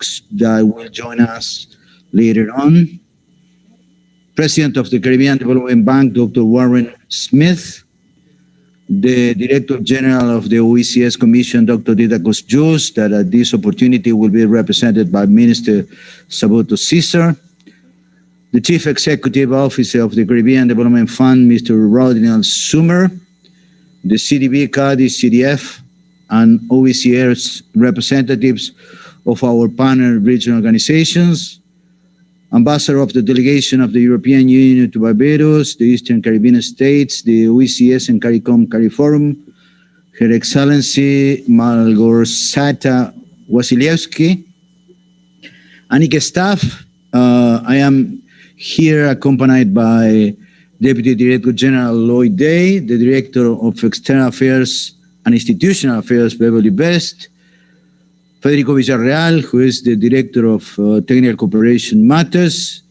Cox, that will join us later on. President of the Caribbean Development Bank, Dr. Warren Smith. The Director General of the OECS Commission, Dr. Ditakos George, that at this opportunity will be represented by Minister Sabato Caesar. The Chief Executive Officer of the Caribbean Development Fund, Mr. Rodney Sumer. The CDB, CADI, CDF, and OECS representatives of our partner regional organizations. Ambassador of the Delegation of the European Union to Barbados, the Eastern Caribbean States, the OECS and CARICOM CARIFORUM, Her Excellency Malgorzata Wasiliewski, ANIC staff. I am here accompanied by Deputy Director General Lloyd Day, the Director of External Affairs and Institutional Affairs, Beverly Best, Federico Villarreal, who is the Director of Technical Cooperation Matters,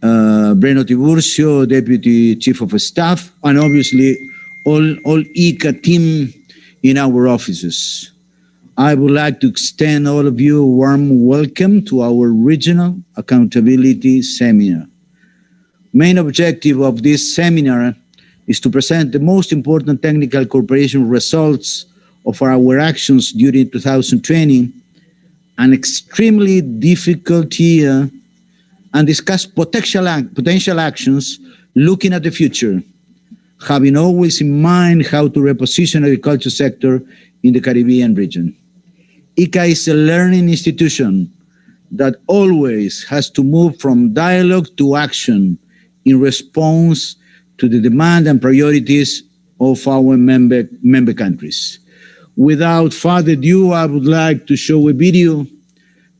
Breno Tiburcio, Deputy Chief of Staff, and obviously all ICA team in our offices. I would like to extend all of you a warm welcome to our Regional Accountability Seminar. Main objective of this seminar is to present the most important technical cooperation results of our actions during 2020, an extremely difficult year, and discuss potential actions looking at the future, having always in mind how to reposition the agriculture sector in the Caribbean region. ICA is a learning institution that always has to move from dialogue to action in response to the demand and priorities of our member countries. Without further ado, I would like to show a video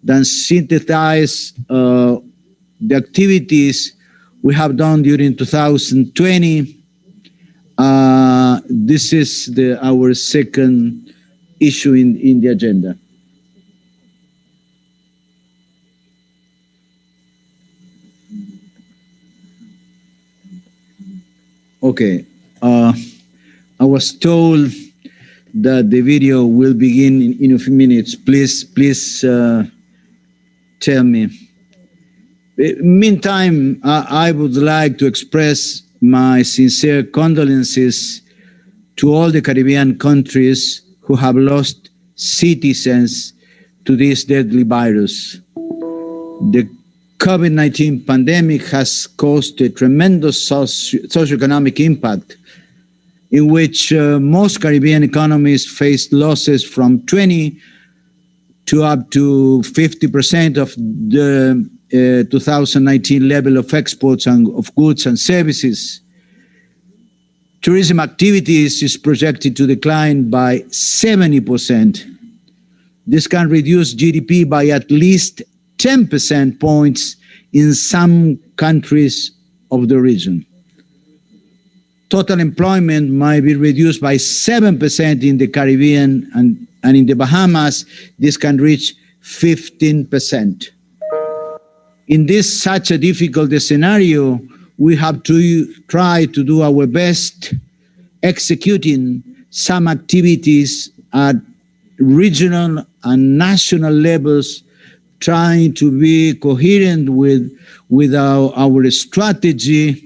that synthesizes the activities we have done during 2020. This is our second issue in the agenda. Okay, I was told that the video will begin in a few minutes. Please tell me. Meantime, I would like to express my sincere condolences to all the Caribbean countries who have lost citizens to this deadly virus. The COVID-19 pandemic has caused a tremendous socioeconomic impact in which most Caribbean economies faced losses from 20 to up to 50% of the 2019 level of exports and of goods and services. Tourism activities is projected to decline by 70%. This can reduce GDP by at least 10% points in some countries of the region. Total employment might be reduced by 7% in the Caribbean, and in the Bahamas, this can reach 15%. In such a difficult scenario, we have to try to do our best executing some activities at regional and national levels, trying to be coherent with our strategy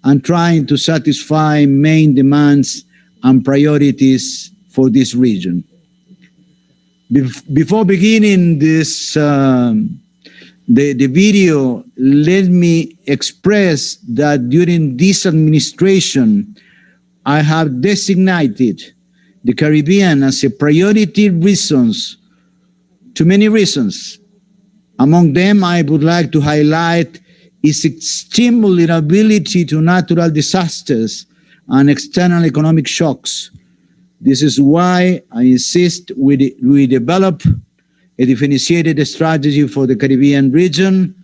and trying to satisfy main demands and priorities for this region. Before beginning this, the video, let me express that during this administration, I have designated the Caribbean as a priority to many reasons. Among them, I would like to highlight its extreme vulnerability to natural disasters and external economic shocks. This is why I insist we develop a differentiated strategy for the Caribbean region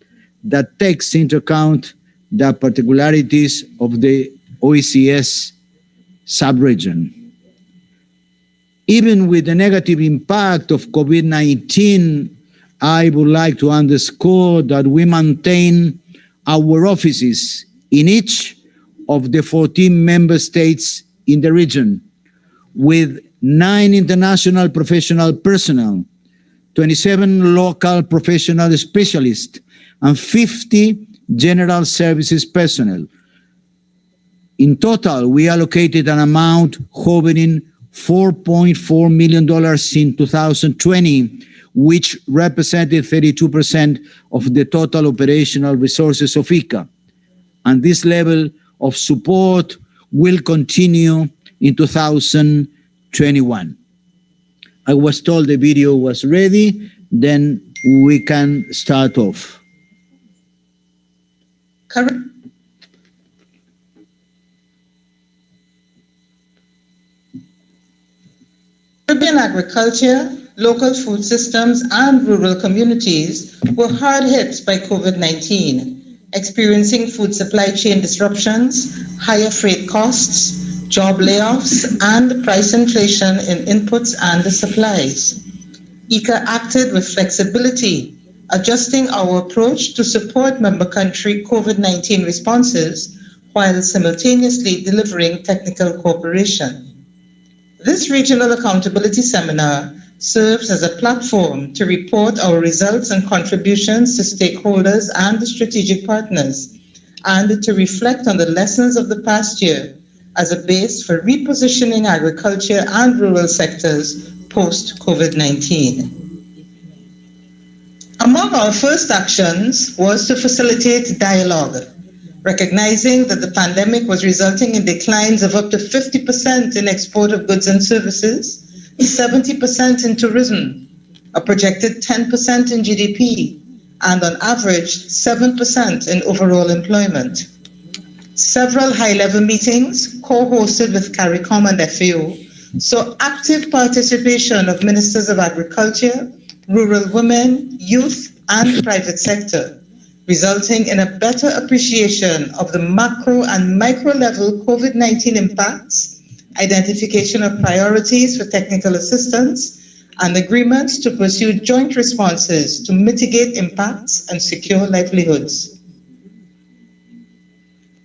that takes into account the particularities of the OECS sub-region. Even with the negative impact of COVID-19, I would like to underscore that we maintain our offices in each of the 14 member states in the region, with 9 international professional personnel 27 local professional specialists, and 50 general services personnel. In total, we allocated an amount hovering $4.4 million in 2020, which represented 32% of the total operational resources of ICA. And this level of support will continue in 2021. I was told the video was ready, then we can start off. Caribbean agriculture, local food systems, and rural communities were hard hit by COVID-19, experiencing food supply chain disruptions, higher freight costs, job layoffs, and price inflation in inputs and supplies. ICA acted with flexibility, adjusting our approach to support member country COVID-19 responses while simultaneously delivering technical cooperation. This regional accountability seminar serves as a platform to report our results and contributions to stakeholders and strategic partners, and to reflect on the lessons of the past year as a base for repositioning agriculture and rural sectors post-COVID-19. Among our first actions was to facilitate dialogue, recognizing that the pandemic was resulting in declines of up to 50% in export of goods and services, 70% in tourism, a projected 10% in GDP, and on average 7% in overall employment. Several high-level meetings, co-hosted with CARICOM and FAO, saw active participation of ministers of agriculture, rural women, youth, and private sector, resulting in a better appreciation of the macro and micro level COVID-19 impacts, identification of priorities for technical assistance, and agreements to pursue joint responses to mitigate impacts and secure livelihoods.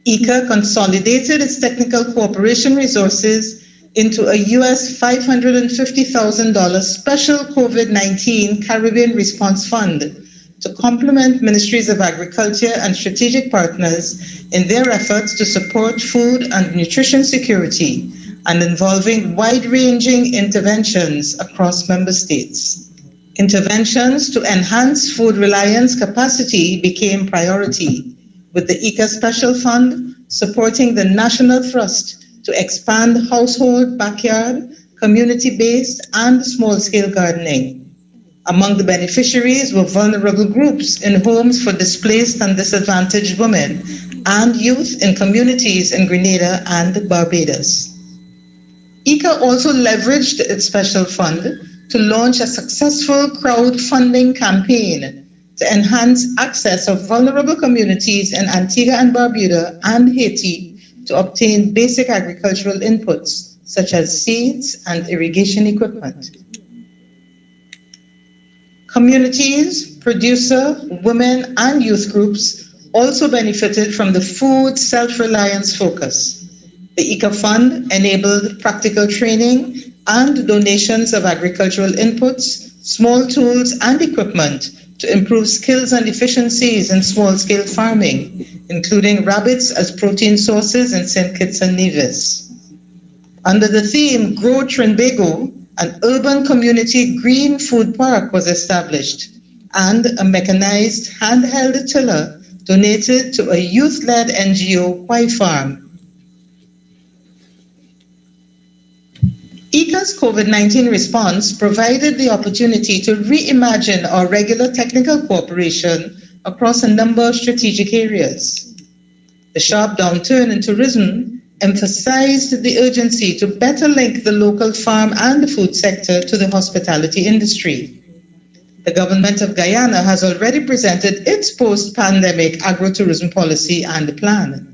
ICA consolidated its technical cooperation resources into a US $550,000 special COVID-19 Caribbean Response Fund to complement ministries of agriculture and strategic partners in their efforts to support food and nutrition security, and involving wide-ranging interventions across member states. Interventions to enhance food reliance capacity became priority, with the ICA Special Fund supporting the national thrust to expand household, backyard, community-based, and small-scale gardening. Among the beneficiaries were vulnerable groups in homes for displaced and disadvantaged women and youth in communities in Grenada and Barbados. ICA also leveraged its special fund to launch a successful crowdfunding campaign to enhance access of vulnerable communities in Antigua and Barbuda and Haiti to obtain basic agricultural inputs such as seeds and irrigation equipment. Communities, producer, women, and youth groups also benefited from the food self-reliance focus. The ICA Fund enabled practical training and donations of agricultural inputs, small tools, and equipment to improve skills and efficiencies in small-scale farming, including rabbits as protein sources in St. Kitts and Nevis. Under the theme Grow Trinbago, an urban community green food park was established, and a mechanized handheld tiller donated to a youth-led NGO, Y Farm. ICA's COVID-19 response provided the opportunity to reimagine our regular technical cooperation across a number of strategic areas. The sharp downturn in tourism emphasized the urgency to better link the local farm and the food sector to the hospitality industry. The government of Guyana has already presented its post-pandemic agro-tourism policy and plan.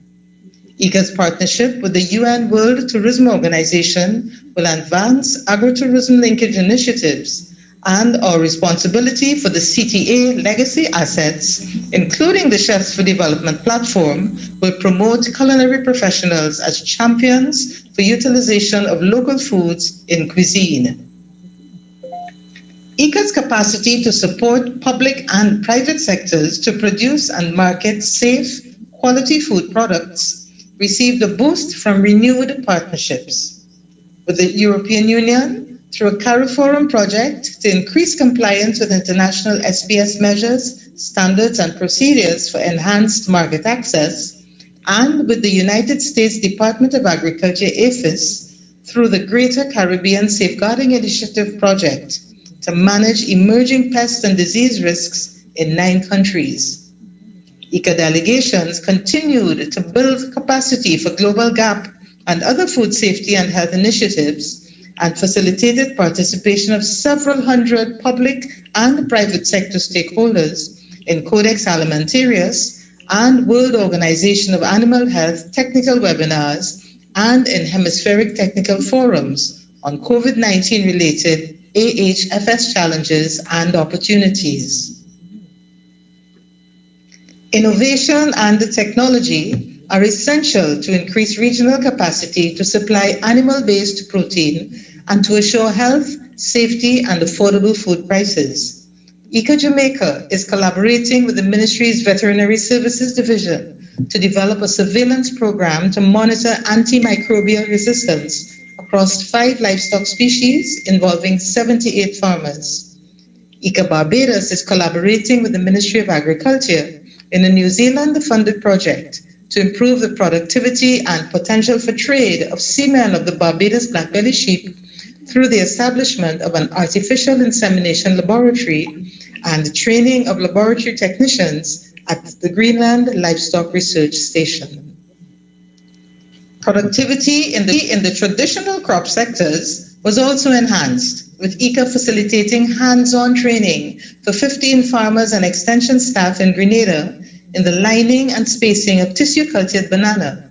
ICA's partnership with the UN World Tourism Organization will advance agro-tourism linkage initiatives, and our responsibility for the CTA legacy assets, including the Chefs for Development platform, will promote culinary professionals as champions for utilization of local foods in cuisine. ICA's capacity to support public and private sectors to produce and market safe, quality food products received a boost from renewed partnerships with the European Union through a CARIFORUM project to increase compliance with international SPS measures, standards, and procedures for enhanced market access, and with the United States Department of Agriculture, APHIS, through the Greater Caribbean Safeguarding Initiative project to manage emerging pest and disease risks in 9 countries. ICA delegations continued to build capacity for Global GAP and other food safety and health initiatives and facilitated participation of several hundred public and private sector stakeholders in Codex Alimentarius and World Organization of Animal Health technical webinars and in hemispheric technical forums on COVID-19 related AHFS challenges and opportunities. Innovation and technology are essential to increase regional capacity to supply animal-based protein and to assure health, safety, and affordable food prices. ICA Jamaica is collaborating with the Ministry's Veterinary Services Division to develop a surveillance program to monitor antimicrobial resistance across 5 livestock species involving 78 farmers. ICA Barbados is collaborating with the Ministry of Agriculture in a New Zealand-funded project to improve the productivity and potential for trade of semen of the Barbados blackbelly sheep through the establishment of an artificial insemination laboratory and training of laboratory technicians at the Greenland Livestock Research Station. Productivity in the traditional crop sectors was also enhanced, with ICA facilitating hands-on training for 15 farmers and extension staff in Grenada in the lining and spacing of tissue-cultured banana,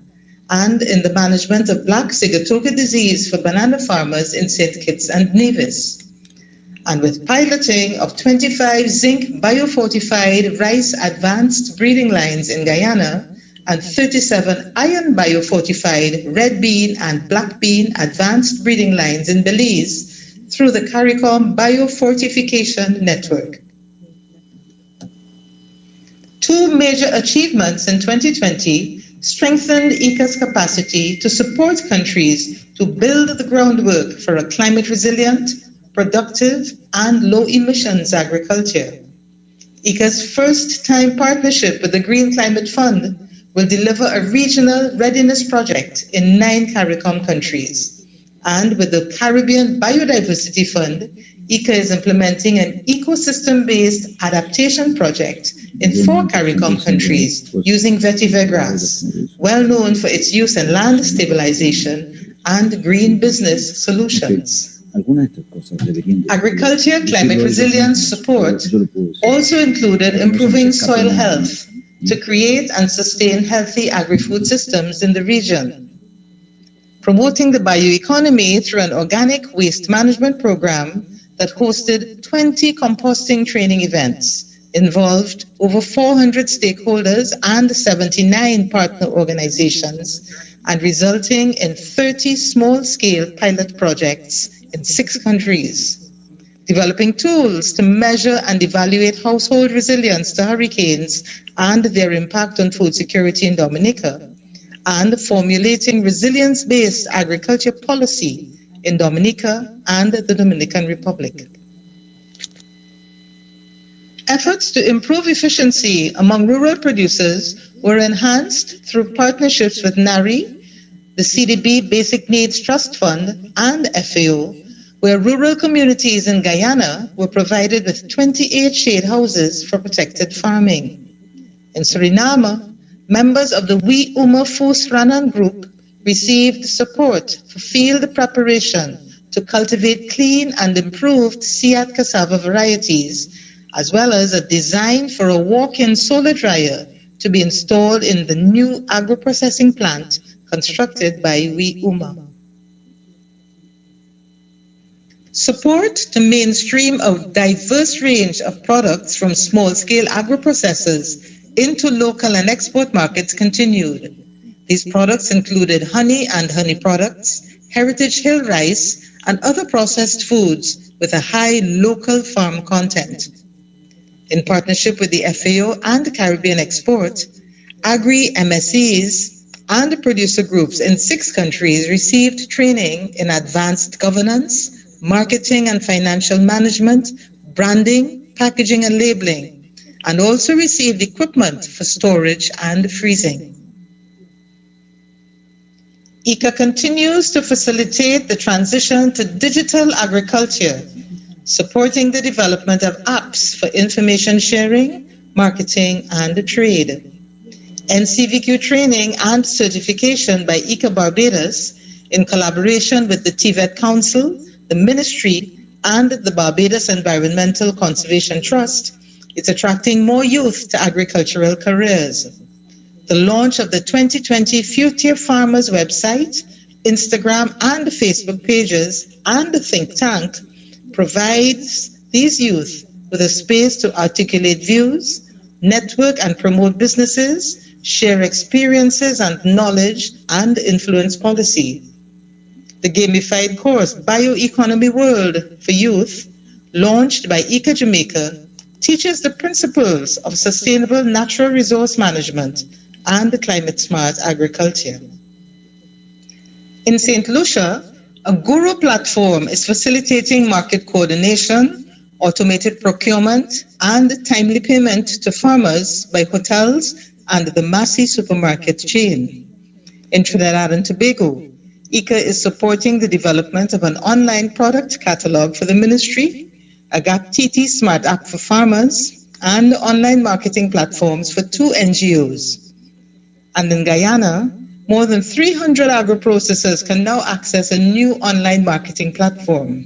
and in the management of black sigatoka disease for banana farmers in St. Kitts and Nevis, and with piloting of 25 zinc biofortified rice advanced breeding lines in Guyana and 37 iron biofortified red bean and black bean advanced breeding lines in Belize through the CARICOM Biofortification Network. 2 major achievements in 2020 strengthened ICA's capacity to support countries to build the groundwork for a climate-resilient, productive, and low-emissions agriculture. ICA's first-time partnership with the Green Climate Fund will deliver a regional readiness project in 9 CARICOM countries. And with the Caribbean Biodiversity Fund, ICA is implementing an ecosystem-based adaptation project in 4 CARICOM countries using vetiver grass, well known for its use in land stabilization and green business solutions. Agriculture climate resilience support also included improving soil health to create and sustain healthy agri-food systems in the region, promoting the bioeconomy through an organic waste management program that hosted 20 composting training events, involved over 400 stakeholders and 79 partner organizations, and resulting in 30 small-scale pilot projects in 6 countries, developing tools to measure and evaluate household resilience to hurricanes and their impact on food security in Dominica, and formulating resilience-based agriculture policy in Dominica and the Dominican Republic. Efforts to improve efficiency among rural producers were enhanced through partnerships with NARI, the CDB Basic Needs Trust Fund, and FAO, where rural communities in Guyana were provided with 28 shade houses for protected farming. In Suriname, members of the We Uma Fusranan group received support for field preparation to cultivate clean and improved Siat cassava varieties, as well as a design for a walk-in solar dryer to be installed in the new agro-processing plant constructed by We Uma. Support to mainstream a diverse range of products from small-scale agro-processors into local and export markets continued. These products included honey and honey products, Heritage Hill rice, and other processed foods with a high local farm content. In partnership with the FAO and Caribbean Export, agri-MSEs and producer groups in 6 countries received training in advanced governance, marketing and financial management, branding, packaging and labeling, and also received equipment for storage and freezing. ICA continues to facilitate the transition to digital agriculture, supporting the development of apps for information sharing, marketing, and trade. NCVQ training and certification by ICA Barbados, in collaboration with the TVET Council, the Ministry, and the Barbados Environmental Conservation Trust, is attracting more youth to agricultural careers. The launch of the 2020 Future Farmers website, Instagram and Facebook pages, and the think tank provides these youth with a space to articulate views, network and promote businesses, share experiences and knowledge, and influence policy. The gamified course Bioeconomy World for Youth, launched by ICA Jamaica, teaches the principles of sustainable natural resource management and climate-smart agriculture. In St. Lucia, a Guru platform is facilitating market coordination, automated procurement, and timely payment to farmers by hotels and the Massy supermarket chain. In Trinidad and Tobago, ICA is supporting the development of an online product catalog for the ministry, a GAP-TT Smart app for farmers, and online marketing platforms for 2 NGOs. And in Guyana, more than 300 agro-processors can now access a new online marketing platform.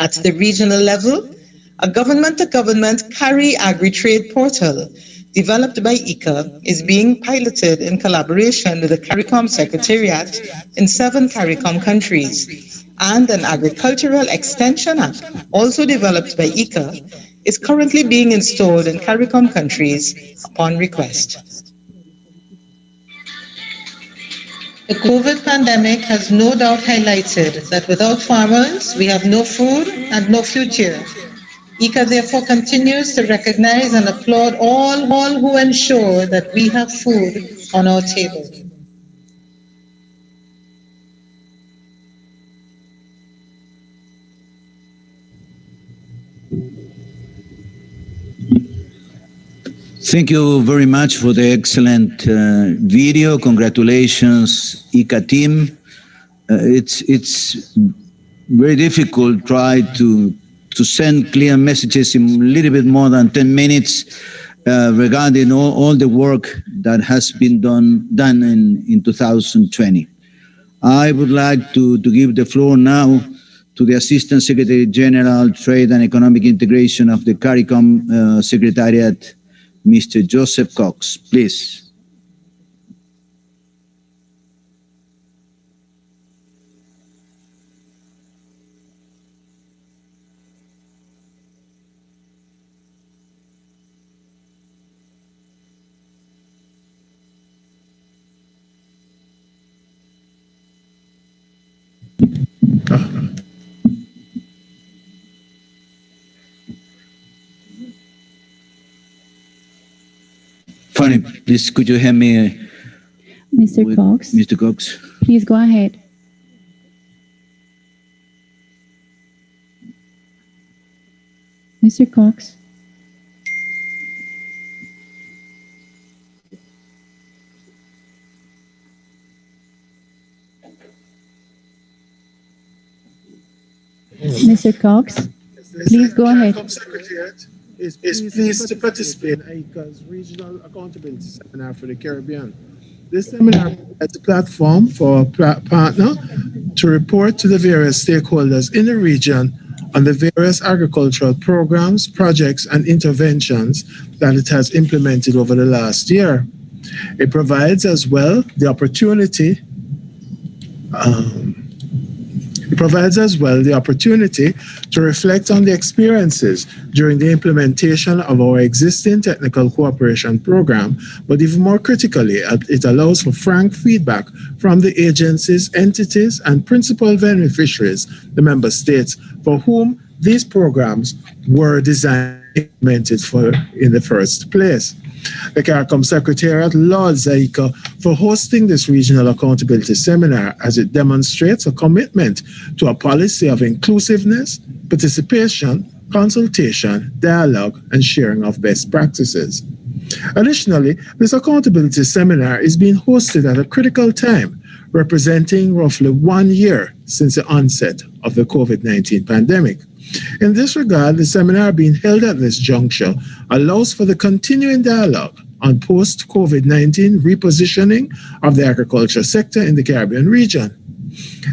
At the regional level, a government-to-government Carry Agri-Trade portal developed by ICA is being piloted in collaboration with the CARICOM Secretariat in 7 CARICOM countries, and an agricultural extension app, also developed by ICA, is currently being installed in CARICOM countries upon request. The COVID pandemic has no doubt highlighted that without farmers, we have no food and no future. ICA therefore continues to recognize and applaud all who ensure that we have food on our table. Thank you very much for the excellent video. Congratulations, ICA team. It's very difficult try to send clear messages in a little bit more than 10 minutes regarding all the work that has been done in 2020. I would like to give the floor now to the Assistant Secretary General, Trade and Economic Integration of the CARICOM Secretariat, Mr. Joseph Cox, please. Funny, please, could you help me? Mr. Cox. Mr. Cox. Please go ahead. Mr. Cox. Mr. Cox, please go ahead. Is pleased to participate in ICA's Regional Accountability Seminar for the Caribbean. This seminar provides a platform for a partner to report to the various stakeholders in the region on the various agricultural programs, projects, and interventions that it has implemented over the last year. It provides as well the opportunity provides as well the opportunity to reflect on the experiences during the implementation of our existing technical cooperation program, but even more critically, it allows for frank feedback from the agencies, entities, and principal beneficiaries, the member states, for whom these programs were designed and implemented for in the first place. The CARICOM Secretariat lauds AICA for hosting this regional accountability seminar as it demonstrates a commitment to a policy of inclusiveness, participation, consultation, dialogue, and sharing of best practices. Additionally, this accountability seminar is being hosted at a critical time, representing roughly 1 year since the onset of the COVID-19 pandemic. In this regard, the seminar being held at this juncture allows for the continuing dialogue on post-COVID-19 repositioning of the agriculture sector in the Caribbean region.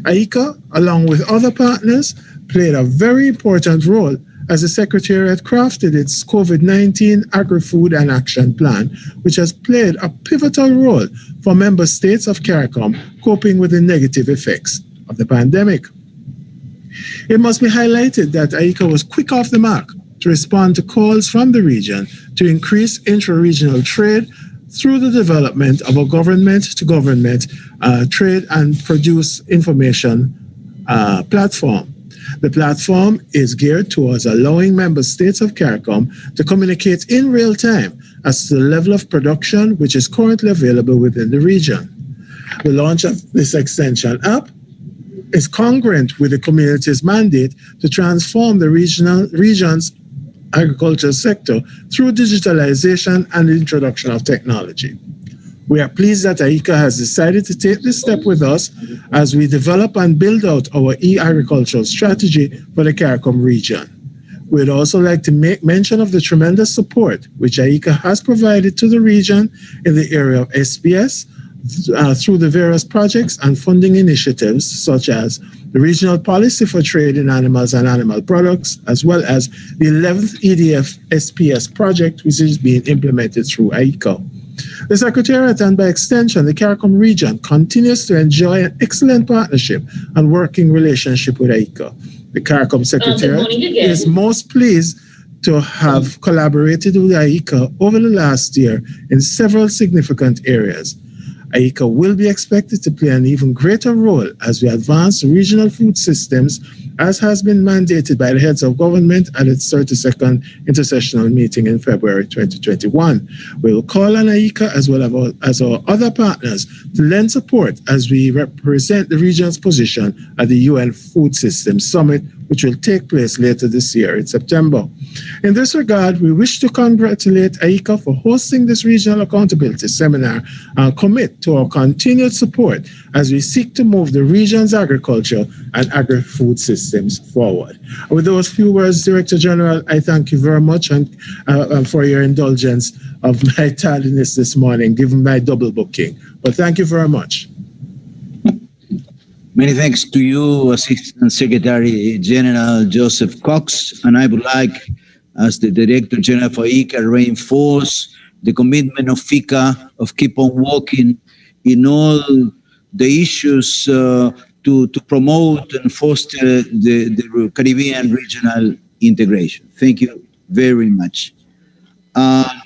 AICA, along with other partners, played a very important role as the Secretariat crafted its COVID-19 Agri-Food and Action Plan, which has played a pivotal role for member states of CARICOM coping with the negative effects of the pandemic. It must be highlighted that AICA was quick off the mark to respond to calls from the region to increase intra-regional trade through the development of a government-to-government trade and produce information platform. The platform is geared towards allowing member states of CARICOM to communicate in real time as to the level of production which is currently available within the region. The launch of this extension app is congruent with the community's mandate to transform the region's agriculture sector through digitalization and the introduction of technology. We are pleased that AICA has decided to take this step with us as we develop and build out our e-agricultural strategy for the CARICOM region. We'd also like to make mention of the tremendous support which AICA has provided to the region in the area of SPS, through the various projects and funding initiatives such as the Regional Policy for Trade in Animals and Animal Products, as well as the 11th EDF SPS project, which is being implemented through AICA. The Secretariat and by extension, the CARICOM region continues to enjoy an excellent partnership and working relationship with AICA. The CARICOM Secretariat is most pleased to have collaborated with AICA over the last year in several significant areas. AICA will be expected to play an even greater role as we advance the regional food systems, as has been mandated by the heads of government at its 32nd intersessional meeting in February 2021. We will call on AICA as well as our other partners to lend support as we represent the region's position at the UN Food Systems Summit, which will take place later this year in September. In this regard, we wish to congratulate AICA for hosting this regional accountability seminar and commit to our continued support as we seek to move the region's agriculture and agri-food systems forward. With those few words, Director General, I thank you very much and for your indulgence of my tardiness this morning, given my double booking. But thank you very much. Many thanks to you, Assistant Secretary General Joseph Cox, and I would like, as the Director General for ICA, reinforce the commitment of FICA of keep on working in all the issues to promote and foster the Caribbean regional integration. Thank you very much. I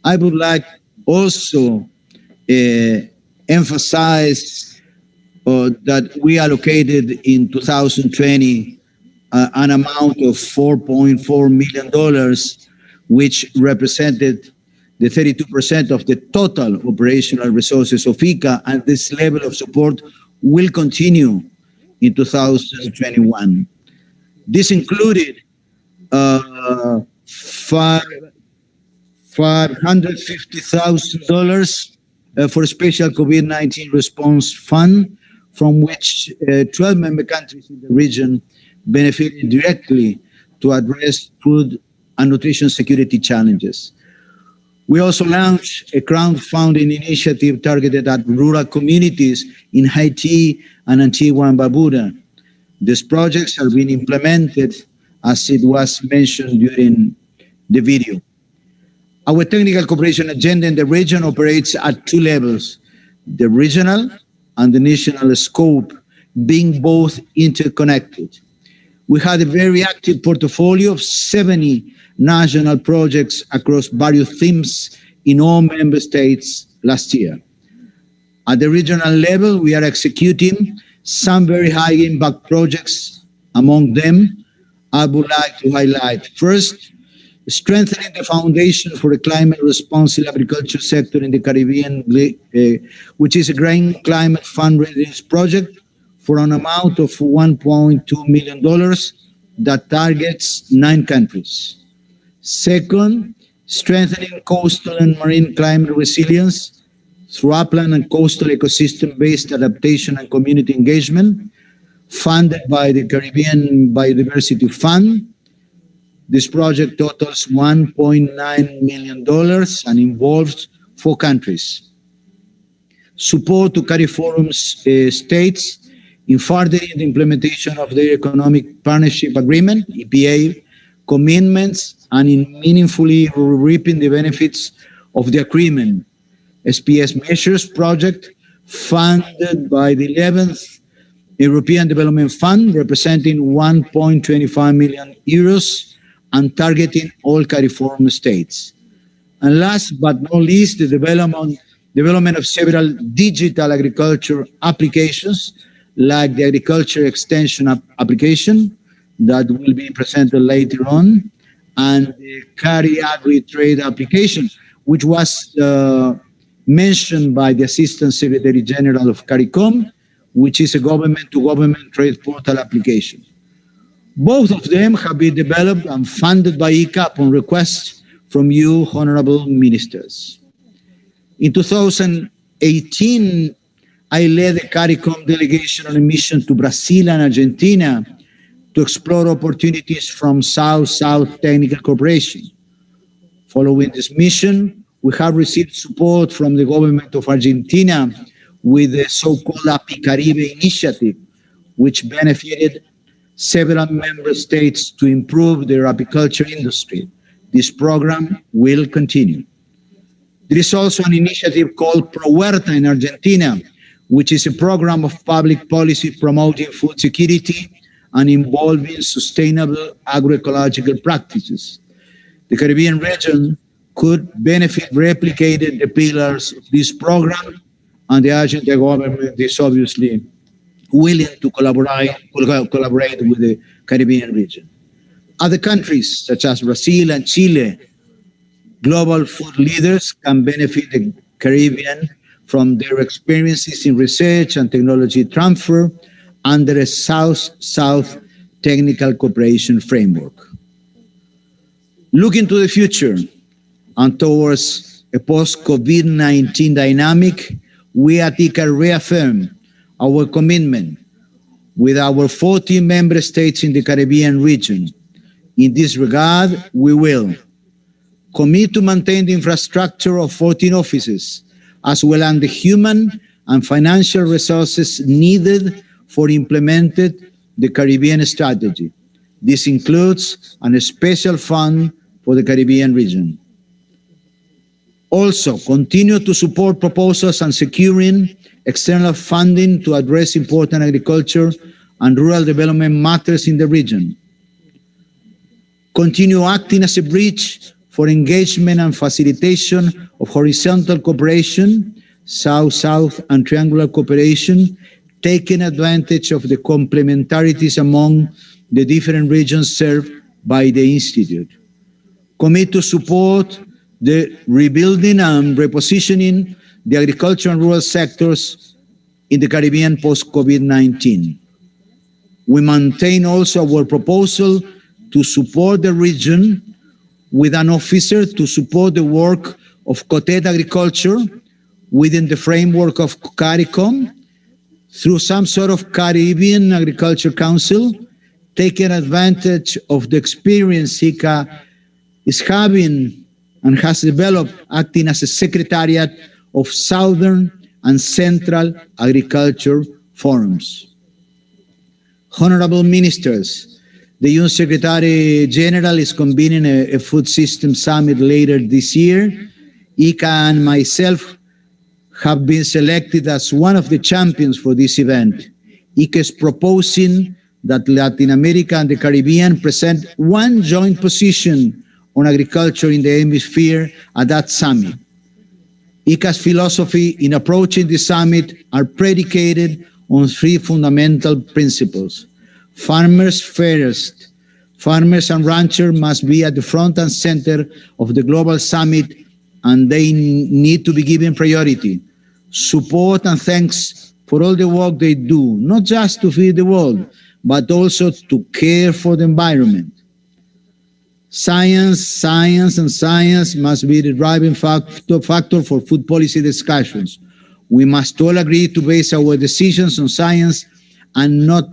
would like also emphasize that we allocated in 2020 an amount of $4.4 million, which represented the 32% of the total operational resources of ICA, and this level of support will continue in 2021. This included $550,000 for a special COVID-19 response fund, from which 12 member countries in the region benefited directly to address food and nutrition security challenges. We also launched a crowdfunding initiative targeted at rural communities in Haiti and Antigua and Barbuda. These projects are being implemented as it was mentioned during the video. Our technical cooperation agenda in the region operates at two levels, the regional and the national scope, being both interconnected. We had a very active portfolio of 70 national projects across various themes in all member states last year. At the regional level, we are executing some very high impact projects. Among them, I would like to highlight first, strengthening the foundation for a climate responsible agriculture sector in the Caribbean, which is a Green Climate Fund Readiness project for an amount of $1.2 million that targets 9 countries. Second, strengthening coastal and marine climate resilience through upland and coastal ecosystem-based adaptation and community engagement, funded by the Caribbean Biodiversity Fund. This project totals $1.9 million and involves 4 countries. Support to CARIFORUM states in furthering the implementation of their Economic Partnership Agreement, EPA, commitments and in meaningfully reaping the benefits of the agreement. SPS Measures project funded by the 11th European Development Fund, representing 1.25 million euros and targeting all CARIFORUM states. And last but not least, the development of several digital agriculture applications, like the agriculture extension application that will be presented later on, and the CARI-Agri trade application, which was mentioned by the Assistant Secretary General of CARICOM, which is a government-to-government trade portal application. Both of them have been developed and funded by ICA upon request from you, honorable ministers. In 2018, I led the CARICOM delegation on a mission to Brazil and Argentina to explore opportunities from South-South technical cooperation. Following this mission, we have received support from the government of Argentina with the so-called Apicaribe initiative, which benefited several member states to improve their apiculture industry. This program will continue. There is also an initiative called ProHuerta in Argentina, which is a program of public policy promoting food security and involving sustainable agroecological practices. The Caribbean region could benefit replicating the pillars of this program, and the Argentine government is obviously willing to collaborate with the Caribbean region. Other countries, such as Brazil and Chile, global food leaders can benefit the Caribbean from their experiences in research and technology transfer under a South-South technical cooperation framework. Looking to the future and towards a post-COVID-19 dynamic, we at ICA reaffirm our commitment with our 40 member states in the Caribbean region. In this regard, we will commit to maintain the infrastructure of 14 offices, as well as the human and financial resources needed for implementing the Caribbean strategy. This includes a special fund for the Caribbean region. Also, continue to support proposals and securing external funding to address important agriculture and rural development matters in the region. Continue acting as a bridge for engagement and facilitation of horizontal cooperation, South-South and triangular cooperation, taking advantage of the complementarities among the different regions served by the Institute. Commit to support the rebuilding and repositioning the agriculture and rural sectors in the Caribbean post-COVID-19. We maintain also our proposal to support the region with an officer to support the work of Cotet Agriculture within the framework of CARICOM through some sort of Caribbean Agriculture Council, taking advantage of the experience ICA is having and has developed acting as a secretariat of Southern and Central Agriculture Forums. Honorable Ministers, the UN Secretary General is convening a food system summit later this year. ICA and myself have been selected as one of the champions for this event. ICA is proposing that Latin America and the Caribbean present one joint position on agriculture in the hemisphere at that summit. ICA's philosophy in approaching the summit are predicated on three fundamental principles. Farmers first. Farmers and ranchers must be at the front and center of the global summit, and they need to be given priority. Support and thanks for all the work they do, not just to feed the world, but also to care for the environment. Science must be the driving factor for food policy discussions. We must all agree to base our decisions on science and not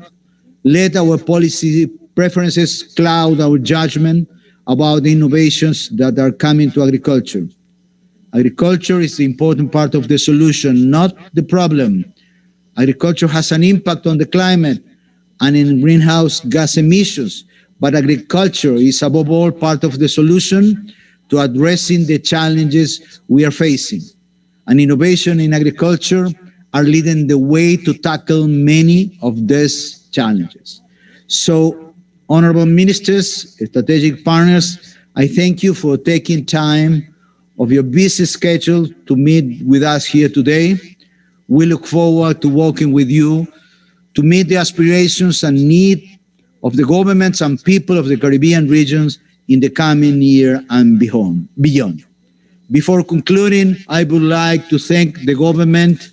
let our policy preferences cloud our judgment about the innovations that are coming to agriculture. Agriculture is the important part of the solution, not the problem. Agriculture has an impact on the climate and in greenhouse gas emissions, but agriculture is above all part of the solution to addressing the challenges we are facing. And innovation in agriculture are leading the way to tackle many of these challenges. So, honorable ministers, strategic partners, I thank you for taking time of your busy schedule to meet with us here today. We look forward to working with you to meet the aspirations and needs of the governments and people of the Caribbean regions in the coming year and beyond. Before concluding, I would like to thank the government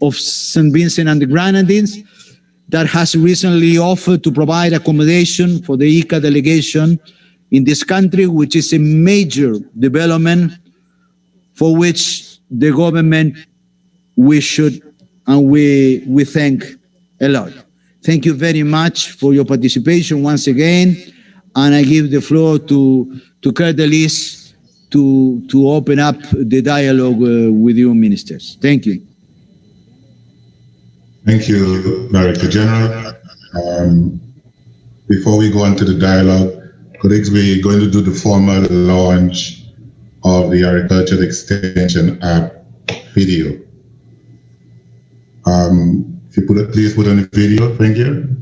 of St. Vincent and the Grenadines that has recently offered to provide accommodation for the ICA delegation in this country, which is a major development for which the government we thank a lot. Thank you very much for your participation once again, and I give the floor to Kurt Delis to open up the dialogue with you ministers. Thank you. Thank you, Director General. Before we go into the dialogue, colleagues, we're going to do the formal launch of the Agricultural Extension app video. If you please put on the video, thank you.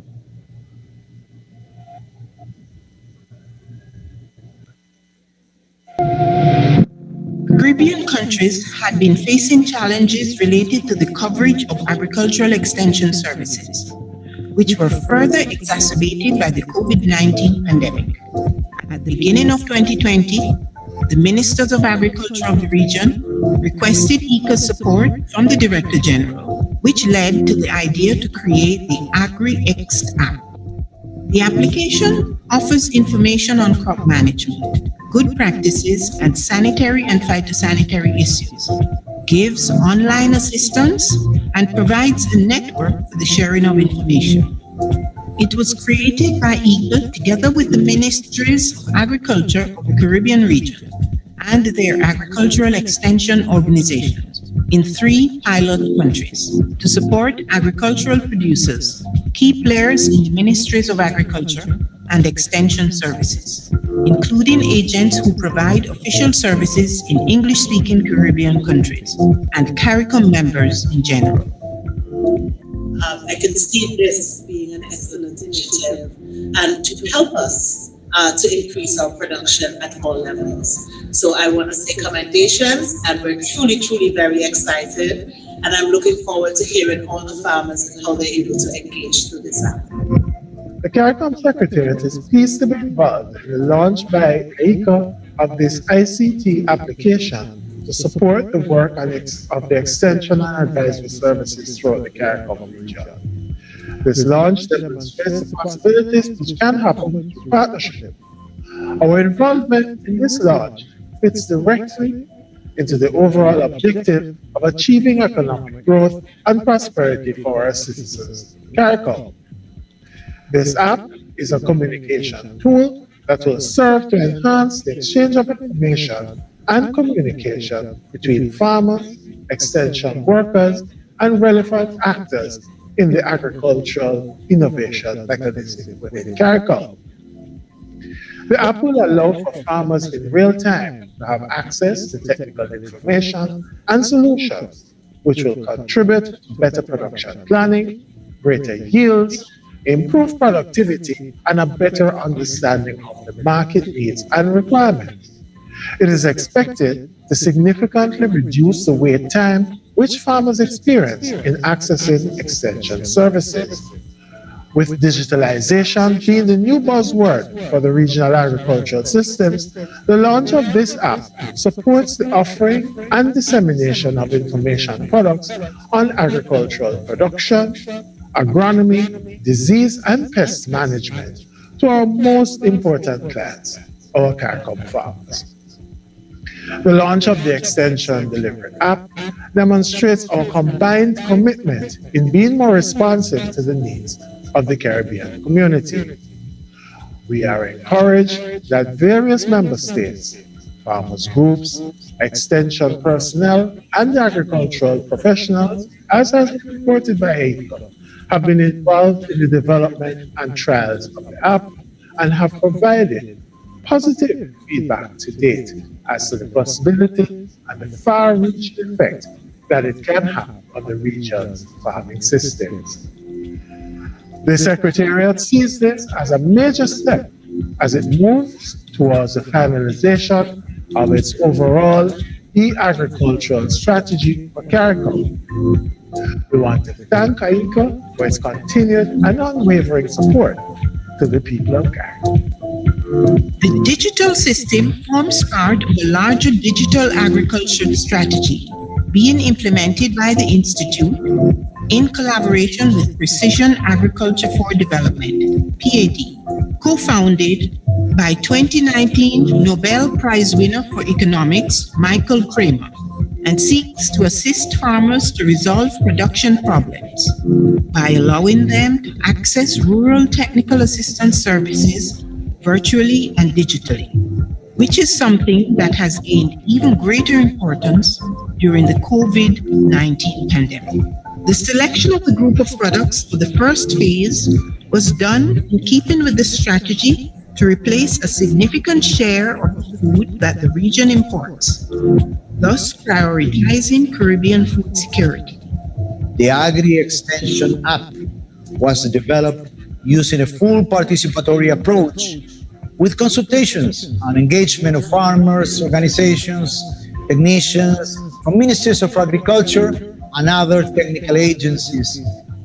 Caribbean countries had been facing challenges related to the coverage of agricultural extension services, which were further exacerbated by the COVID-19 pandemic. At the beginning of 2020, the ministers of agriculture of the region requested ICA's support from the Director General, which led to the idea to create the AgriX app. The application offers information on crop management, good practices, and sanitary and phytosanitary issues, gives online assistance, and provides a network for the sharing of information. It was created by ICA together with the Ministries of Agriculture of the Caribbean region and their agricultural extension organizations in 3 pilot countries to support agricultural producers, key players in the Ministries of Agriculture and Extension Services, including agents who provide official services in English-speaking Caribbean countries and CARICOM members in general. I can see this being an excellent initiative and to help us to increase our production at all levels. So I want to say commendations, and we're truly, truly very excited. And I'm looking forward to hearing all the farmers and how they're able to engage through this app. The CARICOM Secretariat is pleased to be involved in the launch by ICA of this ICT application to support the work of the extension and advisory services throughout the CARICOM region. This launch demonstrates the possibilities which can happen through partnership. Our involvement in this launch fits directly into the overall objective of achieving economic growth and prosperity for our citizens. CARICOM. This app is a communication tool that will serve to enhance the exchange of information and communication between farmers, extension workers, and relevant actors in the agricultural innovation mechanism within CARICOM. The app will allow for farmers in real time to have access to technical information and solutions which will contribute to better production planning, greater yields, improved productivity, and a better understanding of the market needs and requirements. It is expected to significantly reduce the wait time which farmers experience in accessing extension services. With digitalization being the new buzzword for the regional agricultural systems, the launch of this app supports the offering and dissemination of information products on agricultural production, agronomy, disease, and pest management to our most important clients, our CARICOM farmers. The launch of the Extension Delivery app demonstrates our combined commitment in being more responsive to the needs of the Caribbean community. We are encouraged that various member states, farmers groups, extension personnel, and agricultural professionals, as has been reported by AICO, have been involved in the development and trials of the app and have provided positive feedback to date as to the possibility and the far-reaching effect that it can have on the region's farming systems. The Secretariat sees this as a major step as it moves towards the finalization of its overall e-agricultural strategy for CARICOM. We want to thank AICO for its continued and unwavering support to the people of CARICOM. The digital system forms part of a larger digital agriculture strategy being implemented by the Institute in collaboration with Precision Agriculture for Development, PAD, co-founded by 2019 Nobel Prize winner for economics, Michael Kramer, and seeks to assist farmers to resolve production problems by allowing them to access rural technical assistance services virtually and digitally, which is something that has gained even greater importance during the COVID-19 pandemic. The selection of the group of products for the first phase was done in keeping with the strategy to replace a significant share of the food that the region imports, thus prioritizing Caribbean food security. The Agri Extension app was developed using a full participatory approach with consultations and engagement of farmers, organizations, technicians, from ministries of agriculture and other technical agencies,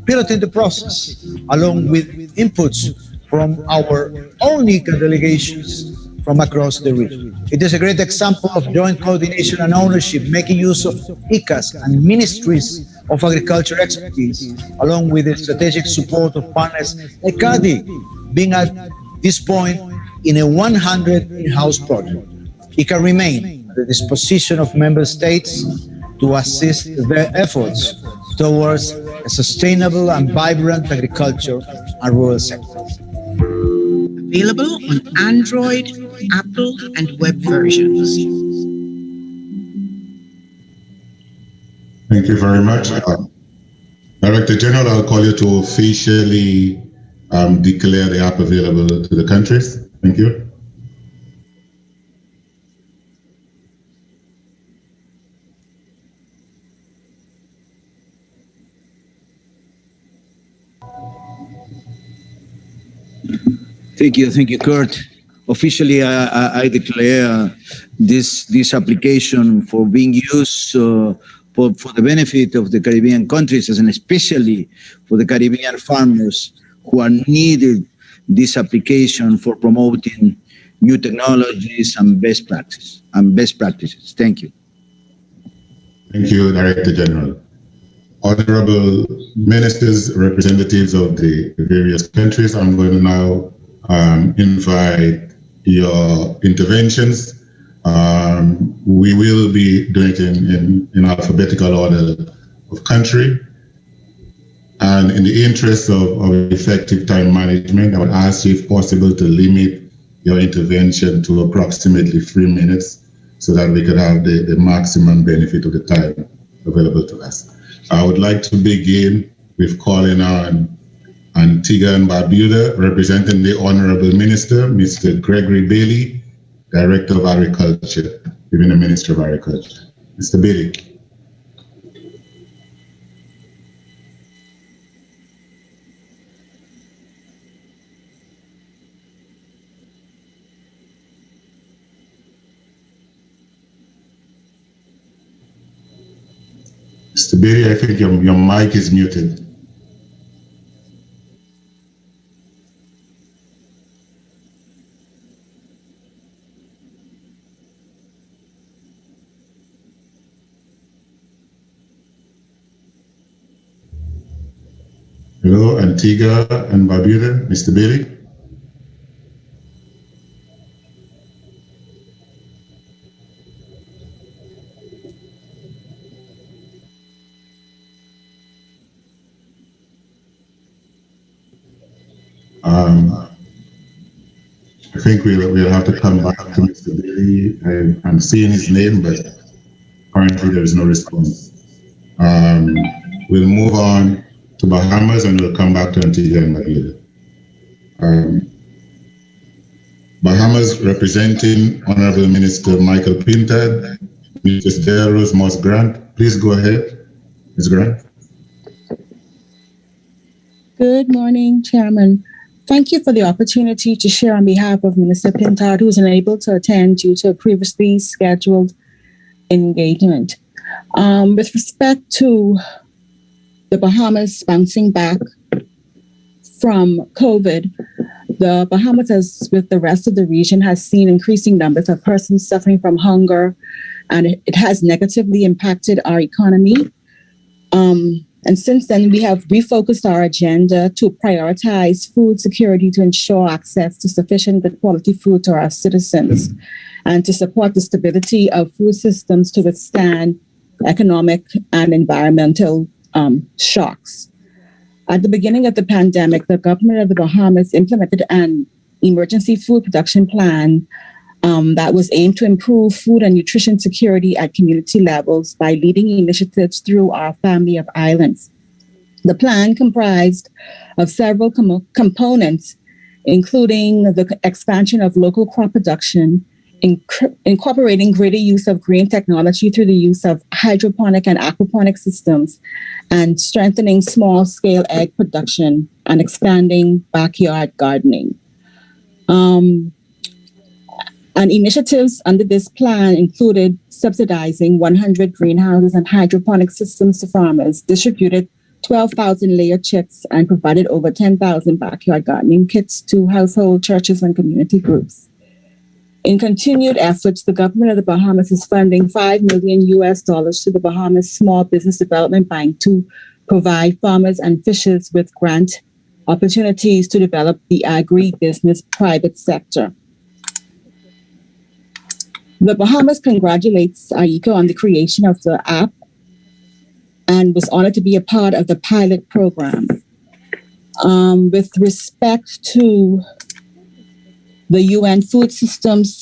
piloting the process, along with inputs from our own ICA delegations from across the region. It is a great example of joint coordination and ownership, making use of ICAs and ministries of agriculture expertise, along with the strategic support of partners like CADI, being at this point in a 100 in-house project. ICA remain at the disposition of member states to assist their efforts towards a sustainable and vibrant agriculture and rural sector. Available on Android, Apple, and web versions. Thank you very much. Director General, I'll call you to officially declare the app available to the countries. Thank you. Thank you, Kurt. Officially, I declare this application for being used for the benefit of the Caribbean countries, and especially for the Caribbean farmers who are needed this application for promoting new technologies and best practices. Thank you. Thank you, Director General. Honorable ministers, representatives of the various countries, I'm going to now invite your interventions. We will be doing it in alphabetical order of country. And in the interest of effective time management, I would ask you, if possible, to limit your intervention to approximately 3 minutes so that we could have the maximum benefit of the time available to us. I would like to begin with calling on Antigua and Barbuda, representing the Honorable Minister, Mr. Gregory Bailey, Director of Agriculture, within the Ministry of Agriculture. Mr. Bailey. Mr. Bailey, I think your mic is muted. Hello, Antigua and Barbuda, Mr. Bailey. I think we'll have to come back to Mr. Bailey. I'm seeing his name, but currently there is no response. We'll move on to Bahamas and we'll come back to Antigua and Barbuda. Bahamas representing Honorable Minister Michael Pintard, Mrs. Delrose Moss Grant. Please go ahead, Ms. Grant. Good morning, Chairman. Thank you for the opportunity to share on behalf of Minister Pintard, who is unable to attend due to a previously scheduled engagement. With respect to the Bahamas bouncing back from COVID, the Bahamas, as with the rest of the region, has seen increasing numbers of persons suffering from hunger, and it has negatively impacted our economy. And since then, we have refocused our agenda to prioritize food security to ensure access to sufficient good quality food to our citizens and to support the stability of food systems to withstand economic and environmental shocks. At the beginning of the pandemic, the government of the Bahamas implemented an emergency food production plan that was aimed to improve food and nutrition security at community levels by leading initiatives through our family of islands. The plan comprised of several components, including the expansion of local crop production, incorporating greater use of green technology through the use of hydroponic and aquaponic systems, and strengthening small-scale egg production and expanding backyard gardening. And initiatives under this plan included subsidizing 100 greenhouses and hydroponic systems to farmers, distributed 12,000 layer chits, and provided over 10,000 backyard gardening kits to household, churches, and community groups. In continued efforts, the government of the Bahamas is funding $5 million to the Bahamas Small Business Development Bank to provide farmers and fishers with grant opportunities to develop the agri-business private sector. The Bahamas congratulates AICA on the creation of the app and was honored to be a part of the pilot program. With respect to the UN Food Systems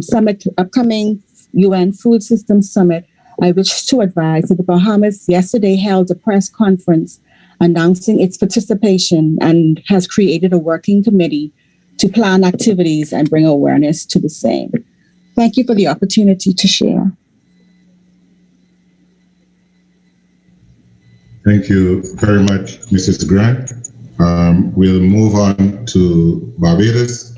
Summit, upcoming UN Food Systems Summit, I wish to advise that the Bahamas yesterday held a press conference announcing its participation and has created a working committee to plan activities and bring awareness to the same. Thank you for the opportunity to share. Thank you very much, Mrs. Grant. We'll move on to Barbados.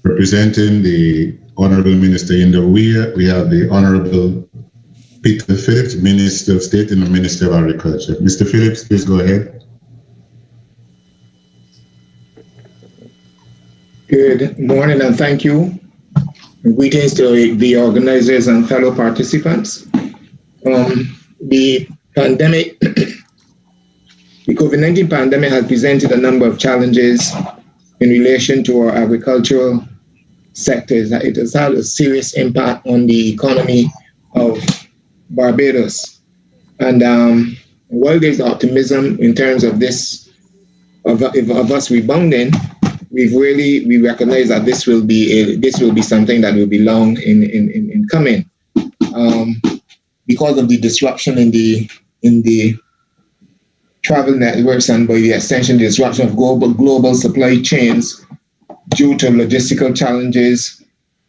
Representing the Honorable Minister Indonesia, we have the Honorable Peter Phillips, Minister of State and the Minister of Agriculture. Mr. Phillips, please go ahead. Good morning and thank you. Greetings to the organizers and fellow participants. The pandemic, the COVID-19 pandemic has presented a number of challenges in relation to our agricultural sectors. It has had a serious impact on the economy of Barbados. And while there's optimism in terms of this, of us rebounding, we recognize that this will be something that will be long in coming, because of the disruption in the travel networks and by the extension, the disruption of global supply chains due to logistical challenges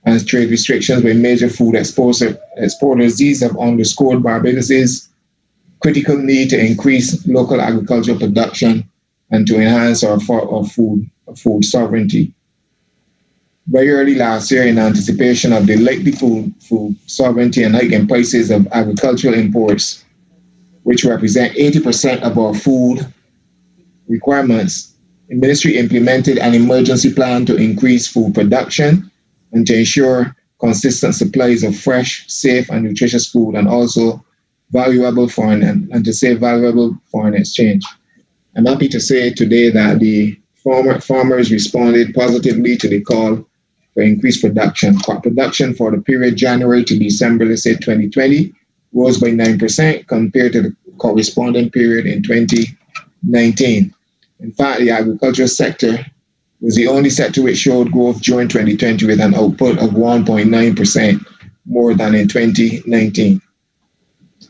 and trade restrictions by major food exporters. These have underscored Barbados's critical need to increase local agricultural production and to enhance our food sovereignty. Very early last year, in anticipation of the likely food sovereignty and hiking prices of agricultural imports, which represent 80% of our food requirements, the ministry implemented an emergency plan to increase food production and to ensure consistent supplies of fresh, safe, and nutritious food, and also valuable foreign and to save valuable foreign exchange. I'm happy to say today that the farmers responded positively to the call for increased production. Crop production for the period January to December, let's say 2020, rose by 9% compared to the corresponding period in 2019. In fact, the agricultural sector was the only sector which showed growth during 2020 with an output of 1.9% more than in 2019.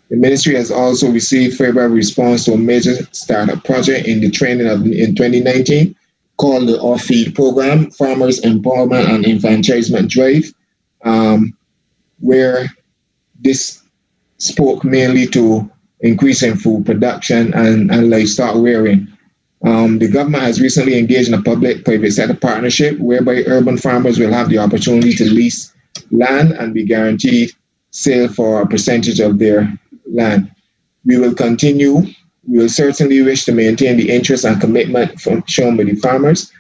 The ministry has also received favorable response to a major startup project in the training in 2019 called the Off-Feed Program, Farmers Empowerment and Enfranchisement Drive, where this spoke mainly to increasing food production and livestock rearing. The government has recently engaged in a public-private sector partnership whereby urban farmers will have the opportunity to lease land and be guaranteed sale for a percentage of their land. We will certainly wish to maintain the interest and commitment shown by the farmers.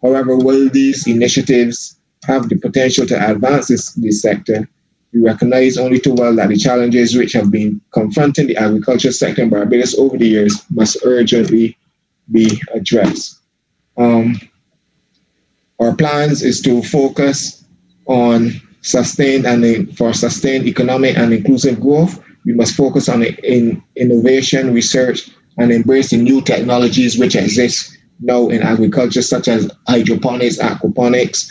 However, while these initiatives have the potential to advance this sector, we recognize only too well that the challenges which have been confronting the agriculture sector in Barbados over the years must urgently be addressed. Our plans is to focus on sustained economic and inclusive growth. We must focus on innovation, research, and embracing new technologies which exist now in agriculture, such as hydroponics, aquaponics,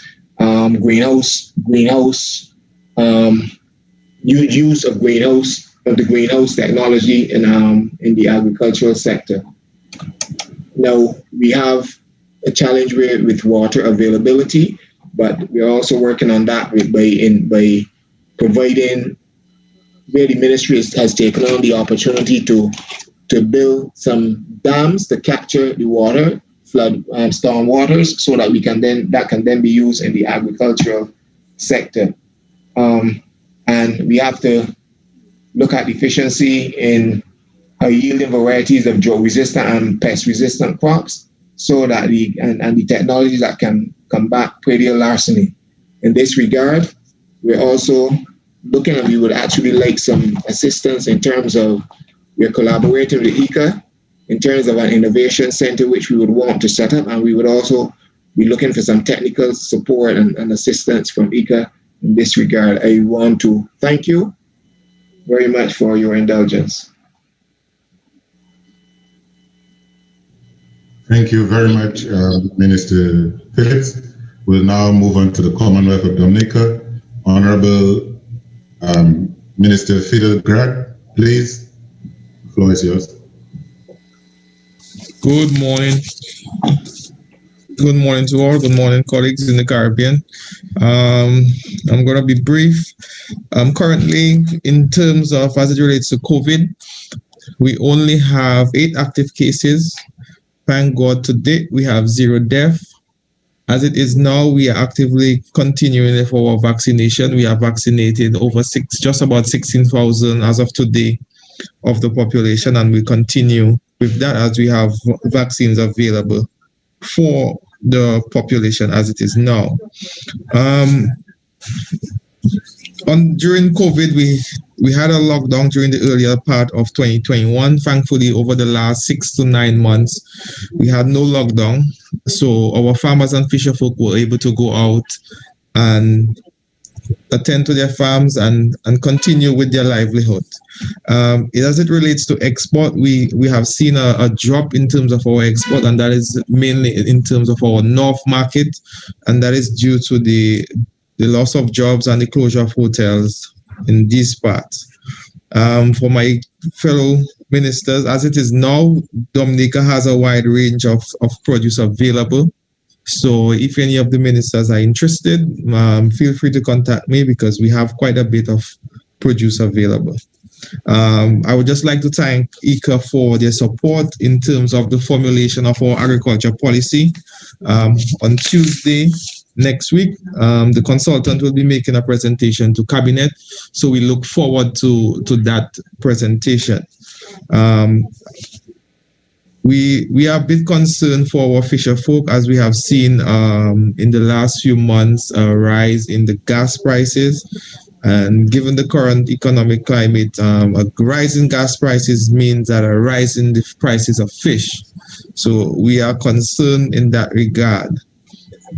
use of the greenhouse technology in the agricultural sector. Now, we have a challenge with water availability, but we're also working on that by providing, where the ministry has taken on the opportunity to build some dams to capture the water, storm waters, so that that can then be used in the agricultural sector. And we have to look at efficiency in yielding varieties of drought-resistant and pest-resistant crops, so that the technologies that can combat predial larceny. In this regard, we're also looking at, we would actually like some assistance in terms of, we're collaborating with ICA in terms of an innovation center which we would want to set up, and we would also be looking for some technical support and assistance from ICA in this regard. I want to thank you very much for your indulgence. Thank you very much, Minister Phillips. We'll now move on to the Commonwealth of Dominica. Honorable Minister Fidel Grad, please. The floor is yours. Good morning. Good morning to all. Good morning, colleagues in the Caribbean. I'm going to be brief. Currently, in terms of as it relates to COVID, we only have 8 active cases. Thank God to date, we have 0 deaths. As it is now, we are actively continuing for our vaccination. We have vaccinated just about 16,000 as of today of the population, and we continue with that as we have vaccines available for the population as it is now. During COVID, we had a lockdown during the earlier part of 2021. Thankfully, over the last 6 to 9 months, we had no lockdown. So our farmers and fisherfolk were able to go out and attend to their farms and continue with their livelihood. As it relates to export, we have seen a drop in terms of our export, and that is mainly in terms of our North market, and that is due to the loss of jobs and the closure of hotels in these parts. For my fellow ministers, as it is now, Dominica has a wide range of produce available. So if any of the ministers are interested, feel free to contact me because we have quite a bit of produce available. I would just like to thank ICA for their support in terms of the formulation of our agriculture policy. On Tuesday next week, the consultant will be making a presentation to Cabinet, so we look forward to that presentation. We are a bit concerned for our fisher folk, as we have seen in the last few months a rise in the gas prices. And given the current economic climate, a rise in gas prices means that a rise in the prices of fish. So we are concerned in that regard.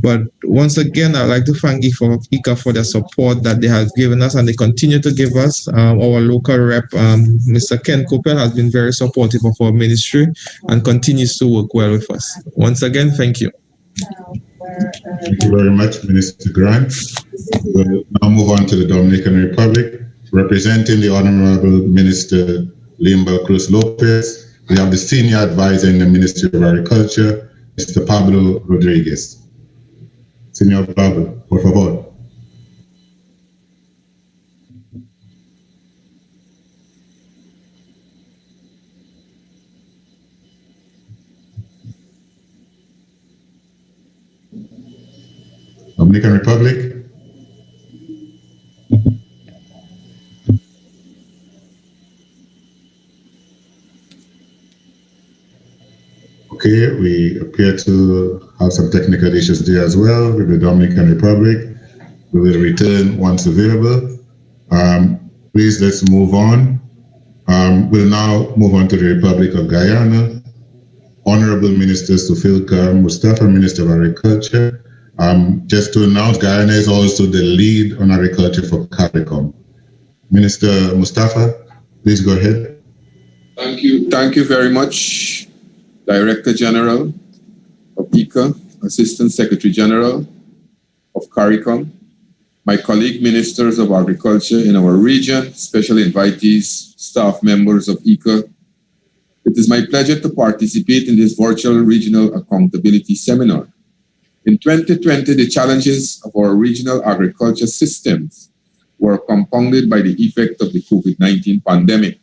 But once again, I'd like to thank ICA for the support that they have given us, and they continue to give us. Our local rep, Mr. Ken Coppell, has been very supportive of our ministry and continues to work well with us. Once again, thank you. Thank you very much, Minister Grant. We'll now move on to the Dominican Republic. Representing the Honorable Minister Limba Cruz Lopez, we have the Senior Advisor in the Ministry of Agriculture, Mr. Pablo Rodriguez. Señor Pablo, por favor. Dominican Republic. Okay, we appear to have some technical issues there as well with the Dominican Republic. We will return once available. Please, let's move on. We'll now move on to the Republic of Guyana. Honorable Minister Sufilka Mustafa, Minister of Agriculture. Just to announce, Guyana is also the lead on agriculture for CARICOM. Minister Mustafa, please go ahead. Thank you. Thank you very much, Director General of ICA, Assistant Secretary General of CARICOM, my colleague ministers of agriculture in our region, special invitees, staff members of ICA. It is my pleasure to participate in this virtual regional accountability seminar. In 2020, the challenges of our regional agriculture systems were compounded by the effect of the COVID-19 pandemic.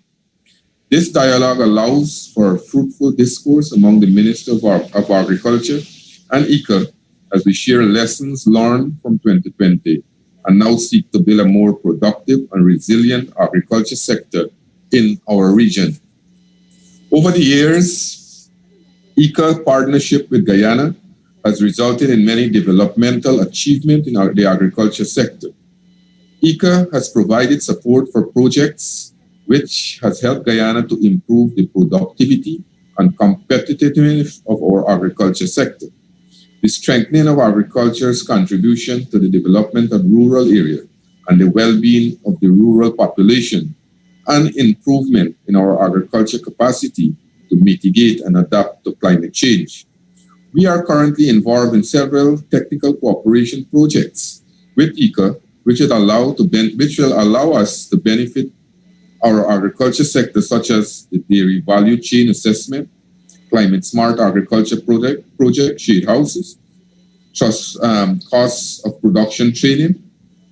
This dialogue allows for fruitful discourse among the Minister of Agriculture and ICA as we share lessons learned from 2020 and now seek to build a more productive and resilient agriculture sector in our region. Over the years, ICA partnership with Guyana has resulted in many developmental achievements in the agriculture sector. ICA has provided support for projects which has helped Guyana to improve the productivity and competitiveness of our agriculture sector. The strengthening of agriculture's contribution to the development of rural areas and the well-being of the rural population, and improvement in our agriculture capacity to mitigate and adapt to climate change. We are currently involved in several technical cooperation projects with ICA, which will allow us to benefit our agriculture sector, such as the dairy value chain assessment, climate smart agriculture project, shade houses, costs of production training,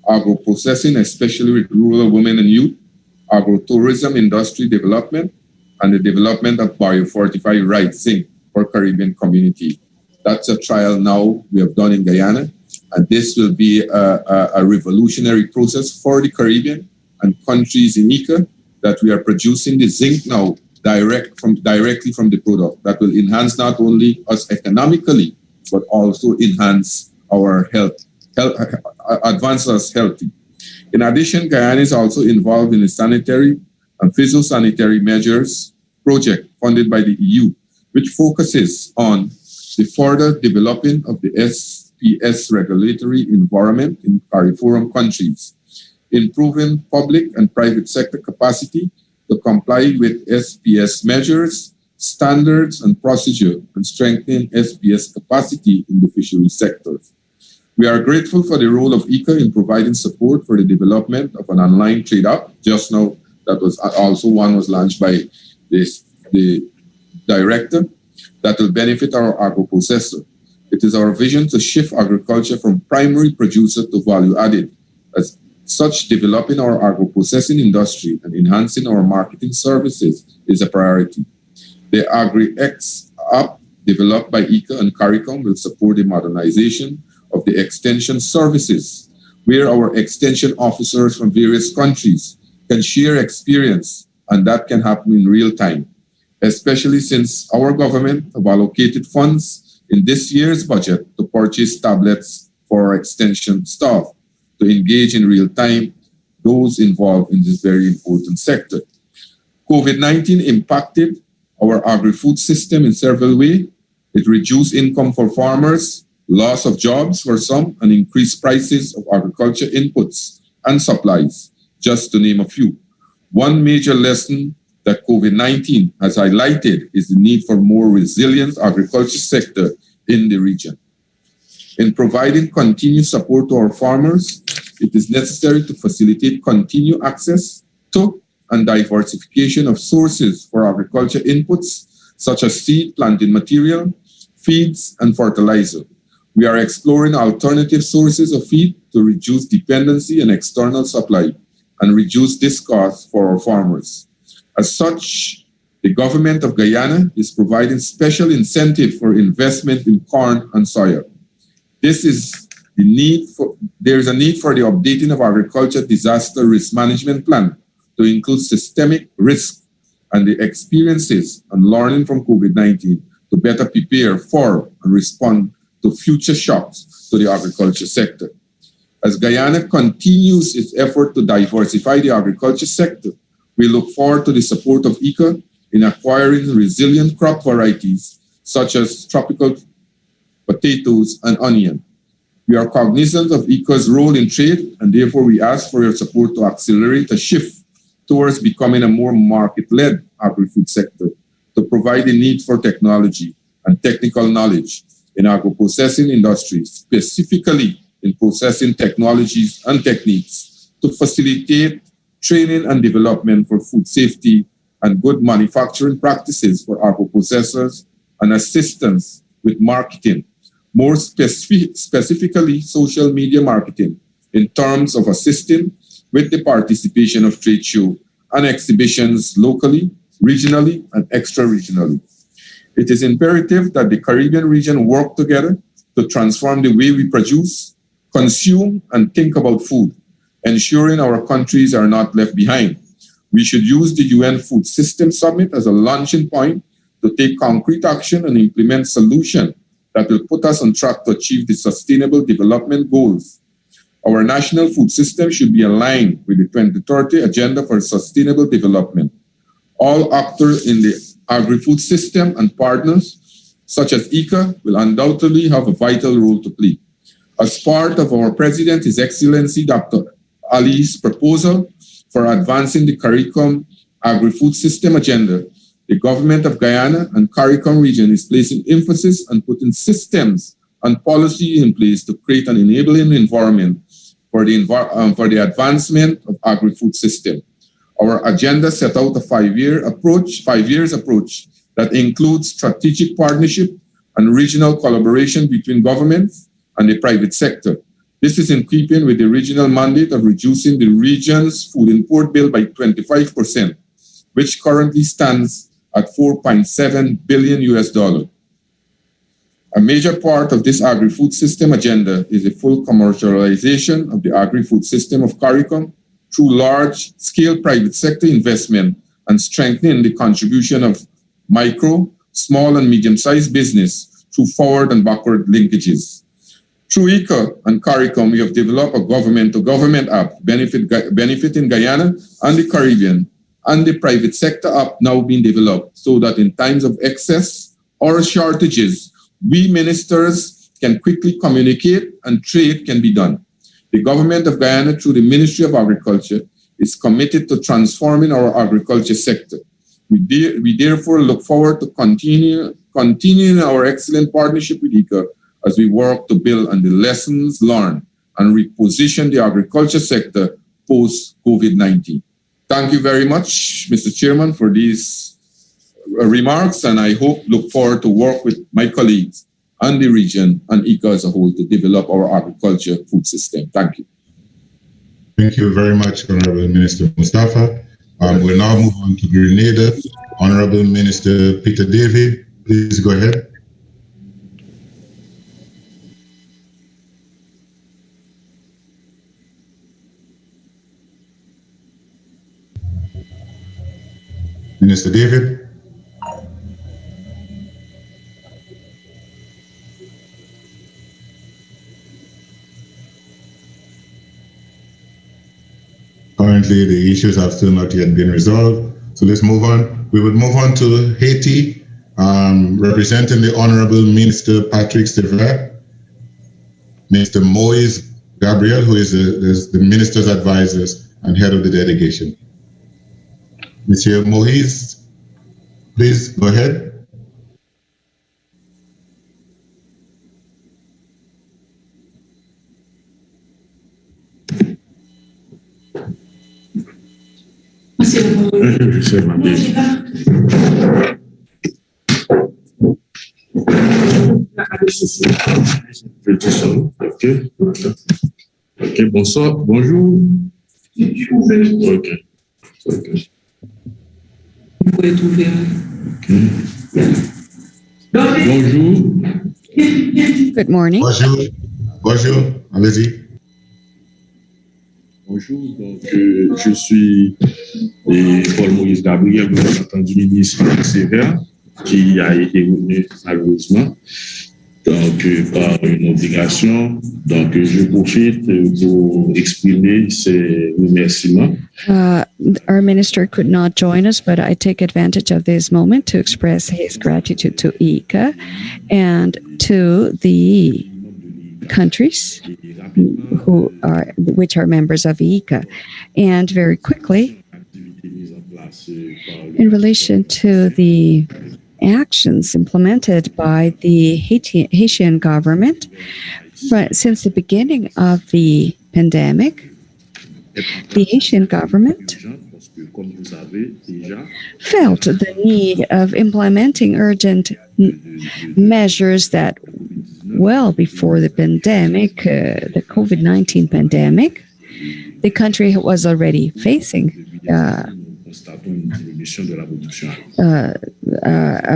agro-processing, especially with rural women and youth, agro-tourism industry development, and the development of biofortified rice zinc for Caribbean community. That's a trial now we have done in Guyana, and this will be a revolutionary process for the Caribbean and countries in ICA, that we are producing the zinc now directly from the product that will enhance not only us economically, but also enhance our health, advance us healthy. In addition, Guyana is also involved in the sanitary and phytosanitary measures project funded by the EU, which focuses on the further developing of the SPS regulatory environment in CARIFORUM countries, improving public and private sector capacity to comply with SPS measures, standards, and procedure, and strengthening SPS capacity in the fishery sectors. We are grateful for the role of ICA in providing support for the development of an online trade app. Just now, that was also one was launched by the director that will benefit our agro-processor. It is our vision to shift agriculture from primary producer to value added. As such, developing our agro-processing industry and enhancing our marketing services is a priority. The AgriX app developed by ICA and CARICOM will support the modernization of the extension services, where our extension officers from various countries can share experience and that can happen in real time, especially since our government have allocated funds in this year's budget to purchase tablets for our extension staff to engage in real time those involved in this very important sector. COVID-19 impacted our agri-food system in several ways. It reduced income for farmers, loss of jobs for some, and increased prices of agriculture inputs and supplies, just to name a few. One major lesson that COVID-19 has highlighted is the need for more resilient agriculture sector in the region. In providing continued support to our farmers, it is necessary to facilitate continued access to and diversification of sources for agriculture inputs, such as seed, planting material, feeds, and fertilizer. We are exploring alternative sources of feed to reduce dependency on external supply and reduce this cost for our farmers. As such, the government of Guyana is providing special incentive for investment in corn and soya. There is a need for the updating of agriculture disaster risk management plan to include systemic risk and the experiences and learning from COVID-19 to better prepare for and respond to future shocks to the agriculture sector. As Guyana continues its effort to diversify the agriculture sector, we look forward to the support of ICA in acquiring resilient crop varieties such as tropical potatoes and onion. We are cognizant of ICA's role in trade, and therefore we ask for your support to accelerate a shift towards becoming a more market-led agri-food sector to provide the need for technology and technical knowledge in agro-processing industries, specifically in processing technologies and techniques to facilitate training and development for food safety and good manufacturing practices for agro-processors and assistance with marketing, more specifically social media marketing, in terms of assisting with the participation of trade shows and exhibitions locally, regionally, and extra-regionally. It is imperative that the Caribbean region work together to transform the way we produce, consume, and think about food, ensuring our countries are not left behind. We should use the UN Food System Summit as a launching point to take concrete action and implement solutions that will put us on track to achieve the Sustainable Development Goals. Our national food system should be aligned with the 2030 Agenda for Sustainable Development. All actors in the agri-food system and partners, such as ICA, will undoubtedly have a vital role to play. As part of our President, His Excellency Dr. Ali's proposal for advancing the CARICOM agri-food system agenda, the government of Guyana and CARICOM region is placing emphasis on putting systems and policy in place to create an enabling environment for the advancement of agri-food system. Our agenda set out a 5 years approach that includes strategic partnership and regional collaboration between governments and the private sector. This is in keeping with the regional mandate of reducing the region's food import bill by 25%, which currently stands at $4.7 billion. A major part of this agri-food system agenda is the full commercialization of the agri-food system of CARICOM through large-scale private sector investment and strengthening the contribution of micro, small, and medium-sized business through forward and backward linkages. Through ICA and CARICOM, we have developed a government-to-government app benefiting Guyana and the Caribbean, and the private sector app now being developed so that in times of excess or shortages, we ministers can quickly communicate and trade can be done. The government of Guyana, through the Ministry of Agriculture, is committed to transforming our agriculture sector. We therefore look forward to continuing our excellent partnership with ICA as we work to build on the lessons learned and reposition the agriculture sector post-COVID-19. Thank you very much, Mr. Chairman, for these remarks, and I look forward to work with my colleagues and the region and ICA as a whole to develop our agriculture food system. Thank you. Thank you very much, Honorable Minister Mustafa. We'll now move on to Grenada. Honorable Minister Peter Davey, please go ahead. Minister David. Currently, the issues have still not yet been resolved. So let's move on. We would move on to Haiti, representing the Honorable Minister Patrick Sever, Mr. Moise Gabriel, who is the Minister's advisor and head of the delegation. Monsieur Moise, please go ahead. Ok, bonsoir, bonjour. Ok. Vous pouvez trouver. Bonjour. Good morning. Bonjour. Bonjour. Allez-y. Bonjour, donc je suis Paul Moïse Gabriel, représentant du ministre Sévère, qui a été retenu malheureusement donc, par une obligation. Donc je profite pour exprimer ces remerciements. Our minister could not join us, but I take advantage of this moment to express his gratitude to ICA and to the countries which are members of ICA. And very quickly, in relation to the actions implemented by the Haitian government, since the beginning of the pandemic, the Haitian government felt the need of implementing urgent measures that well before the pandemic, the COVID-19 pandemic, the country was already facing a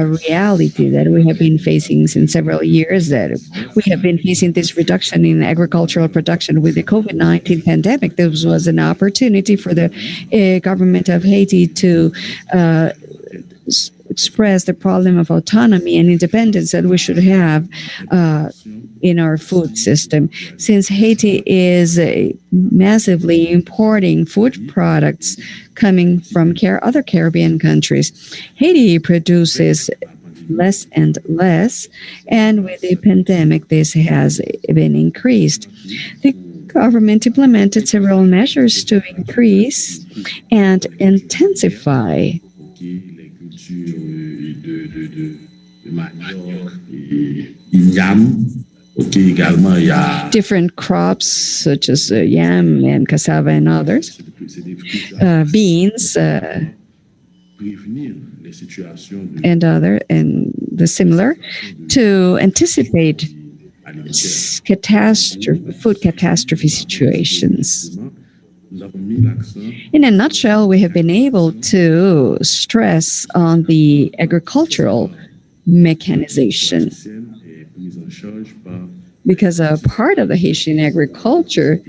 reality that we have been facing since several years, that we have been facing this reduction in agricultural production with the COVID-19 pandemic. This was an opportunity for the government of Haiti to express the problem of autonomy and independence that we should have in our food system. Since Haiti is massively importing food products coming from other Caribbean countries, Haiti produces less and less, and with the pandemic, this has been increased. The government implemented several measures to increase and intensify different crops such as yam and cassava and others, beans and the similar, to anticipate food catastrophe situations. In a nutshell, we have been able to stress on the agricultural mechanization, because a part of the Haitian agriculture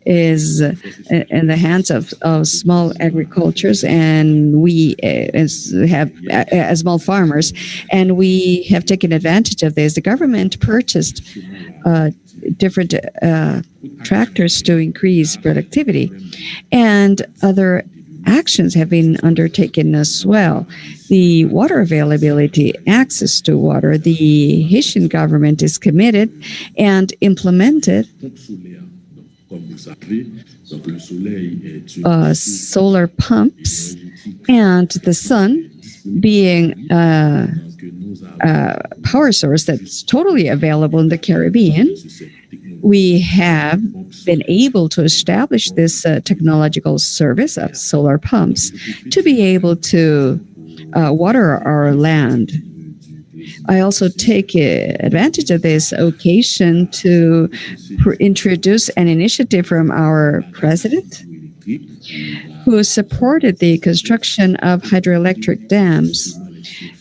is in the hands of small agricultures, and we have small farmers, and we have taken advantage of this. The government purchased different tractors to increase productivity, and other actions have been undertaken as well. The water availability, access to water, the Haitian government is committed and implemented solar pumps, and the sun being a power source that's totally available in the Caribbean. We have been able to establish this technological service of solar pumps to be able to water our land. I also take advantage of this occasion to introduce an initiative from our president, who supported the construction of hydroelectric dams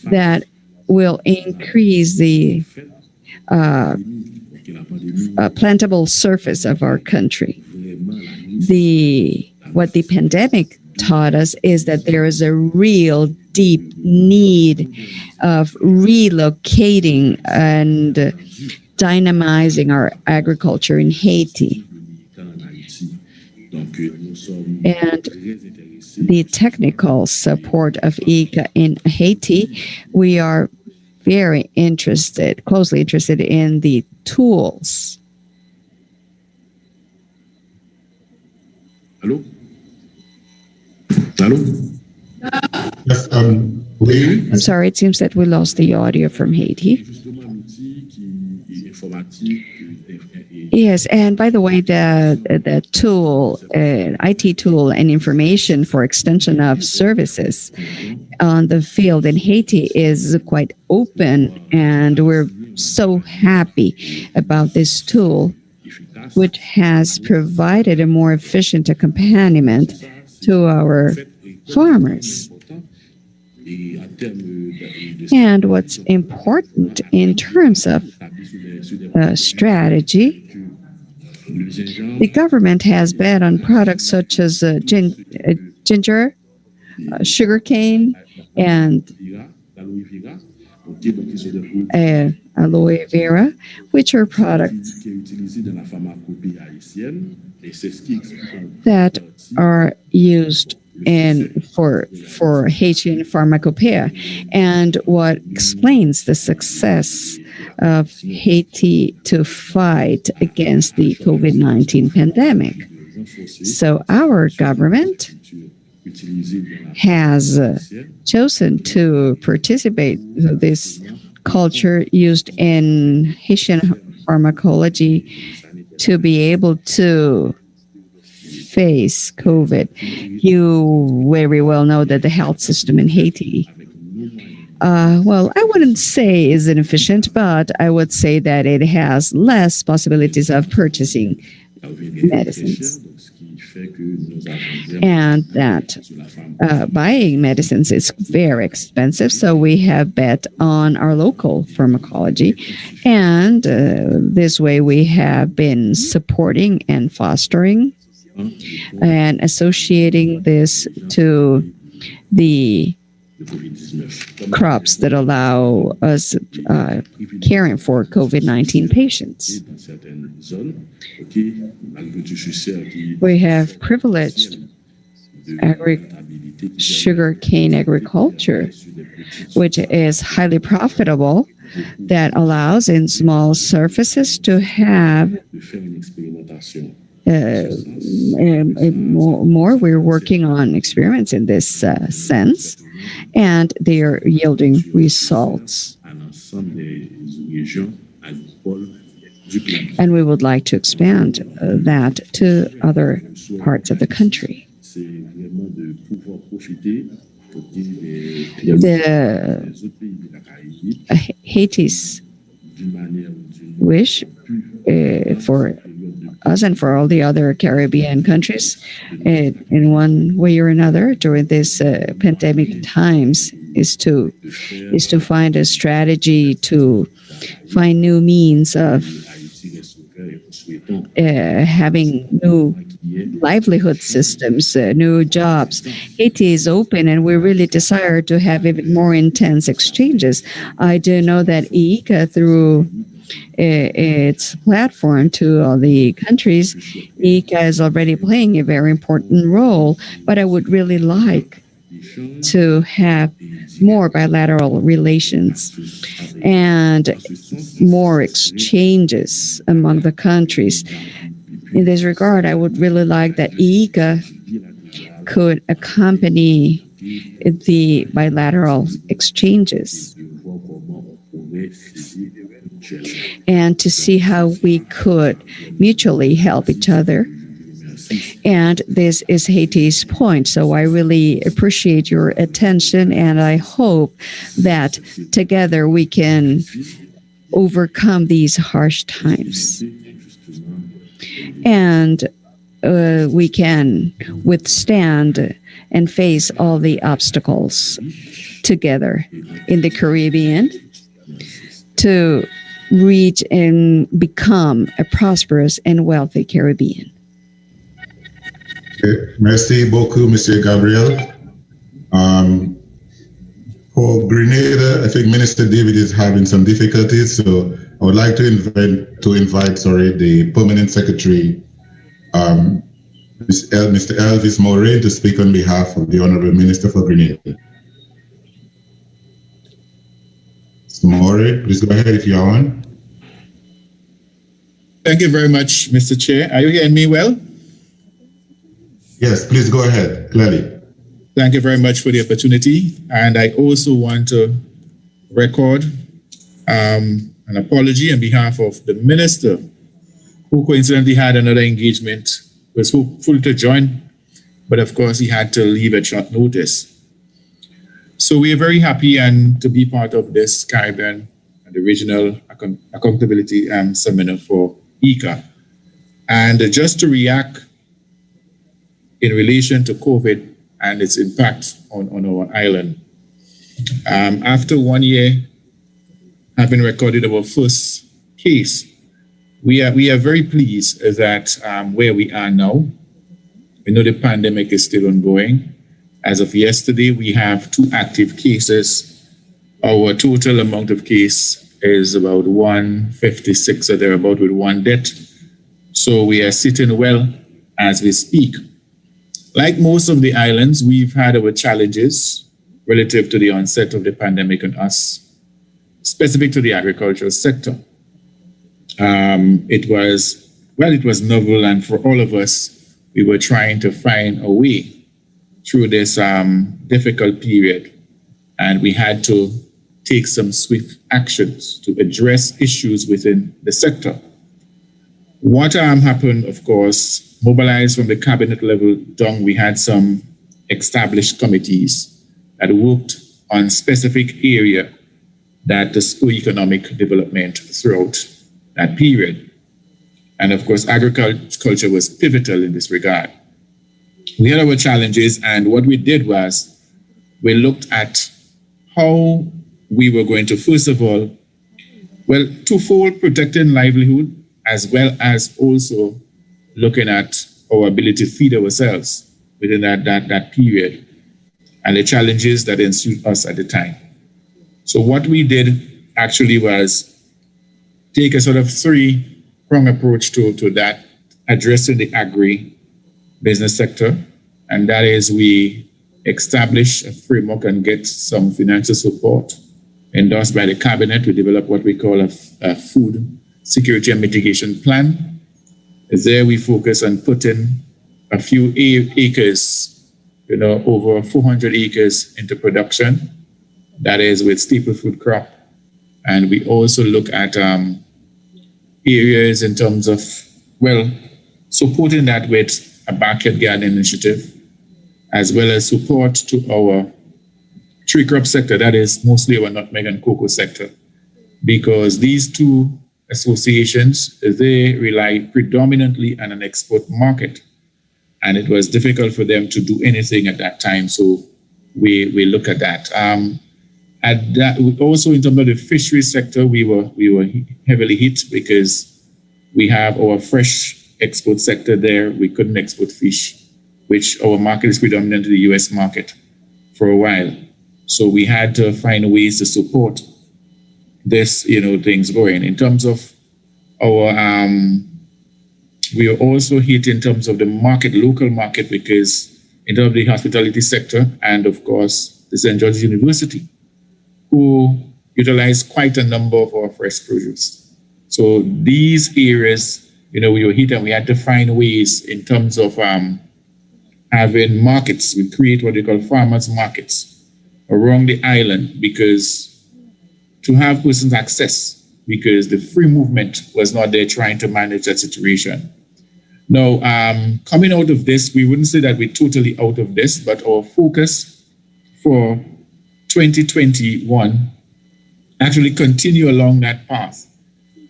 that will increase the plantable surface of our country. What the pandemic taught us is that there is a real deep need of relocating and dynamizing our agriculture in Haiti. And the technical support of ICA in Haiti, we are very interested, closely interested in the tools. Hello? Hello? Yes, I'm sorry, it seems that we lost the audio from Haiti. Yes, and by the way, the tool, IT tool and information for extension of services on the field in Haiti is quite open, and we're so happy about this tool, which has provided a more efficient accompaniment to our farmers. And what's important in terms of strategy, the government has bet on products such as ginger, sugarcane, and aloe vera, which are products that are used for Haitian pharmacopoeia, and what explains the success of Haiti to fight against the COVID-19 pandemic. So our government has chosen to participate in this culture used in Haitian pharmacology to be able to face COVID. You very well know that the health system in Haiti, well, I wouldn't say is inefficient, but I would say that it has less possibilities of purchasing medicines. And that buying medicines is very expensive, so we have bet on our local pharmacology. And this way we have been supporting and fostering and associating this to the crops that allow us caring for COVID-19 patients. We have privileged sugarcane agriculture, which is highly profitable, that allows in small surfaces to have more. We're working on experiments in this sense, and they are yielding results. And we would like to expand that to other parts of the country. Haiti's wish for us and for all the other Caribbean countries in one way or another during this pandemic times is to find a strategy to find new means of having new livelihood systems, new jobs. Haiti is open, and we really desire to have even more intense exchanges. I do know that ICA, through its platform to all the countries, ICA is already playing a very important role, but I would really like to have more bilateral relations and more exchanges among the countries. In this regard, I would really like that ICA could accompany the bilateral exchanges and to see how we could mutually help each other. And this is Haiti's point. So I really appreciate your attention, and I hope that together we can overcome these harsh times. And we can withstand and face all the obstacles together in the Caribbean to reach and become a prosperous and wealthy Caribbean. Merci beaucoup, Monsieur Gabriel. For Grenada, I think Minister David is having some difficulties, so I would like to invite the Permanent Secretary, Mr. Elvis Moraine, to speak on behalf of the Honorable Minister for Grenada. Mr. Moraine, please go ahead if you are on. Thank you very much, Mr. Chair. Are you hearing me well? Yes, please go ahead, clearly. Thank you very much for the opportunity. And I also want to record an apology on behalf of the minister, who coincidentally had another engagement, was hopeful to join, but of course he had to leave at short notice. So we are very happy and to be part of this Caribbean and the Regional Accountability Seminar for ICA. And just to react in relation to COVID and its impact on our island. After 1 year having recorded our first case, we are very pleased that where we are now. We know the pandemic is still ongoing. As of yesterday, we have 2 active cases. Our total amount of case is about 156 or thereabout, with 1 death. So we are sitting well as we speak. Like most of the islands, we've had our challenges relative to the onset of the pandemic on us, specific to the agricultural sector. It was novel, and for all of us, we were trying to find a way through this difficult period, and we had to take some swift actions to address issues within the sector. What happened, of course, mobilized from the cabinet level down, we had some established committees that worked on specific area that to spur economic development throughout that period. And of course, agriculture was pivotal in this regard. We had our challenges, and what we did was we looked at how we were going to, first of all, twofold, protecting livelihood, as well as also looking at our ability to feed ourselves within that period and the challenges that ensued us at the time. So what we did actually was take a sort of 3-prong approach to that, addressing the agri-business sector. And that is, we establish a framework and get some financial support endorsed by the cabinet. We develop what we call a food security and mitigation plan. There we focus on putting a few acres, over 400 acres into production. That is with staple food crop. And we also look at areas in terms of, supporting that with a backyard garden initiative, as well as support to our tree crop sector, that is mostly our nutmeg and cocoa sector, because these 2 associations, they rely predominantly on an export market, and it was difficult for them to do anything at that time. So we look at that. Also in terms of the fishery sector, we were heavily hit because we have our fresh export sector there. We couldn't export fish, which our market is predominantly the US market for a while. So we had to find ways to support this, things going. In terms of our, we are also hit in terms of the market, local market, because in terms of the hospitality sector and of course the St. George's University, who utilize quite a number of our fresh produce. So these areas, we were hit, and we had to find ways in terms of having markets. We create what they call farmers markets around the island, because to have persons access, because the free movement was not there trying to manage that situation. Now, coming out of this, we wouldn't say that we're totally out of this, but our focus for 2021 actually continue along that path.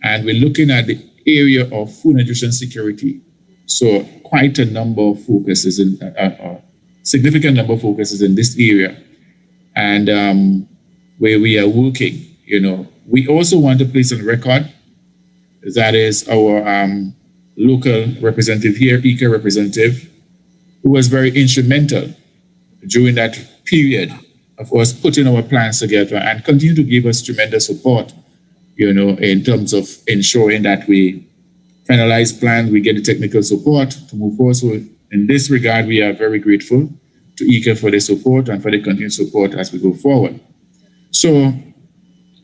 And we're looking at the area of food and nutrition security. So quite a number of focuses, significant number of focuses in this area. And where we are working, we also want to place on record, that is our local representative here, ICA representative, who was very instrumental during that period of course, putting our plans together and continue to give us tremendous support, in terms of ensuring that we finalize plans, we get the technical support to move forward. So in this regard, we are very grateful to ICA for the support and for the continued support as we go forward. So,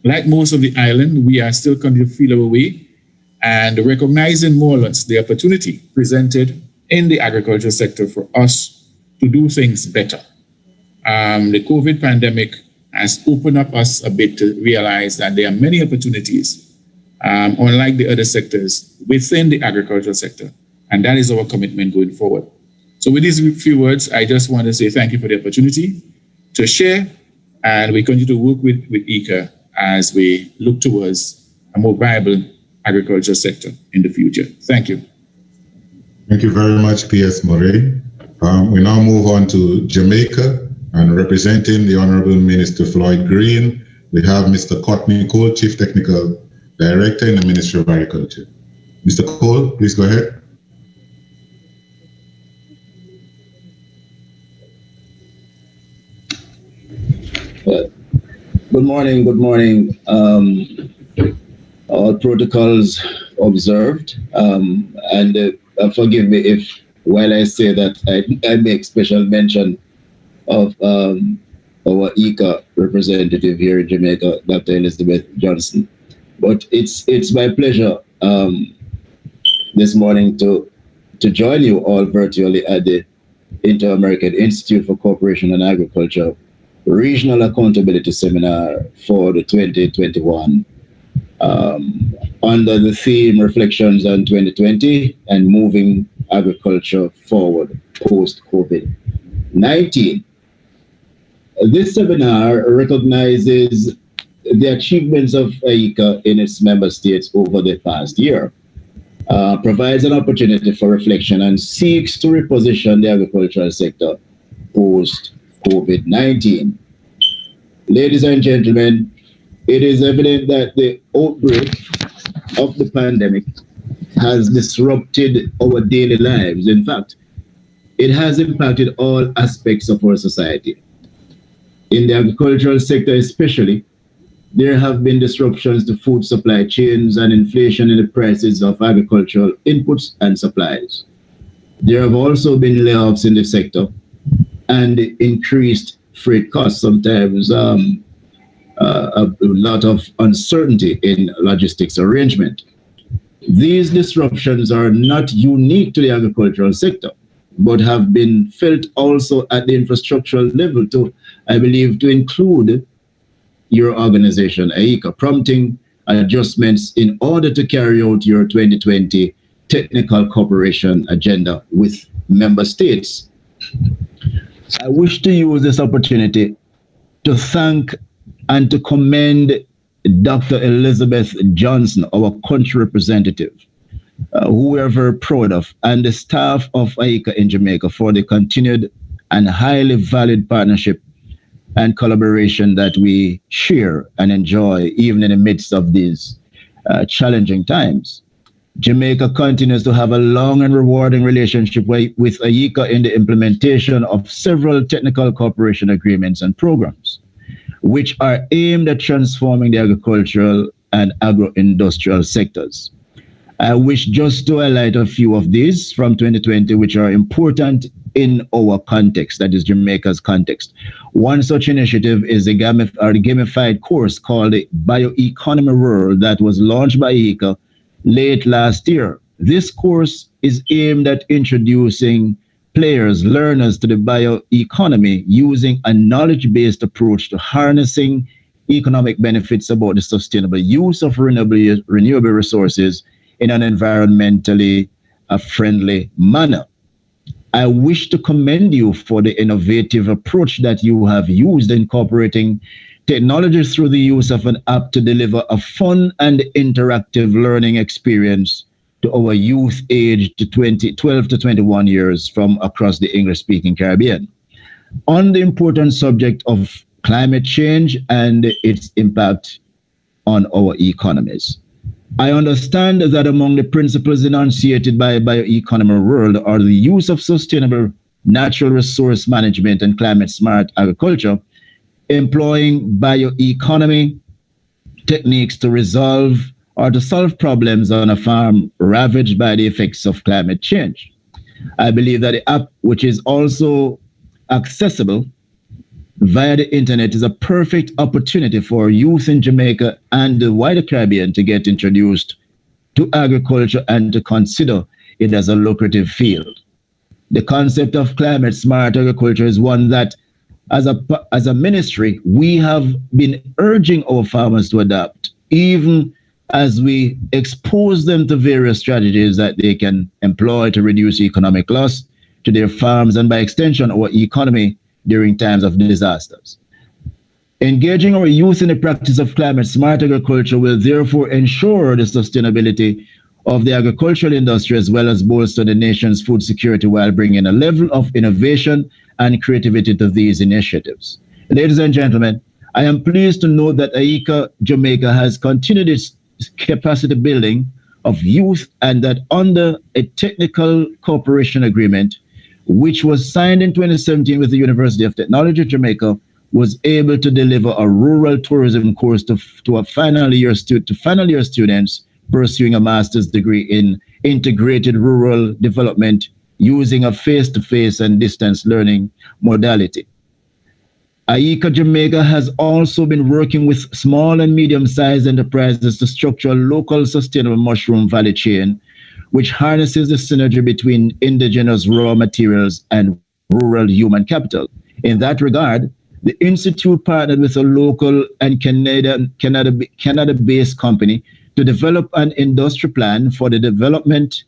like most of the island, we are still continuing to feel our way and recognizing more or less the opportunity presented in the agriculture sector for us to do things better. The COVID pandemic has opened up us a bit to realize that there are many opportunities, unlike the other sectors, within the agricultural sector. And that is our commitment going forward. So with these few words, I just want to say thank you for the opportunity to share, and we continue to work with ICA as we look towards a more viable agriculture sector in the future. Thank you. Thank you very much, P.S. Murray. We now move on to Jamaica, and representing the Honorable Minister Floyd Green, we have Mr. Courtney Cole, Chief Technical Director in the Ministry of Agriculture. Mr. Cole, please go ahead. Good morning. All protocols observed, and forgive me if, while I say that, I make special mention of our ICA representative here in Jamaica, Dr. Elizabeth Johnson. But it's my pleasure this morning to join you all virtually at the Inter-American Institute for Cooperation and Agriculture Regional Accountability Seminar for the 2021 under the theme Reflections on 2020 and Moving Agriculture Forward Post-COVID-19. This seminar recognizes the achievements of ICA in its member states over the past year, provides an opportunity for reflection, and seeks to reposition the agricultural sector post-COVID-19. Ladies and gentlemen, it is evident that the outbreak of the pandemic has disrupted our daily lives. In fact, it has impacted all aspects of our society. In the agricultural sector especially, there have been disruptions to food supply chains and inflation in the prices of agricultural inputs and supplies. There have also been layoffs in the sector and increased freight costs, sometimes a lot of uncertainty in logistics arrangement. These disruptions are not unique to the agricultural sector, but have been felt also at the infrastructural level to, I believe, to include your organization, ICA, prompting adjustments in order to carry out your 2020 technical cooperation agenda with member states. I wish to use this opportunity to thank and to commend Dr. Elizabeth Johnson, our country representative, who we are very proud of, and the staff of ICA in Jamaica for the continued and highly valued partnership and collaboration that we share and enjoy even in the midst of these challenging times. Jamaica continues to have a long and rewarding relationship with ICA in the implementation of several technical cooperation agreements and programs, which are aimed at transforming the agricultural and agro-industrial sectors. I wish just to highlight a few of these from 2020, which are important in our context, that is Jamaica's context. One such initiative is the gamified course called the Bioeconomy World that was launched by ICA late last year. This course is aimed at introducing learners to the bioeconomy using a knowledge-based approach to harnessing economic benefits about the sustainable use of renewable resources in an environmentally friendly manner. I wish to commend you for the innovative approach that you have used, incorporating technology through the use of an app to deliver a fun and interactive learning experience to our youth aged 12 to 21 years from across the English-speaking Caribbean on the important subject of climate change and its impact on our economies. I understand that among the principles enunciated by Bioeconomy World are the use of sustainable natural resource management and climate-smart agriculture, employing bioeconomy techniques to resolve or to solve problems on a farm ravaged by the effects of climate change. I believe that the app, which is also accessible via the internet, is a perfect opportunity for youth in Jamaica and the wider Caribbean to get introduced to agriculture and to consider it as a lucrative field. The concept of climate smart agriculture is one that, as a ministry, we have been urging our farmers to adopt, even as we expose them to various strategies that they can employ to reduce economic loss to their farms and by extension our economy during times of disasters. Engaging our youth in the practice of climate smart agriculture will therefore ensure the sustainability of the agricultural industry as well as bolster the nation's food security while bringing a level of innovation and creativity to these initiatives. Ladies and gentlemen, I am pleased to note that AICA Jamaica has continued its capacity building of youth and that under a technical cooperation agreement, which was signed in 2017 with the University of Technology of Jamaica, was able to deliver a rural tourism course to final year students pursuing a master's degree in integrated rural development using a face-to-face and distance learning modality. AICA Jamaica has also been working with small and medium-sized enterprises to structure a local sustainable mushroom value chain, which harnesses the synergy between indigenous raw materials and rural human capital. In that regard, the Institute partnered with a local and Canada-based company to develop an industry plan for the development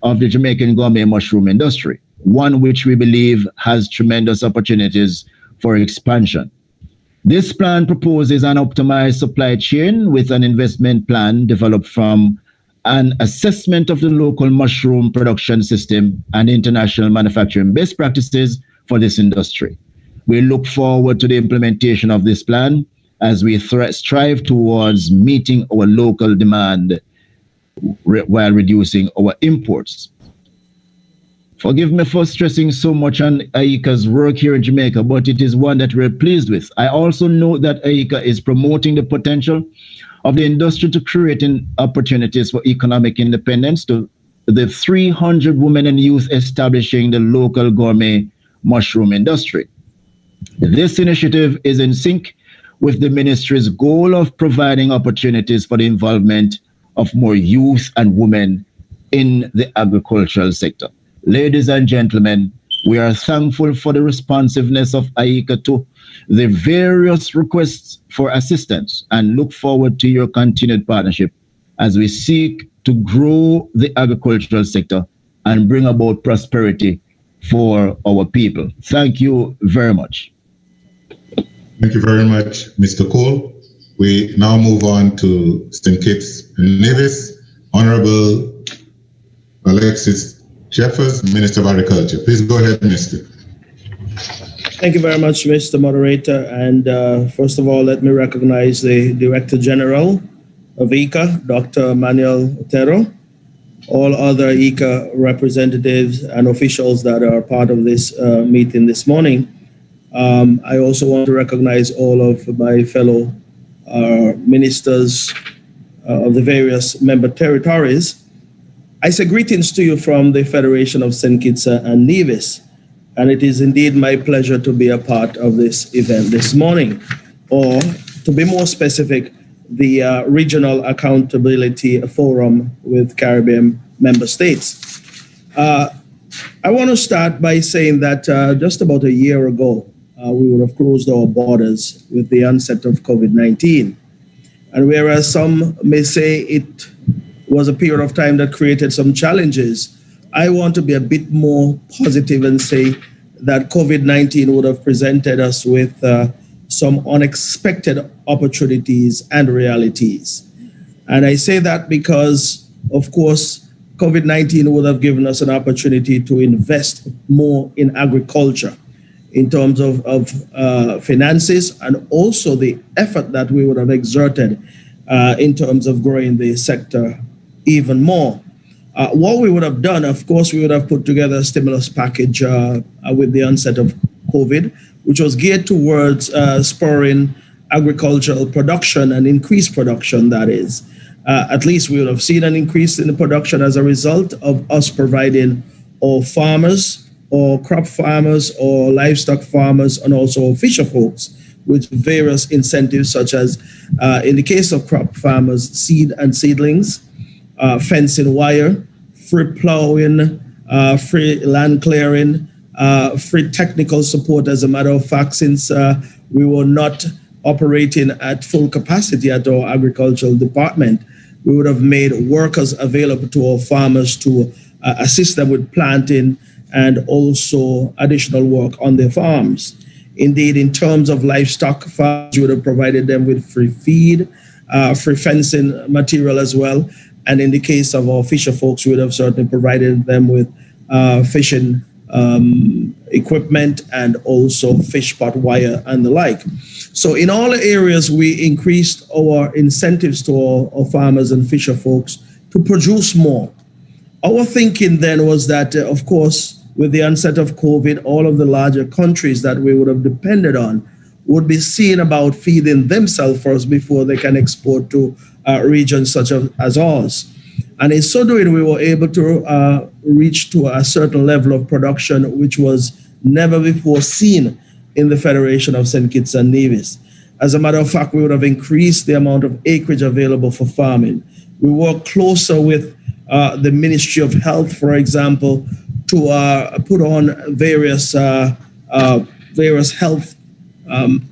of the Jamaican gourmet mushroom industry, one which we believe has tremendous opportunities for expansion. This plan proposes an optimized supply chain with an investment plan developed from an assessment of the local mushroom production system and international manufacturing best practices for this industry. We look forward to the implementation of this plan as we strive towards meeting our local demand while reducing our imports. Forgive me for stressing so much on AICA's work here in Jamaica, but it is one that we're pleased with. I also know that AICA is promoting the potential of the industry to creating opportunities for economic independence to the 300 women and youth establishing the local gourmet mushroom industry. This initiative is in sync with the ministry's goal of providing opportunities for the involvement of more youth and women in the agricultural sector. Ladies and gentlemen, we are thankful for the responsiveness of AICA to the various requests for assistance and look forward to your continued partnership as we seek to grow the agricultural sector and bring about prosperity for our people. Thank you very much. Thank you very much, Mr. Cole. We now move on to St. Kitts and Nevis. Honorable Alexis Jeffers, Minister of Agriculture. Please go ahead, Minister. Thank you very much, Mr. Moderator. And first of all, let me recognize the Director General of AICA, Dr. Manuel Otero, all other AICA representatives and officials that are part of this meeting this morning. I also want to recognize all of my fellow ministers of the various member territories. I say greetings to you from the Federation of St. Kitts and Nevis, and it is indeed my pleasure to be a part of this event this morning, or to be more specific, the Regional Accountability Forum with Caribbean member states. I want to start by saying that just about a year ago, we would have closed our borders with the onset of COVID-19. And whereas some may say it was a period of time that created some challenges, I want to be a bit more positive and say that COVID-19 would have presented us with some unexpected opportunities and realities. And I say that because, of course, COVID-19 would have given us an opportunity to invest more in agriculture in terms of finances and also the effort that we would have exerted in terms of growing the sector even more. What we would have done, of course, we would have put together a stimulus package with the onset of COVID. which was geared towards spurring agricultural production and increased production, that is. At least we would have seen an increase in the production as a result of us providing our farmers, or crop farmers, or livestock farmers, and also fisher folks with various incentives, such as, in the case of crop farmers, seed and seedlings, fencing wire, free plowing, free land clearing, free technical support. As a matter of fact, since we were not operating at full capacity at our agricultural department, we would have made workers available to our farmers to assist them with planting and also additional work on their farms. Indeed, in terms of livestock, farmers would have provided them with free feed, free fencing material as well. And in the case of our fisher folks, we would have certainly provided them with fishing equipment and also fish pot wire and the like. So in all areas, we increased our incentives to our farmers and fisher folks to produce more. Our thinking then was that, of course, with the onset of COVID, all of the larger countries that we would have depended on would be seeing about feeding themselves first before they can export to regions such as ours. And in so doing, we were able to reach to a certain level of production, which was never before seen in the Federation of St. Kitts and Nevis. As a matter of fact, we would have increased the amount of acreage available for farming. We work closer with the Ministry of Health, for example, to put on various health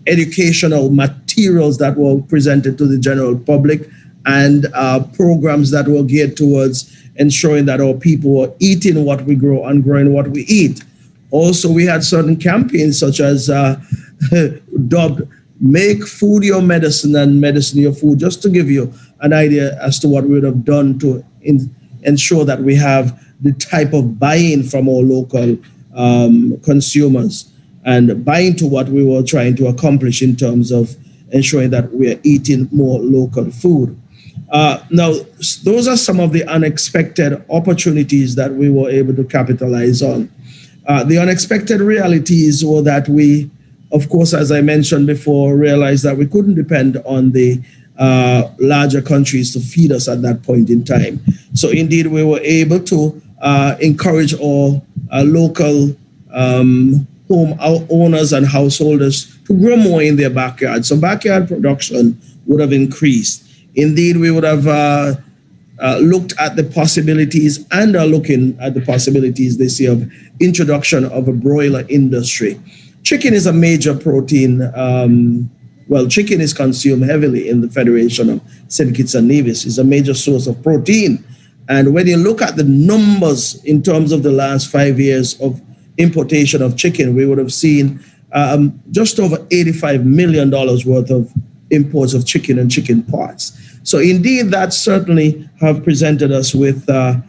educational materials that were presented to the general public, and programs that were geared towards ensuring that our people were eating what we grow and growing what we eat. Also, we had certain campaigns such as dubbed Make Food Your Medicine and Medicine Your Food, just to give you an idea as to what we would have done to ensure that we have the type of buy-in from our local consumers and buy-in to what we were trying to accomplish in terms of ensuring that we are eating more local food. Now, those are some of the unexpected opportunities that we were able to capitalize on. The unexpected realities were that we, of course, as I mentioned before, realized that we couldn't depend on the larger countries to feed us at that point in time. So indeed, we were able to encourage our local home owners and householders to grow more in their backyard. So backyard production would have increased. Indeed, we would have looked at the possibilities and are looking at the possibilities this year of introduction of a broiler industry. Chicken is a major protein. Chicken is consumed heavily in the Federation of St. Kitts and Nevis. It's a major source of protein. And when you look at the numbers in terms of the last 5 years of importation of chicken, we would have seen just over $85 million worth of imports of chicken and chicken parts. So indeed, that certainly have presented us with a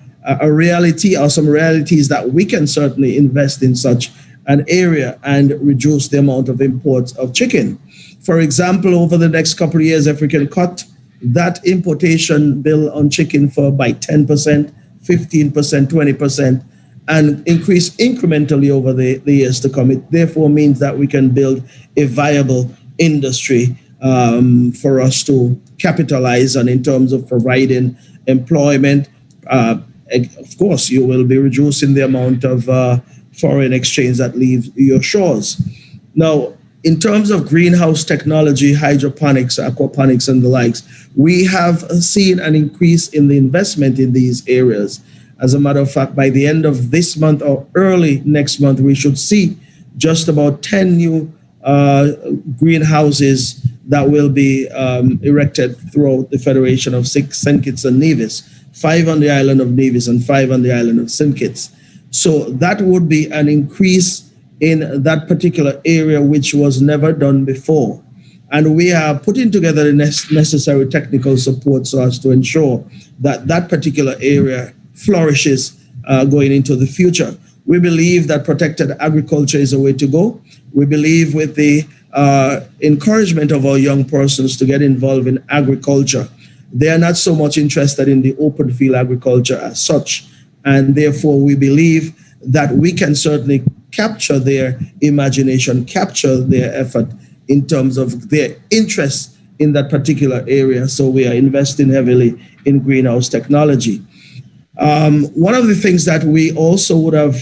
reality or some realities that we can certainly invest in such an area and reduce the amount of imports of chicken. For example, over the next couple of years, if we can cut that importation bill on chicken by 10%, 15%, 20%, and increase incrementally over the years to come, it therefore means that we can build a viable industry for us to capitalize on in terms of providing employment. Of course, you will be reducing the amount of foreign exchange that leaves your shores. Now, in terms of greenhouse technology, hydroponics, aquaponics, and the likes, we have seen an increase in the investment in these areas. As a matter of fact, by the end of this month or early next month, we should see just about 10 new greenhouses that will be erected throughout the Federation of St. Kitts and Nevis, 5 on the island of Nevis and 5 on the island of St. Kitts. So that would be an increase in that particular area, which was never done before. And we are putting together the necessary technical support so as to ensure that that particular area flourishes going into the future. We believe that protected agriculture is a way to go. We believe with the encouragement of our young persons to get involved in agriculture, they are not so much interested in the open field agriculture as such. And therefore, we believe that we can certainly capture their imagination, capture their effort in terms of their interest in that particular area. So we are investing heavily in greenhouse technology. One of the things that we also would have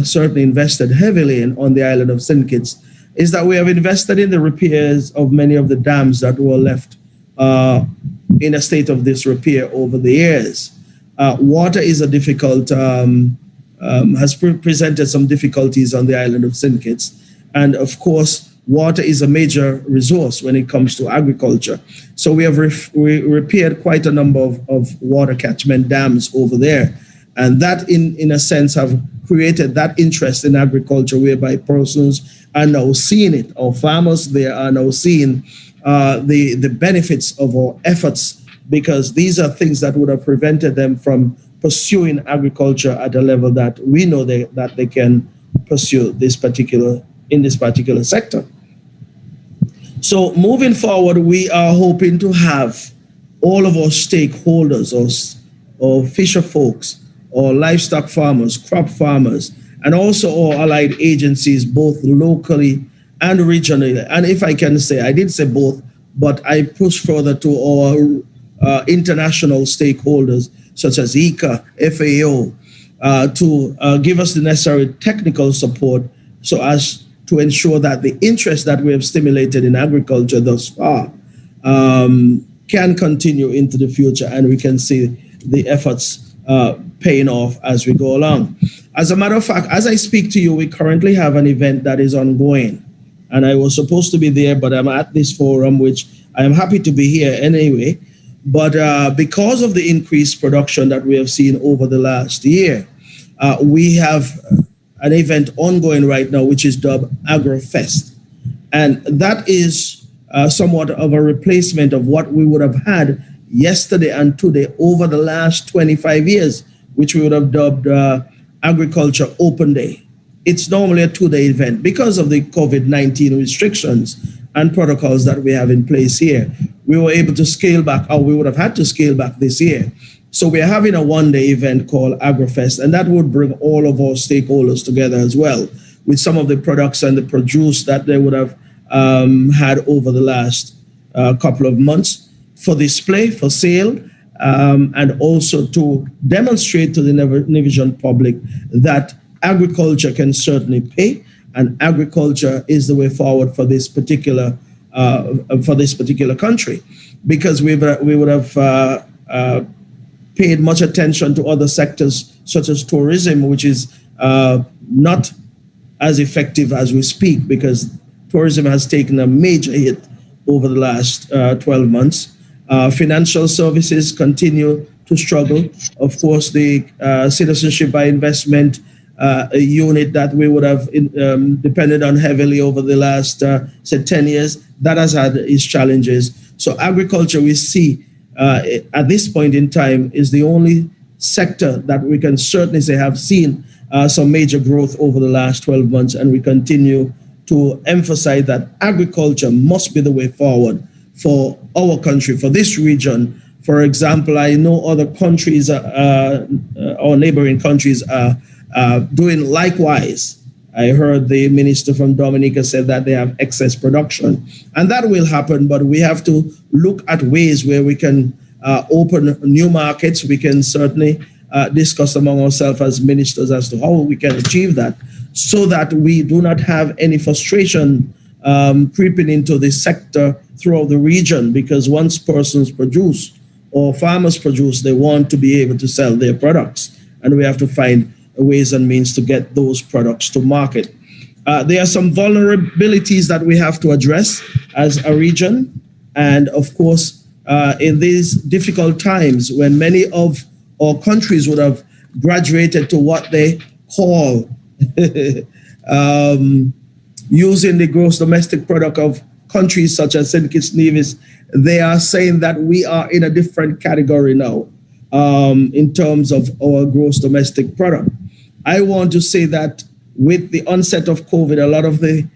certainly invested heavily in on the island of St. Kitts is that we have invested in the repairs of many of the dams that were left in a state of disrepair over the years. Water is a difficult, has presented some difficulties on the island of St. Kitts. And of course, water is a major resource when it comes to agriculture. So we have repaired quite a number of water catchment dams over there. And that, in a sense, have created that interest in agriculture whereby persons are now seeing it. Our farmers there are now seeing the benefits of our efforts, because these are things that would have prevented them from pursuing agriculture at a level that we know that they can pursue in this particular sector. So moving forward, we are hoping to have all of our stakeholders, or fisher folks, or livestock farmers, crop farmers, and also our allied agencies, both locally and regionally. And if I can say, I did say both, but I push further to our international stakeholders, such as ICA, FAO, to give us the necessary technical support so as to ensure that the interest that we have stimulated in agriculture thus far can continue into the future, and we can see the efforts paying off as we go along. As a matter of fact, as I speak to you, we currently have an event that is ongoing, and I was supposed to be there, but I'm at this forum, which I am happy to be here anyway. But because of the increased production that we have seen over the last year, we have an event ongoing right now, which is dubbed AgroFest. And that is somewhat of a replacement of what we would have had yesterday and today over the last 25 years, which we would have dubbed Agriculture Open Day. It's normally a 2-day event because of the COVID-19 restrictions and protocols that we have in place here. We were able to scale back, or we would have had to scale back this year. So we're having a 1-day event called AgroFest, and that would bring all of our stakeholders together as well, with some of the products and the produce that they would have had over the last couple of months for display, for sale, and also to demonstrate to the Nivision public that agriculture can certainly pay, and agriculture is the way forward for this particular country, because we would have paid much attention to other sectors such as tourism, which is not as effective as we speak, because tourism has taken a major hit over the last 12 months. Financial services continue to struggle. Of course, the citizenship by investment unit that we would have depended on heavily over the last, say, 10 years, that has had its challenges. So agriculture, we see at this point in time, is the only sector that we can certainly say have seen some major growth over the last 12 months. And we continue to emphasize that agriculture must be the way forward for our country, for this region. For example, I know other countries, our neighboring countries are doing likewise. I heard the minister from Dominica said that they have excess production, and that will happen, but we have to look at ways where we can open new markets. We can certainly discuss among ourselves as ministers as to how we can achieve that, so that we do not have any frustration creeping into the sector throughout the region, because once persons produce or farmers produce, they want to be able to sell their products, and we have to find ways and means to get those products to market. There are some vulnerabilities that we have to address as a region. And of course, in these difficult times when many of our countries would have graduated to what they call using the gross domestic product of countries such as St. Kitts Nevis, they are saying that we are in a different category now in terms of our gross domestic product. I want to say that with the onset of COVID, a lot of the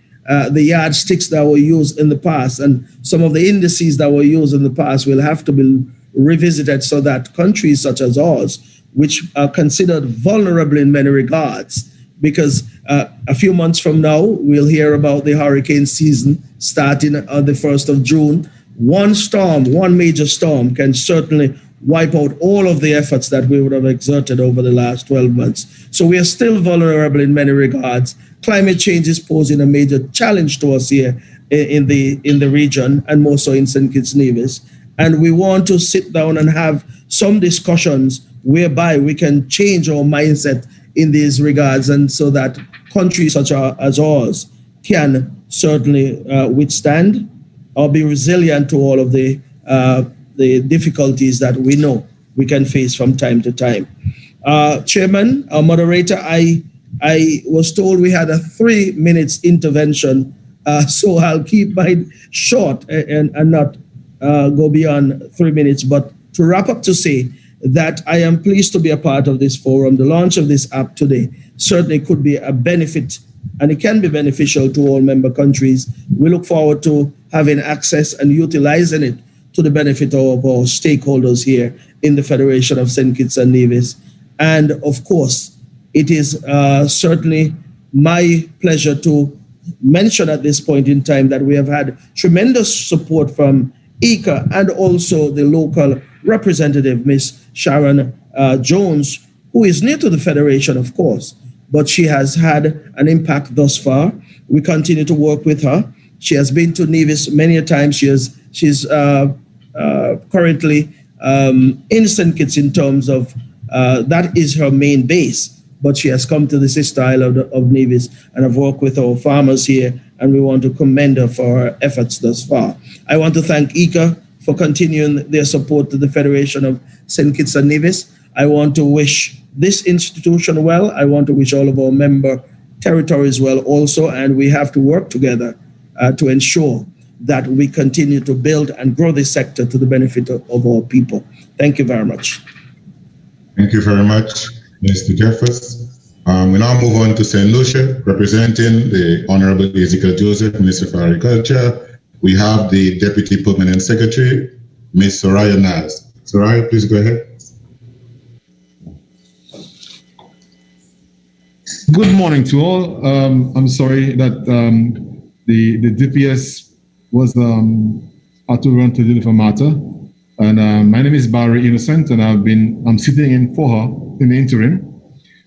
yardsticks that were used in the past and some of the indices that were used in the past will have to be revisited, so that countries such as ours, which are considered vulnerable in many regards because a few months from now, we'll hear about the hurricane season starting on the 1st of June. One storm, one major storm can certainly wipe out all of the efforts that we would have exerted over the last 12 months. So we are still vulnerable in many regards. Climate change is posing a major challenge to us here in the region, and more so in St. Kitts Nevis. And we want to sit down and have some discussions whereby we can change our mindset in these regards, and so that countries such as ours can certainly withstand or be resilient to all of the difficulties that we know we can face from time to time. Chairman, moderator, I was told we had a 3 minutes intervention, so I'll keep mine short and not go beyond 3 minutes. But to wrap up, to say that I am pleased to be a part of this forum. The launch of this app today certainly could be a benefit, and it can be beneficial to all member countries. We look forward to having access and utilizing it to the benefit of our stakeholders here in the Federation of St. Kitts and Nevis. And of course, it is certainly my pleasure to mention at this point in time that we have had tremendous support from ICA and also the local representative, Ms. Sharon Jones, who is new to the Federation, of course, but she has had an impact thus far. We continue to work with her. She has been to Nevis many a time. She's currently in St. Kitts in terms of that is her main base, but she has come to the sister island of Nevis and have worked with our farmers here, and we want to commend her for her efforts thus far. I want to thank ICA for continuing their support to the Federation of St. Kitts and Nevis. I want to wish this institution well. I want to wish all of our member territories well also, and we have to work together to ensure that we continue to build and grow this sector to the benefit of all people. Thank you very much. Thank you very much, Mr. Jeffers. We now move on to St. Lucia, representing the Honorable Ezekiel Joseph, Minister for Agriculture. We have the Deputy Permanent Secretary, Ms. Soraya Naz. Soraya, please go ahead. Good morning to all. I'm sorry that the DPS was had to run to deliver matter. And my name is Barry Innocent, and I'm sitting in for her in the interim.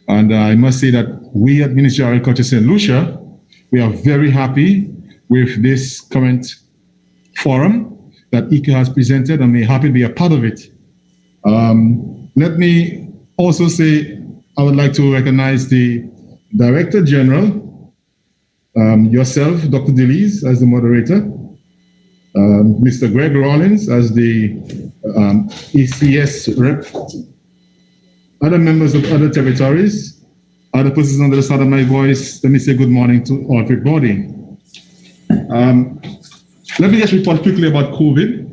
And I must say that we at Ministry of Agriculture St. Lucia, we are very happy with this current forum that ICA has presented, and we're happy to be a part of it. Let me also say I would like to recognize the Director General, yourself, Dr. DeLees, as the moderator, Mr. Greg Rawlins as the ECS rep, other members of other territories, other persons under the sound of my voice. Let me say good morning to everybody. Let me just report quickly about COVID.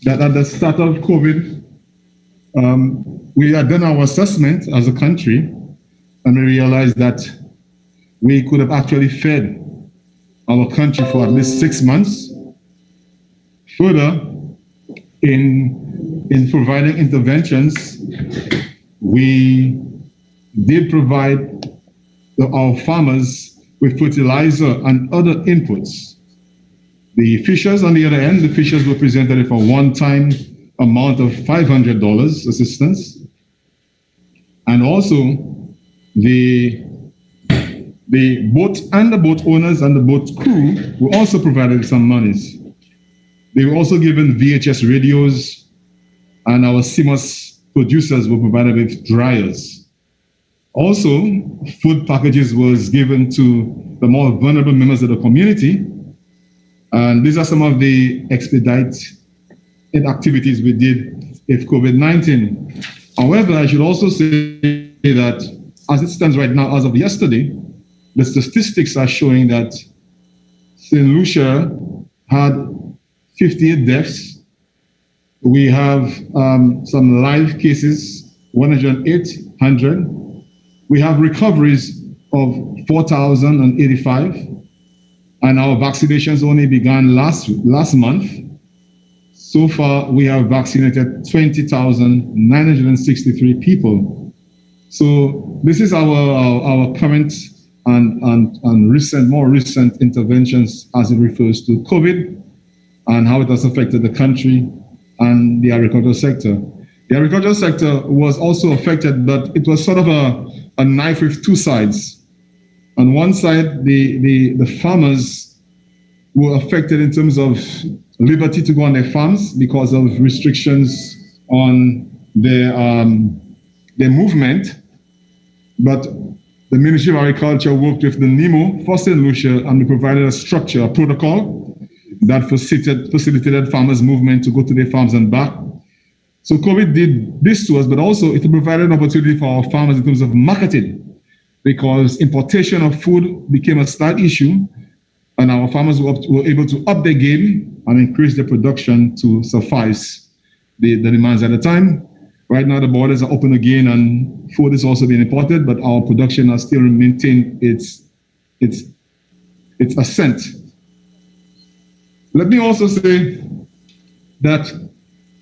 That at the start of COVID, we had done our assessment as a country, and we realized that we could have actually fed our country for at least 6 months. Further, in providing interventions, we did provide our farmers with fertilizer and other inputs. The fishers, on the other end, the fishers were presented for a one-time amount of $500 assistance. And also, the boat and the boat owners and the boat crew were also provided some monies. They were also given VHS radios, and our CMOS producers were provided with dryers. Also, food packages was given to the more vulnerable members of the community. And these are some of the expedited activities we did with COVID-19. However, I should also say that as it stands right now, as of yesterday, the statistics are showing that St. Lucia had 58 deaths. We have some live cases, 108. We have recoveries of 4,085, and our vaccinations only began last month. So far, we have vaccinated 20,963 people. So this is our current and more recent interventions as it refers to COVID and how it has affected the country and the agricultural sector. The agricultural sector was also affected, but it was sort of a knife with two sides. On one side, the farmers were affected in terms of liberty to go on their farms because of restrictions on their movement. But the Ministry of Agriculture worked with the NEMO for St. Lucia, and they provided a structure, a protocol that facilitated farmers' movement to go to their farms and back. So COVID did this to us, but also it provided an opportunity for our farmers in terms of marketing, because importation of food became a slight issue, and our farmers were able to up their game and increase their production to suffice the demands at the time. Right now, the borders are open again, and food is also being imported, but our production has still maintained its ascent. Let me also say that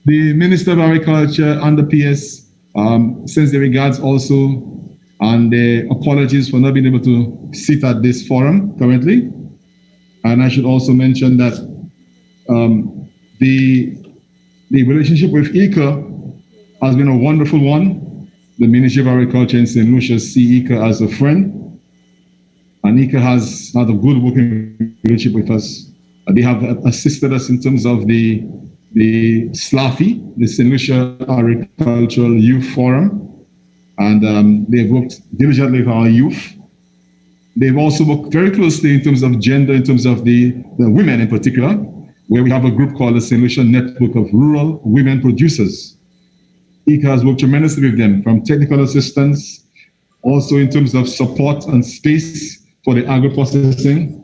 the Minister of Agriculture and the PS sends their regards also and their apologies for not being able to sit at this forum currently. And I should also mention that the relationship with ICA has been a wonderful one. The Ministry of Agriculture in St. Lucia see ICA as a friend, and ICA has had a good working relationship with us. They have assisted us in terms of the SLAFI, the St. Lucia Agricultural Youth Forum, and they've worked diligently with our youth. They've also worked very closely in terms of gender, in terms of the women in particular, where we have a group called the St. Lucia Network of Rural Women Producers. ICA has worked tremendously with them, from technical assistance, also in terms of support and space for the agro-processing.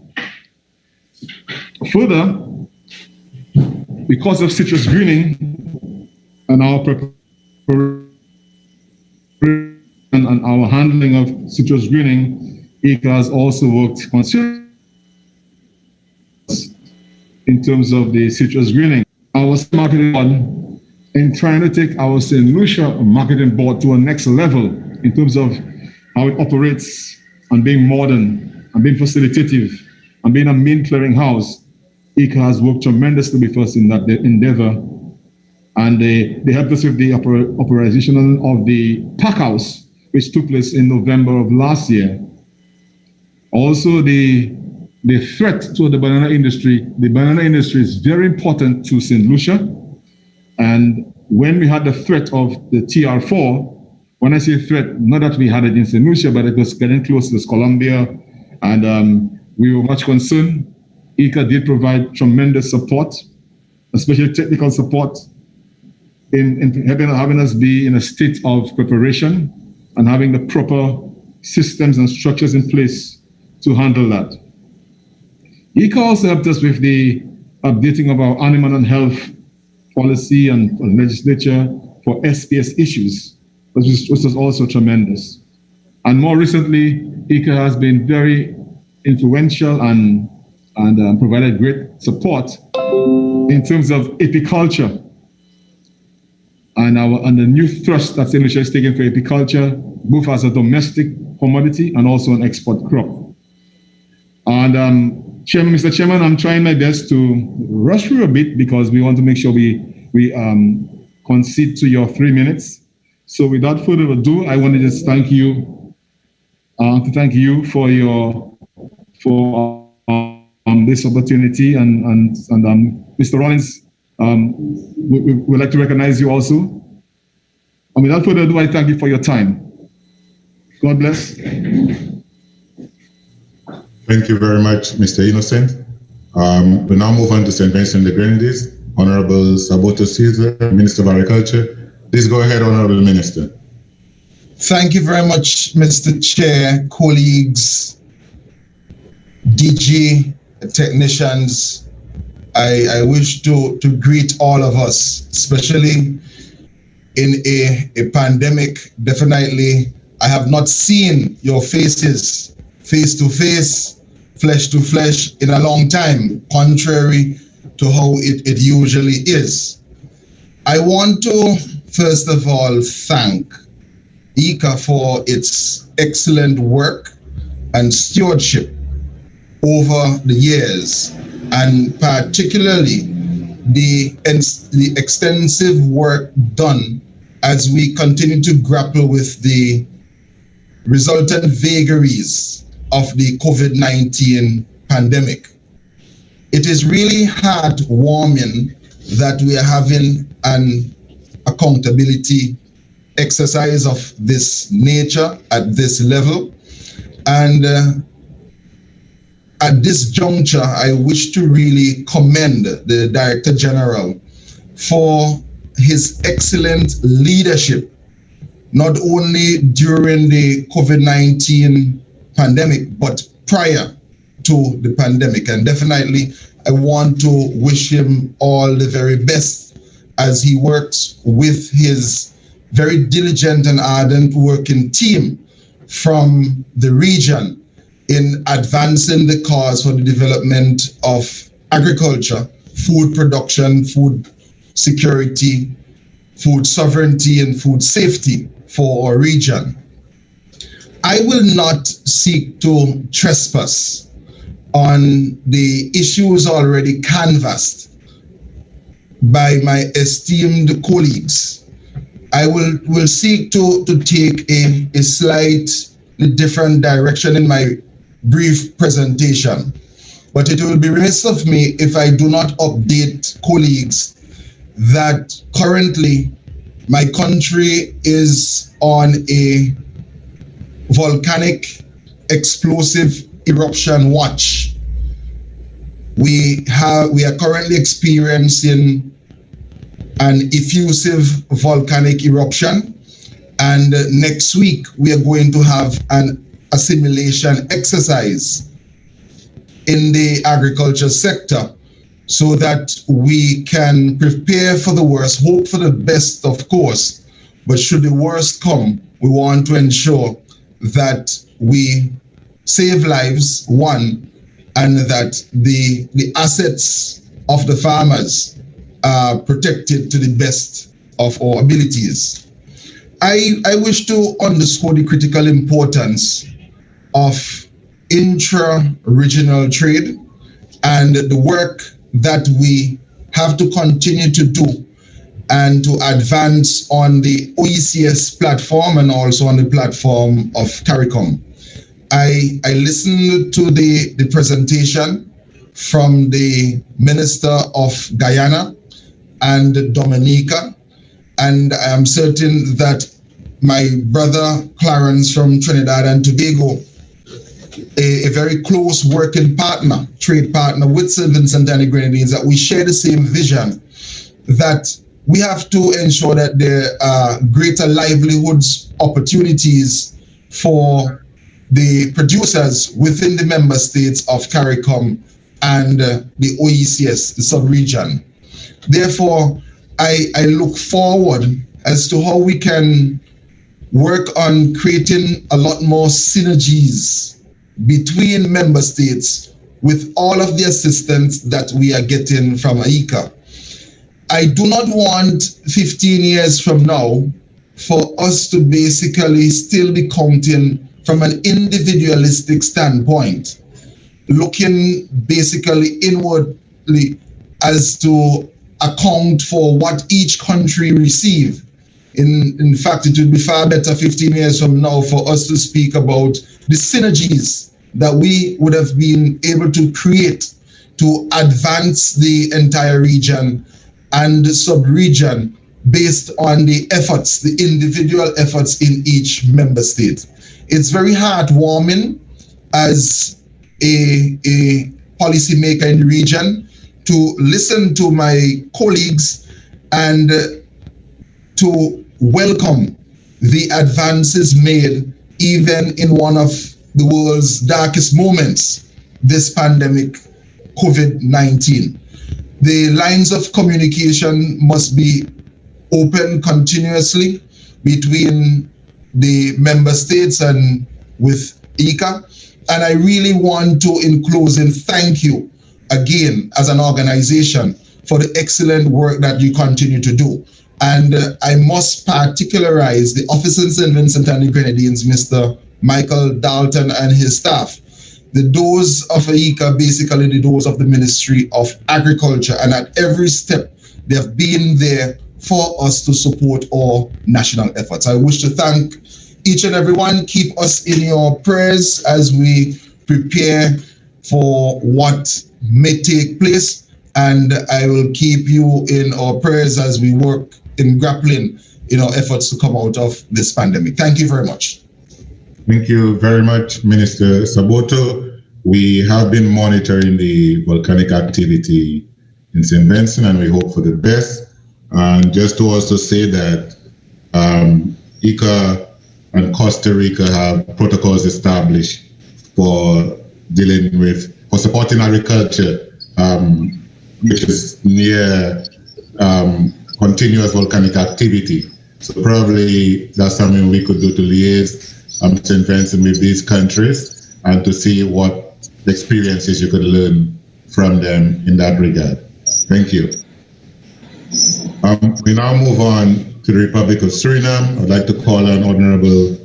Further, because of citrus greening and our preparation and our handling of citrus greening, ICA has also worked considerably in terms of the citrus greening. Our marketing board, in trying to take our St. Lucia marketing board to a next level in terms of how it operates and being modern and being facilitative and being a main clearinghouse, ICA has worked tremendously with us in that endeavor. And they helped us with the operational of the pack house, which took place in November of last year. Also, the threat to the banana industry is very important to St. Lucia. And when we had the threat of the TR4, when I say threat, not that we had it in St. Lucia, but it was getting close to Colombia, and we were much concerned. ICA did provide tremendous support, especially technical support, in having us be in a state of preparation and having the proper systems and structures in place to handle that. ICA also helped us with the updating of our animal and health policy and legislature for SPS issues, which was also tremendous. And more recently, ICA has been very influential and provided great support in terms of apiculture and the new thrust that St. Lucia is taking for apiculture, both as a domestic commodity and also an export crop. And Mr. Chairman, I'm trying my best to rush through a bit because we want to make sure we concede to your 3 minutes. So without further ado, I want to just thank you for this opportunity, and Mr. Rollins, we would like to recognize you also. And without further ado, I thank you for your time. God bless. Thank you very much, Mr. Innocent. We now move on to St. Vincent and the Grenadines. Honorable Saboto Caesar, Minister of Agriculture. Please go ahead, Honorable Minister. Thank you very much, Mr. Chair, colleagues, DG, technicians. I wish to greet all of us, especially in a pandemic. Definitely, I have not seen your faces face to face, flesh to flesh in a long time, contrary to how it usually is. I want to, first of all, thank ICA for its excellent work and stewardship over the years, and particularly the extensive work done as we continue to grapple with the resultant vagaries of the COVID-19 pandemic. It is really heartwarming that we are having an accountability exercise of this nature at this level. And at this juncture, I wish to really commend the Director General for his excellent leadership, not only during the COVID-19 pandemic, but prior to the pandemic. And definitely, I want to wish him all the very best as he works with his very diligent and ardent working team from the region in advancing the cause for the development of agriculture, food production, food security, food sovereignty, and food safety for our region. I will not seek to trespass on the issues already canvassed by my esteemed colleagues. I will seek to take a slightly different direction in my brief presentation, but it will be remiss of me if I do not update colleagues that currently my country is on a volcanic explosive eruption watch. We are currently experiencing an effusive volcanic eruption, and next week we are going to have an assimilation exercise in the agriculture sector so that we can prepare for the worst, hope for the best, of course, but should the worst come, we want to ensure that we save lives, one, and that the assets of the farmers are protected to the best of our abilities. I wish to underscore the critical importance of intra-regional trade and the work that we have to continue to do and to advance on the OECS platform and also on the platform of CARICOM. I listened to the presentation from the Minister of Guyana and Dominica, and I am certain that my brother Clarence from Trinidad and Tobago, a very close working partner, trade partner with St. Vincent and the Grenadines, that we share the same vision, that we have to ensure that there are greater livelihoods opportunities for the producers within the member states of CARICOM and the OECS, the sub-region. Therefore, I look forward as to how we can work on creating a lot more synergies between member states with all of the assistance that we are getting from ICA. I do not want 15 years from now for us to basically still be counting from an individualistic standpoint, looking basically inwardly as to account for what each country receive. In fact, it would be far better 15 years from now for us to speak about the synergies that we would have been able to create to advance the entire region and the sub-region based on the efforts, the individual efforts in each member state. It's very heartwarming as a policymaker in the region to listen to my colleagues and to welcome the advances made even in one of the world's darkest moments, this pandemic, COVID-19. The lines of communication must be open continuously between the member states and with ICA. And I really want to, in closing, thank you again as an organization for the excellent work that you continue to do. And I must particularize the officer in St. Vincent and the Grenadines, Mr. Michael Dalton and his staff. The doors of AICA, basically the doors of the Ministry of Agriculture, and at every step they have been there for us to support our national efforts. I wish to thank each and every one. Keep us in your prayers as we prepare for what may take place, and I will keep you in our prayers as we work in grappling in our efforts to come out of this pandemic. Thank you very much. Thank you very much, Minister Saboto. We have been monitoring the volcanic activity in St. Vincent, and we hope for the best. And just to also say that ICA and Costa Rica have protocols established for dealing with, for supporting agriculture, which is near continuous volcanic activity. So probably that's something we could do to liaise St. Vincent with these countries and to see what experiences you could learn from them in that regard. Thank you. We now move on to the Republic of Suriname. I'd like to call on Honorable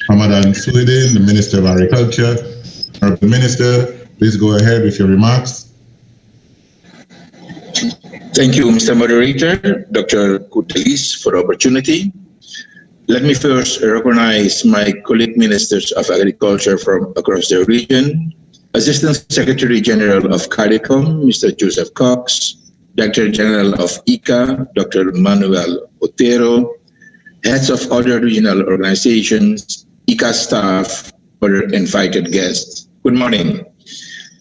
Hamadan Suidin, the Minister of Agriculture. Honorable Minister, please go ahead with your remarks. Thank you, Mr. Moderator, Dr. Kutelis, for the opportunity. Let me first recognize my colleague ministers of agriculture from across the region, Assistant Secretary General of CARICOM, Mr. Joseph Cox, Director General of ICA, Dr. Manuel Otero, heads of other regional organizations, ICA staff, other invited guests. Good morning.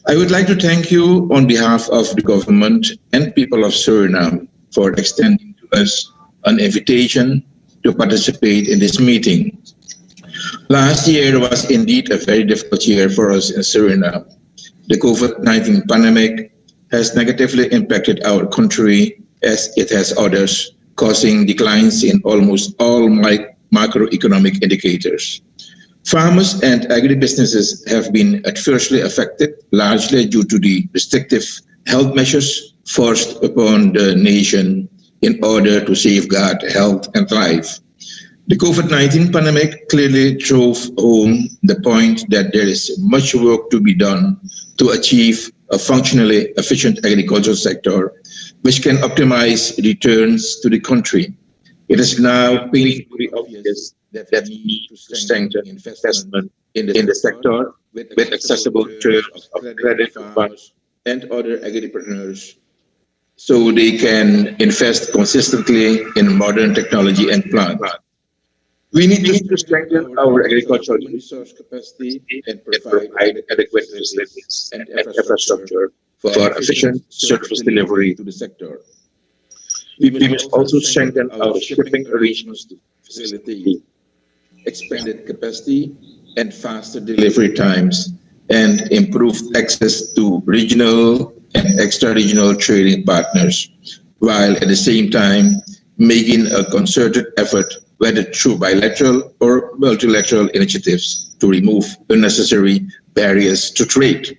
I would like to thank you on behalf of the government and people of Suriname for extending to us an invitation to participate in this meeting. Last year was indeed a very difficult year for us in Suriname. The COVID-19 pandemic has negatively impacted our country as it has others, causing declines in almost all macroeconomic indicators. Farmers and agribusinesses have been adversely affected, largely due to the restrictive health measures forced upon the nation in order to safeguard health and life. The COVID-19 pandemic clearly drove home the point that there is much work to be done to achieve a functionally efficient agricultural sector, which can optimize returns to the country. It is now painfully obvious that we need to strengthen investment in the sector with accessible terms of credit to farmers and other agripreneurs so they can invest consistently in modern technology and plant. We need to strengthen our agricultural resource capacity and provide adequate facilities and infrastructure for efficient service delivery to the sector. We must also strengthen our shipping arrangements to facilitate expanded capacity and faster delivery times and improved access to regional and extra-regional trading partners, while at the same time making a concerted effort, whether through bilateral or multilateral initiatives, to remove unnecessary barriers to trade.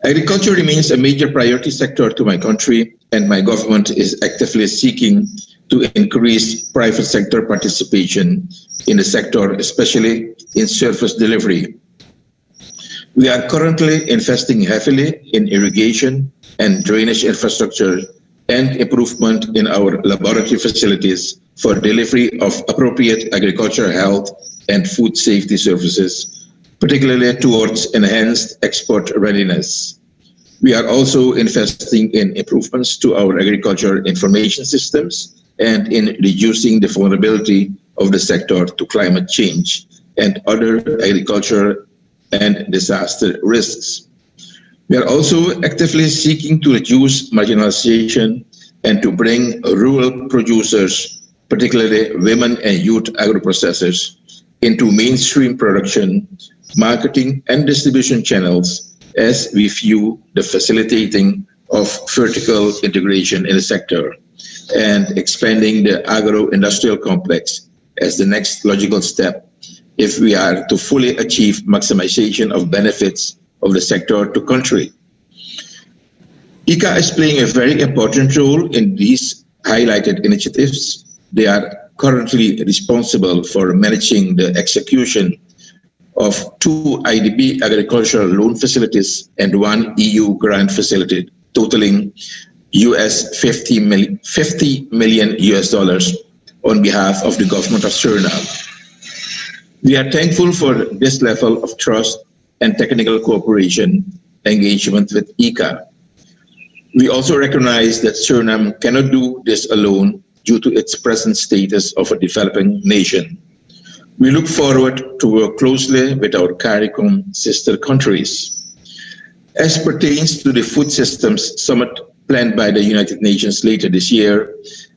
Agriculture remains a major priority sector to my country, and my government is actively seeking to increase private sector participation in the sector, especially in service delivery. We are currently investing heavily in irrigation and drainage infrastructure and improvement in our laboratory facilities for delivery of appropriate agricultural health and food safety services, particularly towards enhanced export readiness. We are also investing in improvements to our agricultural information systems and in reducing the vulnerability of the sector to climate change and other agricultural and disaster risks. We are also actively seeking to reduce marginalization and to bring rural producers, particularly women and youth agro-processors, into mainstream production, marketing, and distribution channels as we view the facilitating of vertical integration in the sector and expanding the agro-industrial complex as the next logical step if we are to fully achieve maximization of benefits of the sector to country. ICA is playing a very important role in these highlighted initiatives, They are currently responsible for managing the execution of 2 IDB agricultural loan facilities and 1 EU grant facility, totaling $50 million on behalf of the government of Suriname. We are thankful for this level of trust and technical cooperation engagement with ICA. We also recognize that Suriname cannot do this alone due to its present status of a developing nation. We look forward to work closely with our CARICOM sister countries. As pertains to the Food Systems Summit planned by the United Nations later this year,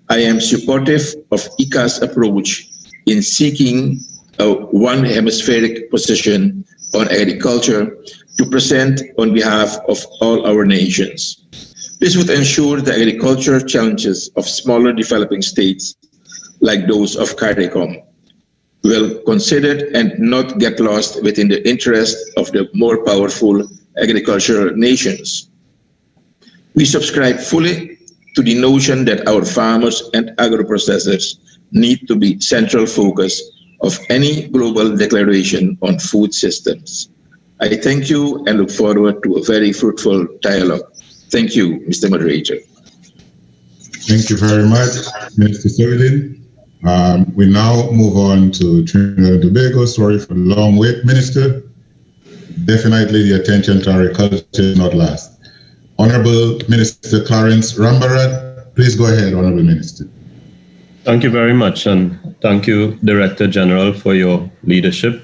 I am supportive of ICA's approach in seeking a one hemispheric position on agriculture to present on behalf of all our nations. This would ensure the agriculture challenges of smaller developing states like those of CARICOM will considered and not get lost within the interest of the more powerful agricultural nations. We subscribe fully to the notion that our farmers and agro-processors need to be central focus of any global declaration on food systems. I thank you and look forward to a very fruitful dialogue. Thank you, Mr. Moderator. Thank you very much, Minister Soilin. We now move on to Trinidad and Tobago. Sorry for the long wait, Minister. Definitely the attention to agriculture is not lost. Honorable Minister Clarence Rambarat, please go ahead, Honorable Minister. Thank you very much, and thank you, Director General, for your leadership.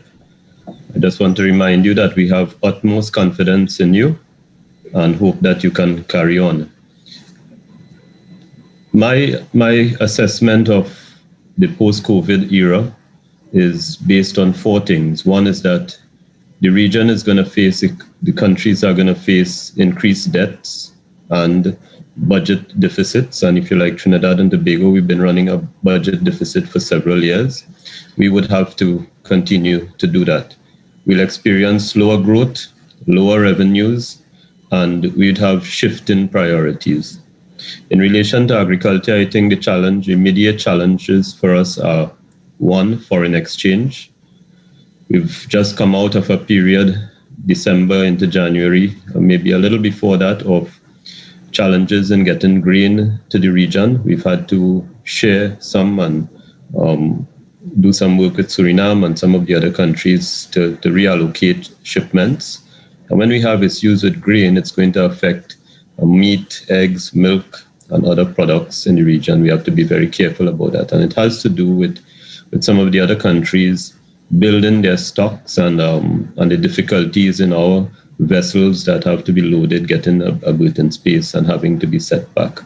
I just want to remind you that we have utmost confidence in you and hope that you can carry on. My assessment of the post-COVID era is based on 4 things. One is that the region is going to face, the countries are going to face increased debts and budget deficits. And if you like Trinidad and Tobago, we've been running a budget deficit for several years. We would have to continue to do that. We'll experience slower growth, lower revenues, and we'd have shifting priorities. In relation to agriculture, I think the immediate challenges for us are 1, foreign exchange. We've just come out of a period, December into January, or maybe a little before that, of challenges in getting grain to the region. We've had to share some and do some work with Suriname and some of the other countries to reallocate shipments. And when we have issues with grain, it's going to affect meat, eggs, milk, and other products in the region. We have to be very careful about that. And it has to do with some of the other countries building their stocks and the difficulties in our vessels that have to be loaded, getting a berthing space and having to be set back.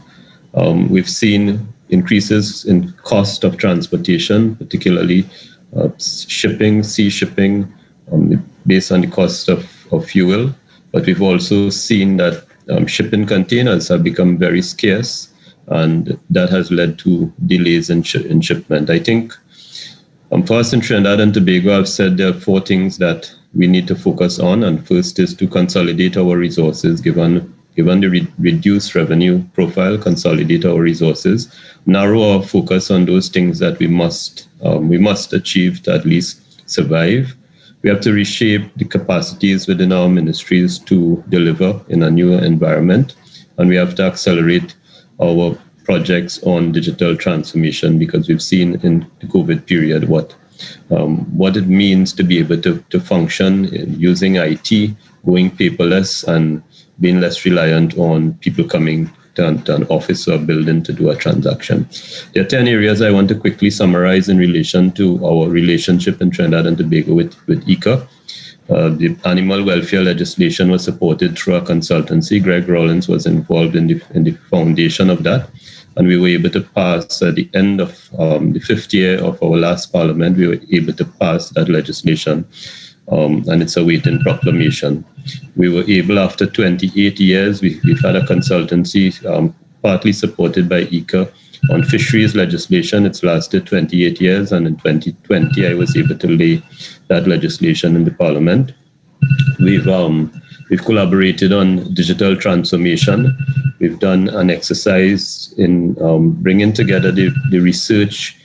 We've seen increases in cost of transportation, particularly shipping, sea shipping, based on the cost of fuel. But we've also seen that shipping containers have become very scarce, and that has led to delays in shipment. I think for us in Trinidad and Tobago, I've said there are 4 things that we need to focus on. And first is to consolidate our resources, given the reduced revenue profile, consolidate our resources, narrow our focus on those things that we must achieve to at least survive. We have to reshape the capacities within our ministries to deliver in a new environment. And we have to accelerate our projects on digital transformation, because we've seen in the COVID period what it means to be able to function using IT, going paperless, and being less reliant on people coming to an office or building to do a transaction. There are 10 areas I want to quickly summarize in relation to our relationship in Trinidad and Tobago with ICA. The animal welfare legislation was supported through a consultancy. Greg Rawlins was involved in the foundation of that. And we were able to pass at the end of the 5th year of our last parliament, we were able to pass that legislation. And it's a waiting proclamation. We were able, after 28 years, we've had a consultancy partly supported by ICA on fisheries legislation. It's lasted 28 years, and in 2020, I was able to lay that legislation in the parliament. We've We've collaborated on digital transformation. We've done an exercise in bringing together the research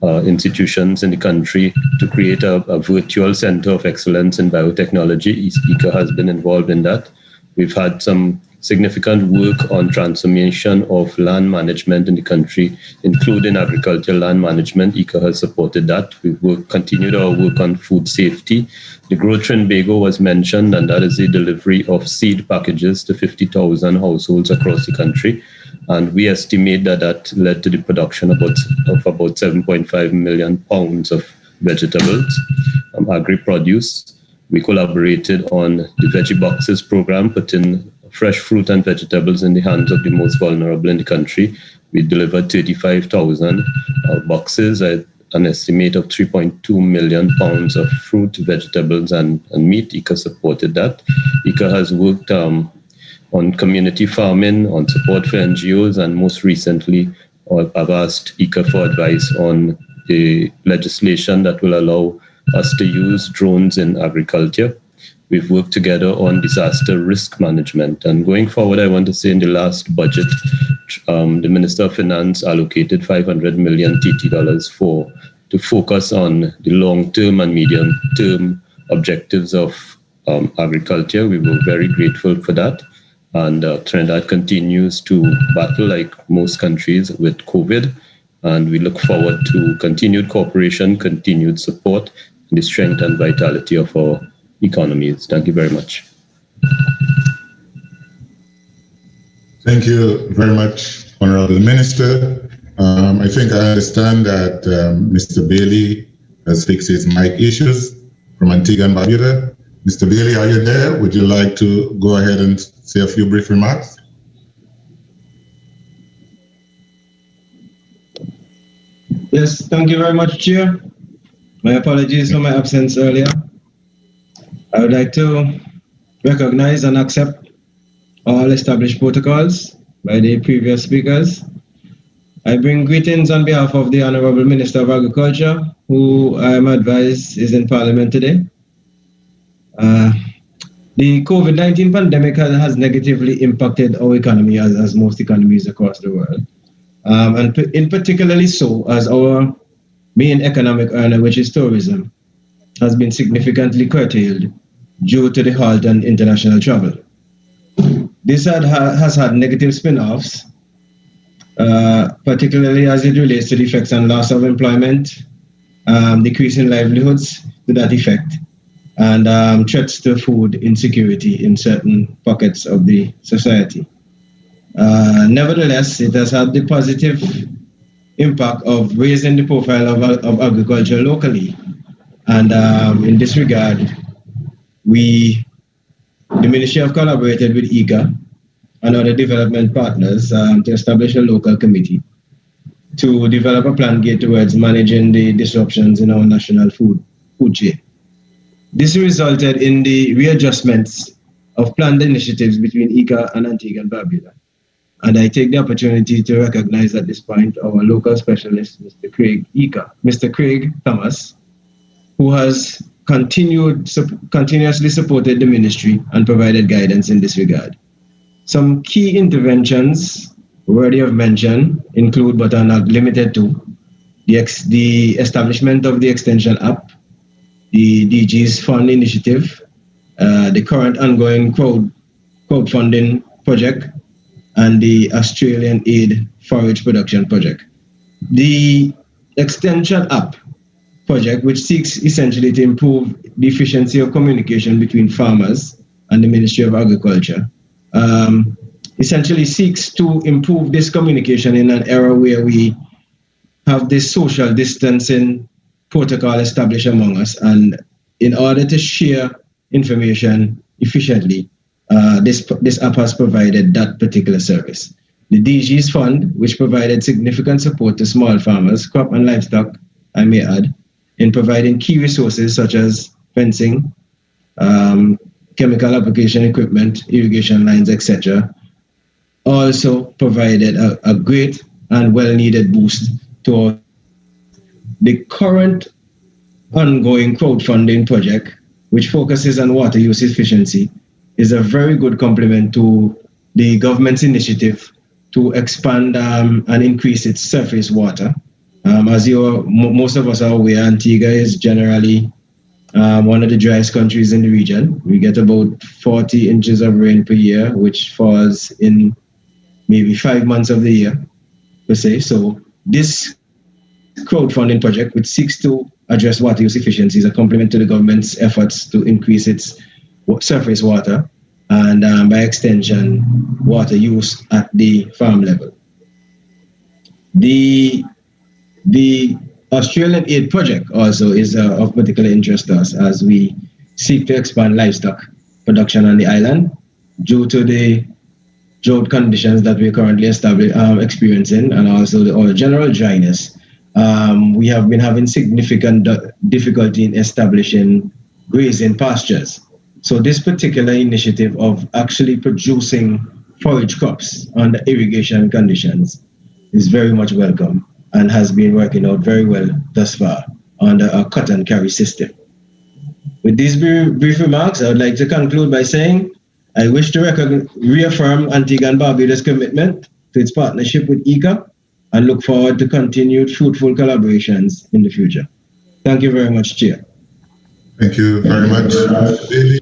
institutions in the country to create a virtual center of excellence in biotechnology. ICA has been involved in that. We've had some significant work on transformation of land management in the country, including agricultural land management. ICA has supported that. We've continued our work on food safety. The Grow Trinbago was mentioned, and that is the delivery of seed packages to 50,000 households across the country. And we estimate that led to the production of about 7.5 million pounds of vegetables, agri-produce. We collaborated on the Veggie Boxes program, putting fresh fruit and vegetables in the hands of the most vulnerable in the country. We delivered 35,000 boxes at an estimate of 3.2 million pounds of fruit, vegetables, and meat. ICA supported that. ICA has worked on community farming, on support for NGOs, and most recently, I've asked ICA for advice on the legislation that will allow us to use drones in agriculture. We've worked together on disaster risk management. And going forward, I want to say in the last budget, the Minister of Finance allocated 500 million TT dollars to focus on the long-term and medium-term objectives of agriculture. We were very grateful for that. And Trinidad continues to battle, like most countries, with COVID. And we look forward to continued cooperation, continued support, and the strength and vitality of our economies. Thank you very much. Thank you very much, Honorable Minister. I think I understand that Mr. Bailey has fixed his mic issues from Antigua and Barbuda. Mr. Bailey, are you there? Would you like to go ahead and say a few brief remarks? Yes, thank you very much, Chair. My apologies for my absence earlier. I would like to recognize and accept all established protocols by the previous speakers. I bring greetings on behalf of the Honorable Minister of Agriculture, who I am advised is in Parliament today. The COVID-19 pandemic has negatively impacted our economy as most economies across the world. And in particularly so as our main economic earner, which is tourism, has been significantly curtailed due to the halt on international travel. This has had negative spin-offs, particularly as it relates to the effects on loss of employment, decrease in livelihoods to that effect, and threats to food insecurity in certain pockets of the society. Nevertheless, it has had the positive impact of raising the profile of agriculture locally. And in this regard, the Ministry have collaborated with ICA and other development partners to establish a local committee to develop a plan geared towards managing the disruptions in our national food chain. This resulted in the readjustments of planned initiatives between ICA and Antigua and Barbuda. And I take the opportunity to recognize at this point our local specialist, Mr. Craig Thomas, who has continuously supported the ministry and provided guidance in this regard. Some key interventions worthy of mention include, but are not limited to, the establishment of the Extension app, the DG's Fund initiative, the current ongoing crowdfunding project, and the Australian Aid Forage Production Project. The Extension app project, which seeks essentially to improve the efficiency of communication between farmers and the Ministry of Agriculture, essentially seeks to improve this communication in an era where we have this social distancing protocol established among us. And in order to share information efficiently, this app has provided that particular service. The DG's Fund, which provided significant support to small farmers, crop and livestock, I may add, in providing key resources such as fencing, chemical application equipment, irrigation lines, etc., also provided a great and well-needed boost to the current ongoing crowdfunding project, which focuses on water use efficiency, is a very good complement to the government's initiative to expand and increase its surface water. As most of us are aware, Antigua is generally one of the driest countries in the region. We get about 40 inches of rain per year, which falls in maybe 5 months of the year, per se. So this crowdfunding project, which seeks to address water use efficiency, is a complement to the government's efforts to increase its surface water and, by extension, water use at the farm level. The Australian Aid Project also is of particular interest to us as we seek to expand livestock production on the island due to the drought conditions that we're currently experiencing, and also the general dryness. We have been having significant difficulty in establishing grazing pastures. So this particular initiative of actually producing forage crops under irrigation conditions is very much welcome and has been working out very well thus far under a cut and carry system. With these brief remarks, I would like to conclude by saying I wish to reaffirm Antigua and Barbuda's commitment to its partnership with ICA and look forward to continued fruitful collaborations in the future. Thank you very much, Chair. Thank you very much, Daly.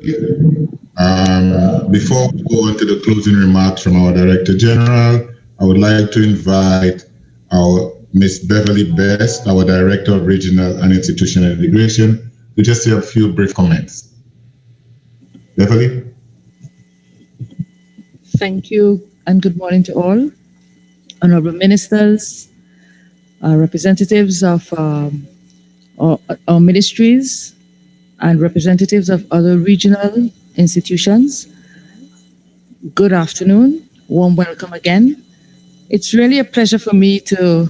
Before we go on to the closing remarks from our Director General, I would like to invite our Ms. Beverly Best, our Director of Regional and Institutional Integration, to just say a few brief comments. Beverly? Thank you and good morning to all. Honorable Ministers, representatives of our ministries, and representatives of other regional institutions. Good afternoon, warm welcome again. It's really a pleasure for me to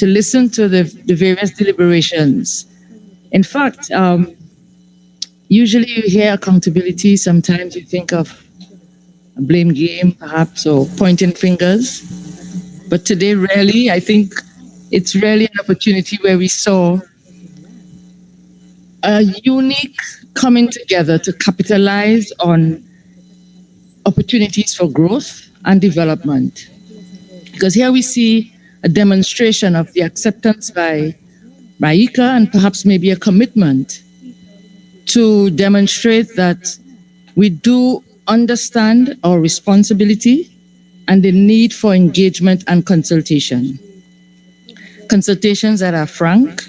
listen to the various deliberations. In fact, usually you hear accountability, sometimes you think of a blame game perhaps, or pointing fingers. But today really, I think it's really an opportunity where we saw a unique coming together to capitalize on opportunities for growth and development. Because here we see a demonstration of the acceptance by ICA and perhaps maybe a commitment to demonstrate that we do understand our responsibility and the need for engagement and consultation. Consultations that are frank,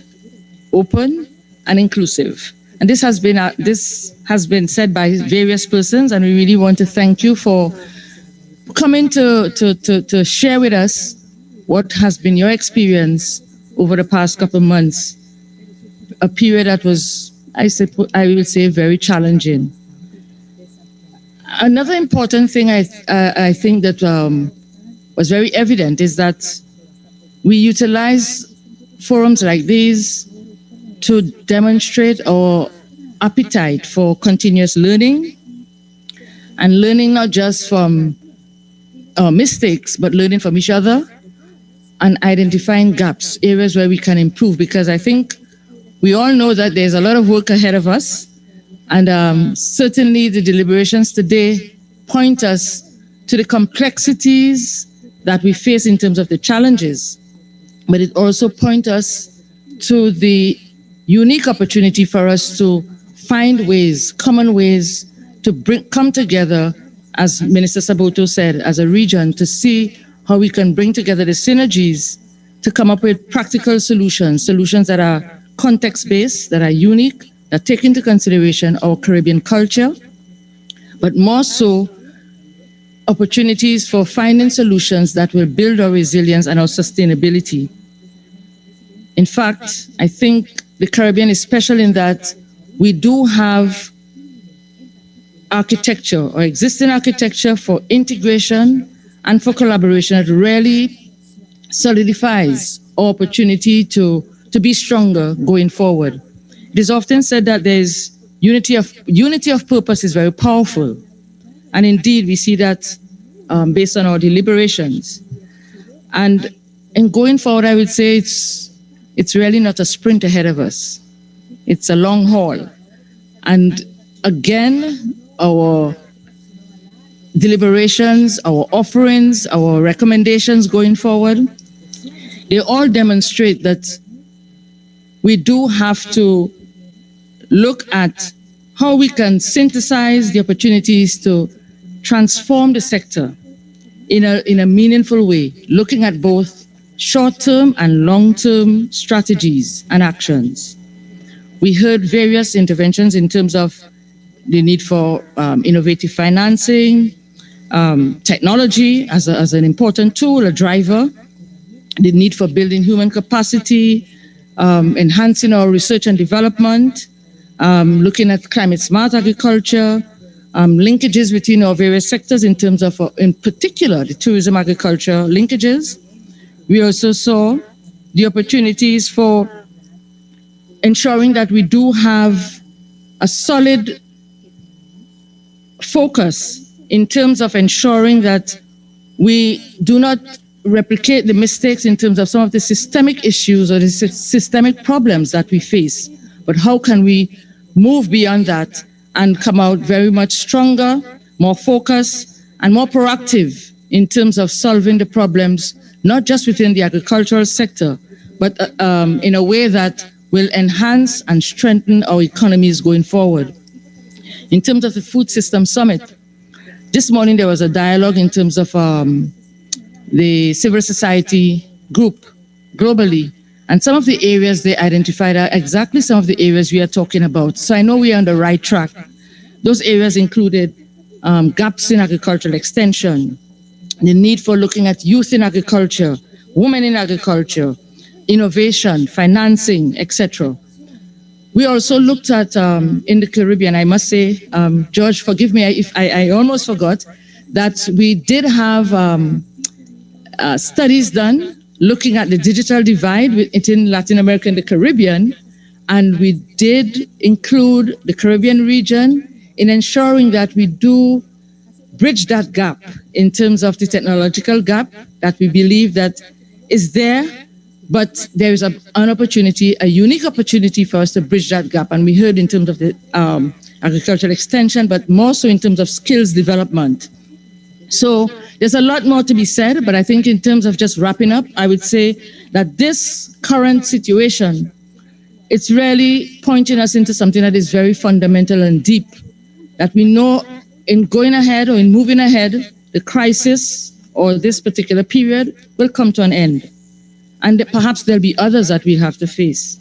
open, and inclusive. And this has been said by various persons, and we really want to thank you for coming to share with us what has been your experience over the past couple of months, a period that was, I will say, very challenging. Another important thing I think that was very evident is that we utilize forums like these to demonstrate our appetite for continuous learning, and learning not just from our mistakes, but learning from each other and identifying gaps, areas where we can improve, because I think we all know that there's a lot of work ahead of us. And certainly the deliberations today point us to the complexities that we face in terms of the challenges, but it also points us to the unique opportunity for us to find ways, common ways to come together, as Minister Saboto said, as a region, to see how we can bring together the synergies to come up with practical solutions that are context-based, that are unique, that take into consideration our Caribbean culture, but more so opportunities for finding solutions that will build our resilience and our sustainability. In fact, I think the Caribbean is special in that we do have architecture or existing architecture for integration and for collaboration that really solidifies our opportunity to be stronger going forward. It is often said that there's unity of purpose is very powerful. And indeed, we see that based on our deliberations. And in going forward, I would say it's really not a sprint ahead of us. It's a long haul. And again, our deliberations, our offerings, our recommendations going forward, they all demonstrate that we do have to look at how we can synthesize the opportunities to transform the sector in a meaningful way, looking at both short-term and long-term strategies and actions. We heard various interventions in terms of the need for innovative financing, technology as an important tool, a driver, the need for building human capacity, enhancing our research and development, looking at climate smart agriculture, linkages between our various sectors in terms of, in particular, the tourism agriculture linkages. We also saw the opportunities for ensuring that we do have a solid focus in terms of ensuring that we do not replicate the mistakes in terms of some of the systemic issues or the systemic problems that we face, but how can we move beyond that and come out very much stronger, more focused, and more proactive in terms of solving the problems, not just within the agricultural sector, but in a way that will enhance and strengthen our economies going forward. In terms of the Food System Summit, this morning there was a dialogue in terms of the civil society group globally, and some of the areas they identified are exactly some of the areas we are talking about. So I know we are on the right track. Those areas included gaps in agricultural extension, the need for looking at youth in agriculture, women in agriculture, innovation, financing, etc. We also looked at, in the Caribbean, I must say, George, forgive me if I almost forgot, that we did have studies done looking at the digital divide within Latin America and the Caribbean, and we did include the Caribbean region in ensuring that we do bridge that gap in terms of the technological gap that we believe that is there, but there is an opportunity, a unique opportunity for us to bridge that gap. And we heard in terms of the agricultural extension, but more so in terms of skills development. So there's a lot more to be said, but I think in terms of just wrapping up, I would say that this current situation, it's really pointing us into something that is very fundamental and deep, that we know in going ahead or in moving ahead, the crisis or this particular period will come to an end. And perhaps there'll be others that we have to face.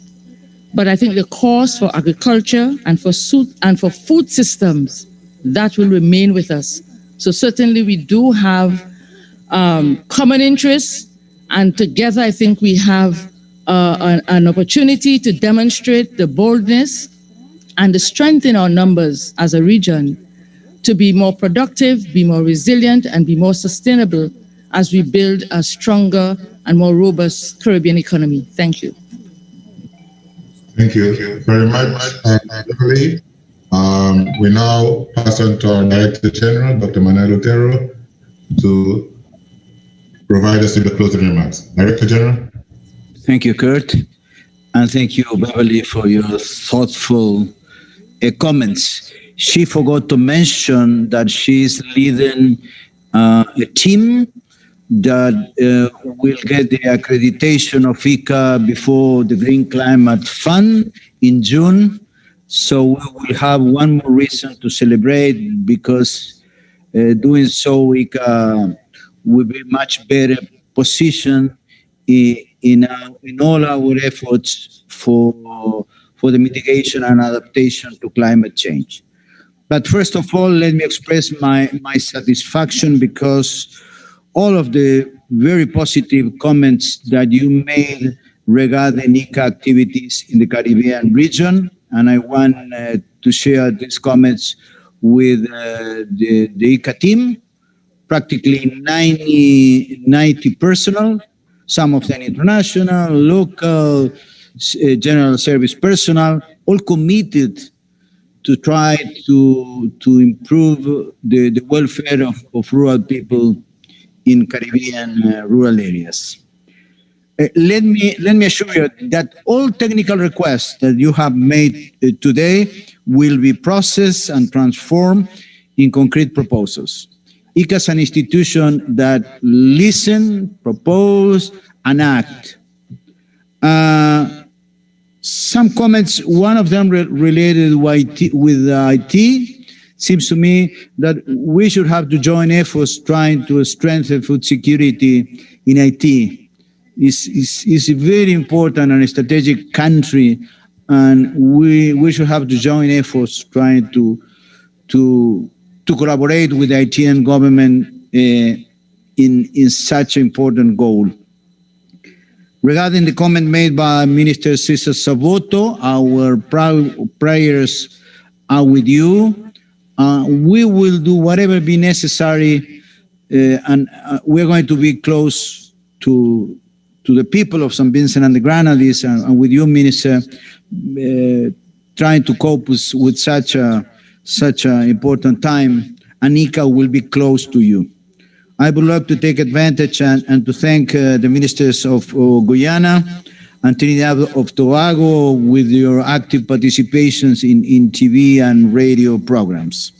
But I think the course for agriculture and for food systems, that will remain with us. So certainly we do have common interests, and together I think we have an opportunity to demonstrate the boldness and the strength in our numbers as a region to be more productive, be more resilient, and be more sustainable as we build a stronger and more robust Caribbean economy. Thank you. Thank you very much, Beverly. We now pass on to our Director General, Dr. Manuel Otero, to provide us with the closing remarks. Director General. Thank you, Kurt. And thank you, Beverly, for your thoughtful comments. She forgot to mention that she's leading a team that will get the accreditation of ICA before the Green Climate Fund in June. So we will have one more reason to celebrate, because doing so, ICA will be much better positioned in all our efforts for the mitigation and adaptation to climate change. But first of all, let me express my satisfaction, because all of the very positive comments that you made regarding ICA activities in the Caribbean region, and I want to share these comments with the ICA team, practically 90 personnel, some of them international, local, general service personnel, all committed to try to improve the welfare of rural people in Caribbean rural areas. Let me assure you that all technical requests that you have made today will be processed and transformed in concrete proposals. ICA is an institution that listen, propose, and act. Some comments, one of them related with IT, seems to me that we should have to join efforts trying to strengthen food security in IT. It's a very important and strategic country, and we should have to join efforts trying to collaborate with the IT and government in such an important goal. Regarding the comment made by Minister Cesar Saboto, our prayers are with you. We will do whatever be necessary, and we're going to be close to the people of St. Vincent and the Grenadines, and with you, Minister, trying to cope with such a important time, and ICA will be close to you. I would like to take advantage and to thank the ministers of Guyana and Trinidad of Tobago with your active participations in TV and radio programs.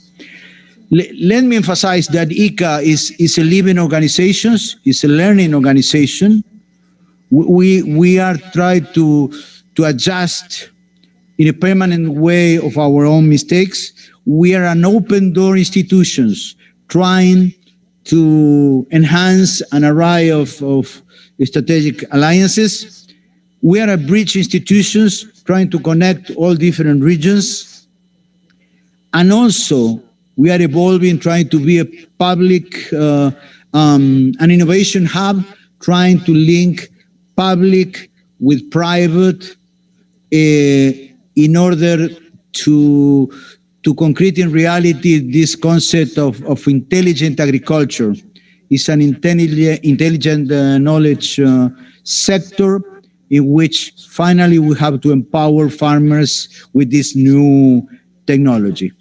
Let me emphasize that ICA is a living organization, it's a learning organization. We are trying to adjust in a permanent way of our own mistakes. We are an open door institutions trying to enhance an array of strategic alliances. We are a bridge institutions trying to connect all different regions. And also, we are evolving, trying to be a public, an innovation hub, trying to link public with private in order to concrete in reality this concept of intelligent agriculture. It's an intelligent knowledge sector in which finally we have to empower farmers with this new technology.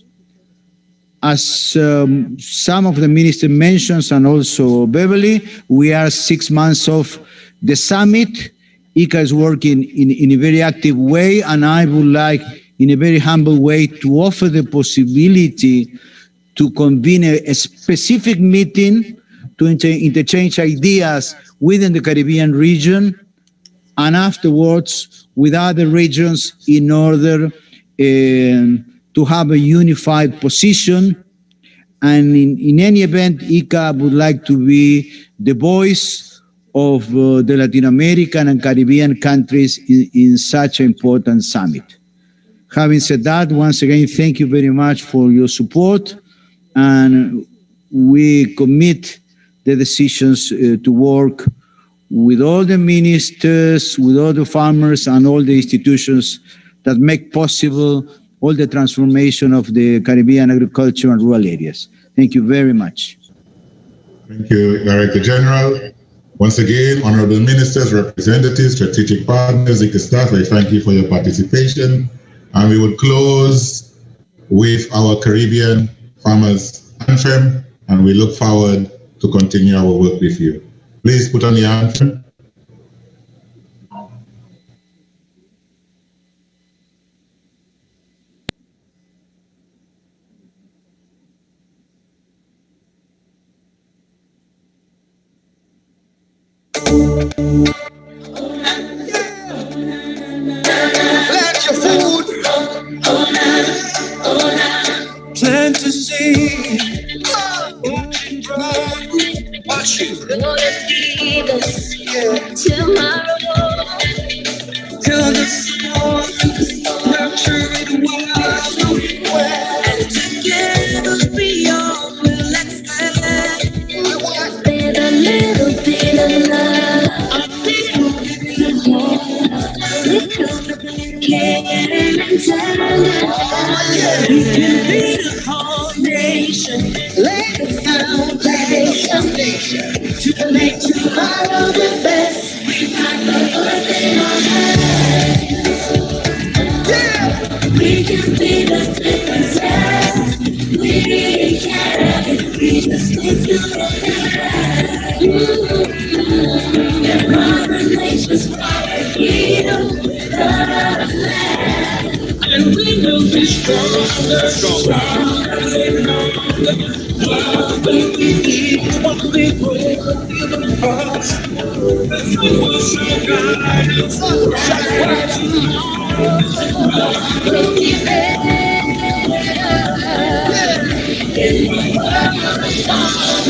As some of the minister mentions, and also Beverly, we are 6 months off the summit. ICA is working in a very active way, and I would like, in a very humble way, to offer the possibility to convene a specific meeting to interchange ideas within the Caribbean region and afterwards with other regions in order to have a unified position. And in any event, ICA would like to be the voice of the Latin American and Caribbean countries in such an important summit. Having said that, once again, thank you very much for your support, and we commit the decisions to work with all the ministers, with all the farmers, and all the institutions that make possible all the transformation of the Caribbean agriculture and rural areas. Thank you very much. Thank you, Director General. Once again, honorable ministers, representatives, strategic partners, ICA staff, I thank you for your participation. And we will close with our Caribbean Farmers Anthem, and we look forward to continue our work with you. Please put on the anthem. Plant your food. Plant to seed. Watch you. Lord, feed us tomorrow. Till the storm nurture it well. And together we all will expand. With a little bit of love. A little bit of love. Little care and tender. You can be the whole nation. Lay the foundation to make tomorrow the best. We got the earth in our hands. Yeah. We can be the difference. Yeah. We can. We just need to look at. And Mother Nature's fire heal the land. And we will be stronger, stronger, when we need what we will give us. The sun will shine bright, the sun will shine bright. We'll be there in the world of stars.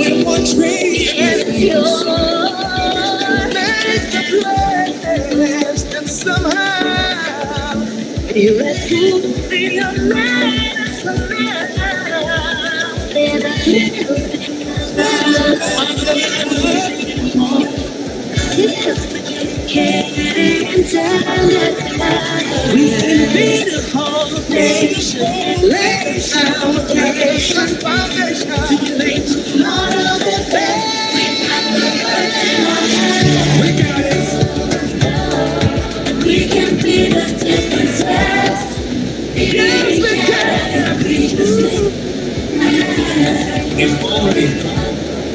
When one tree and and somehow you rescue the we can be the foundation, lay the foundation to make tomorrow the best. We got it. We can be the difference. Yes, we can. It's morning.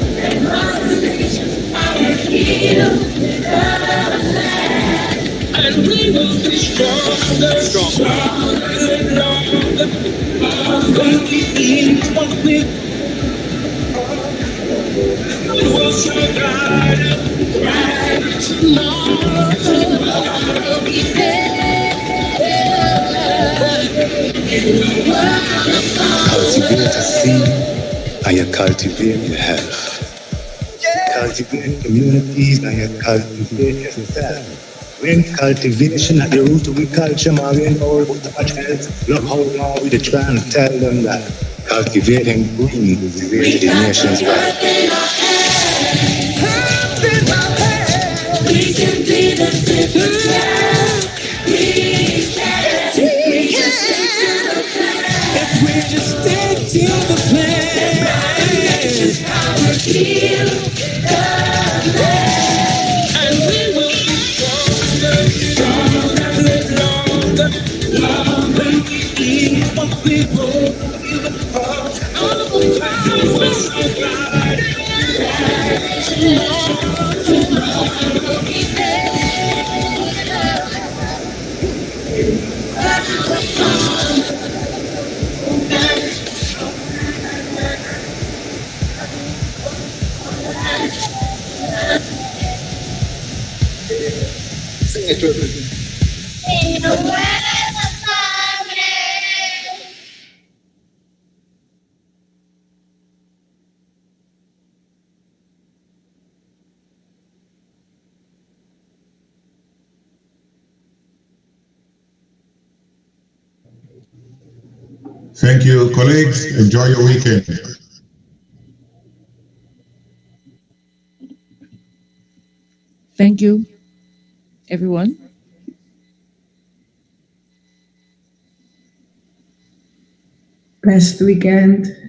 And motivation, our hero. And we will be stronger, stronger, stronger. When we need what we will shine brighter, brighter tomorrow. We'll be there in the world of Cultivate a seed and you cultivate your health. Cultivate communities and you cultivate yourself. When cultivation at the root of agriculture, man, we know about the health. Look how long we try and tell them that cultivating green is the way to the nation's wealth. we can be the difference. We can stick to the plan. If we just stick to the plan. Imagination's power heal the land. And we will be stronger, stronger, when we need what we will give up. All the time will shine bright. Tomorrow will be Sing it with me. in the world of Thank you, colleagues. Enjoy your weekend. Thank you, everyone. Blessed weekend.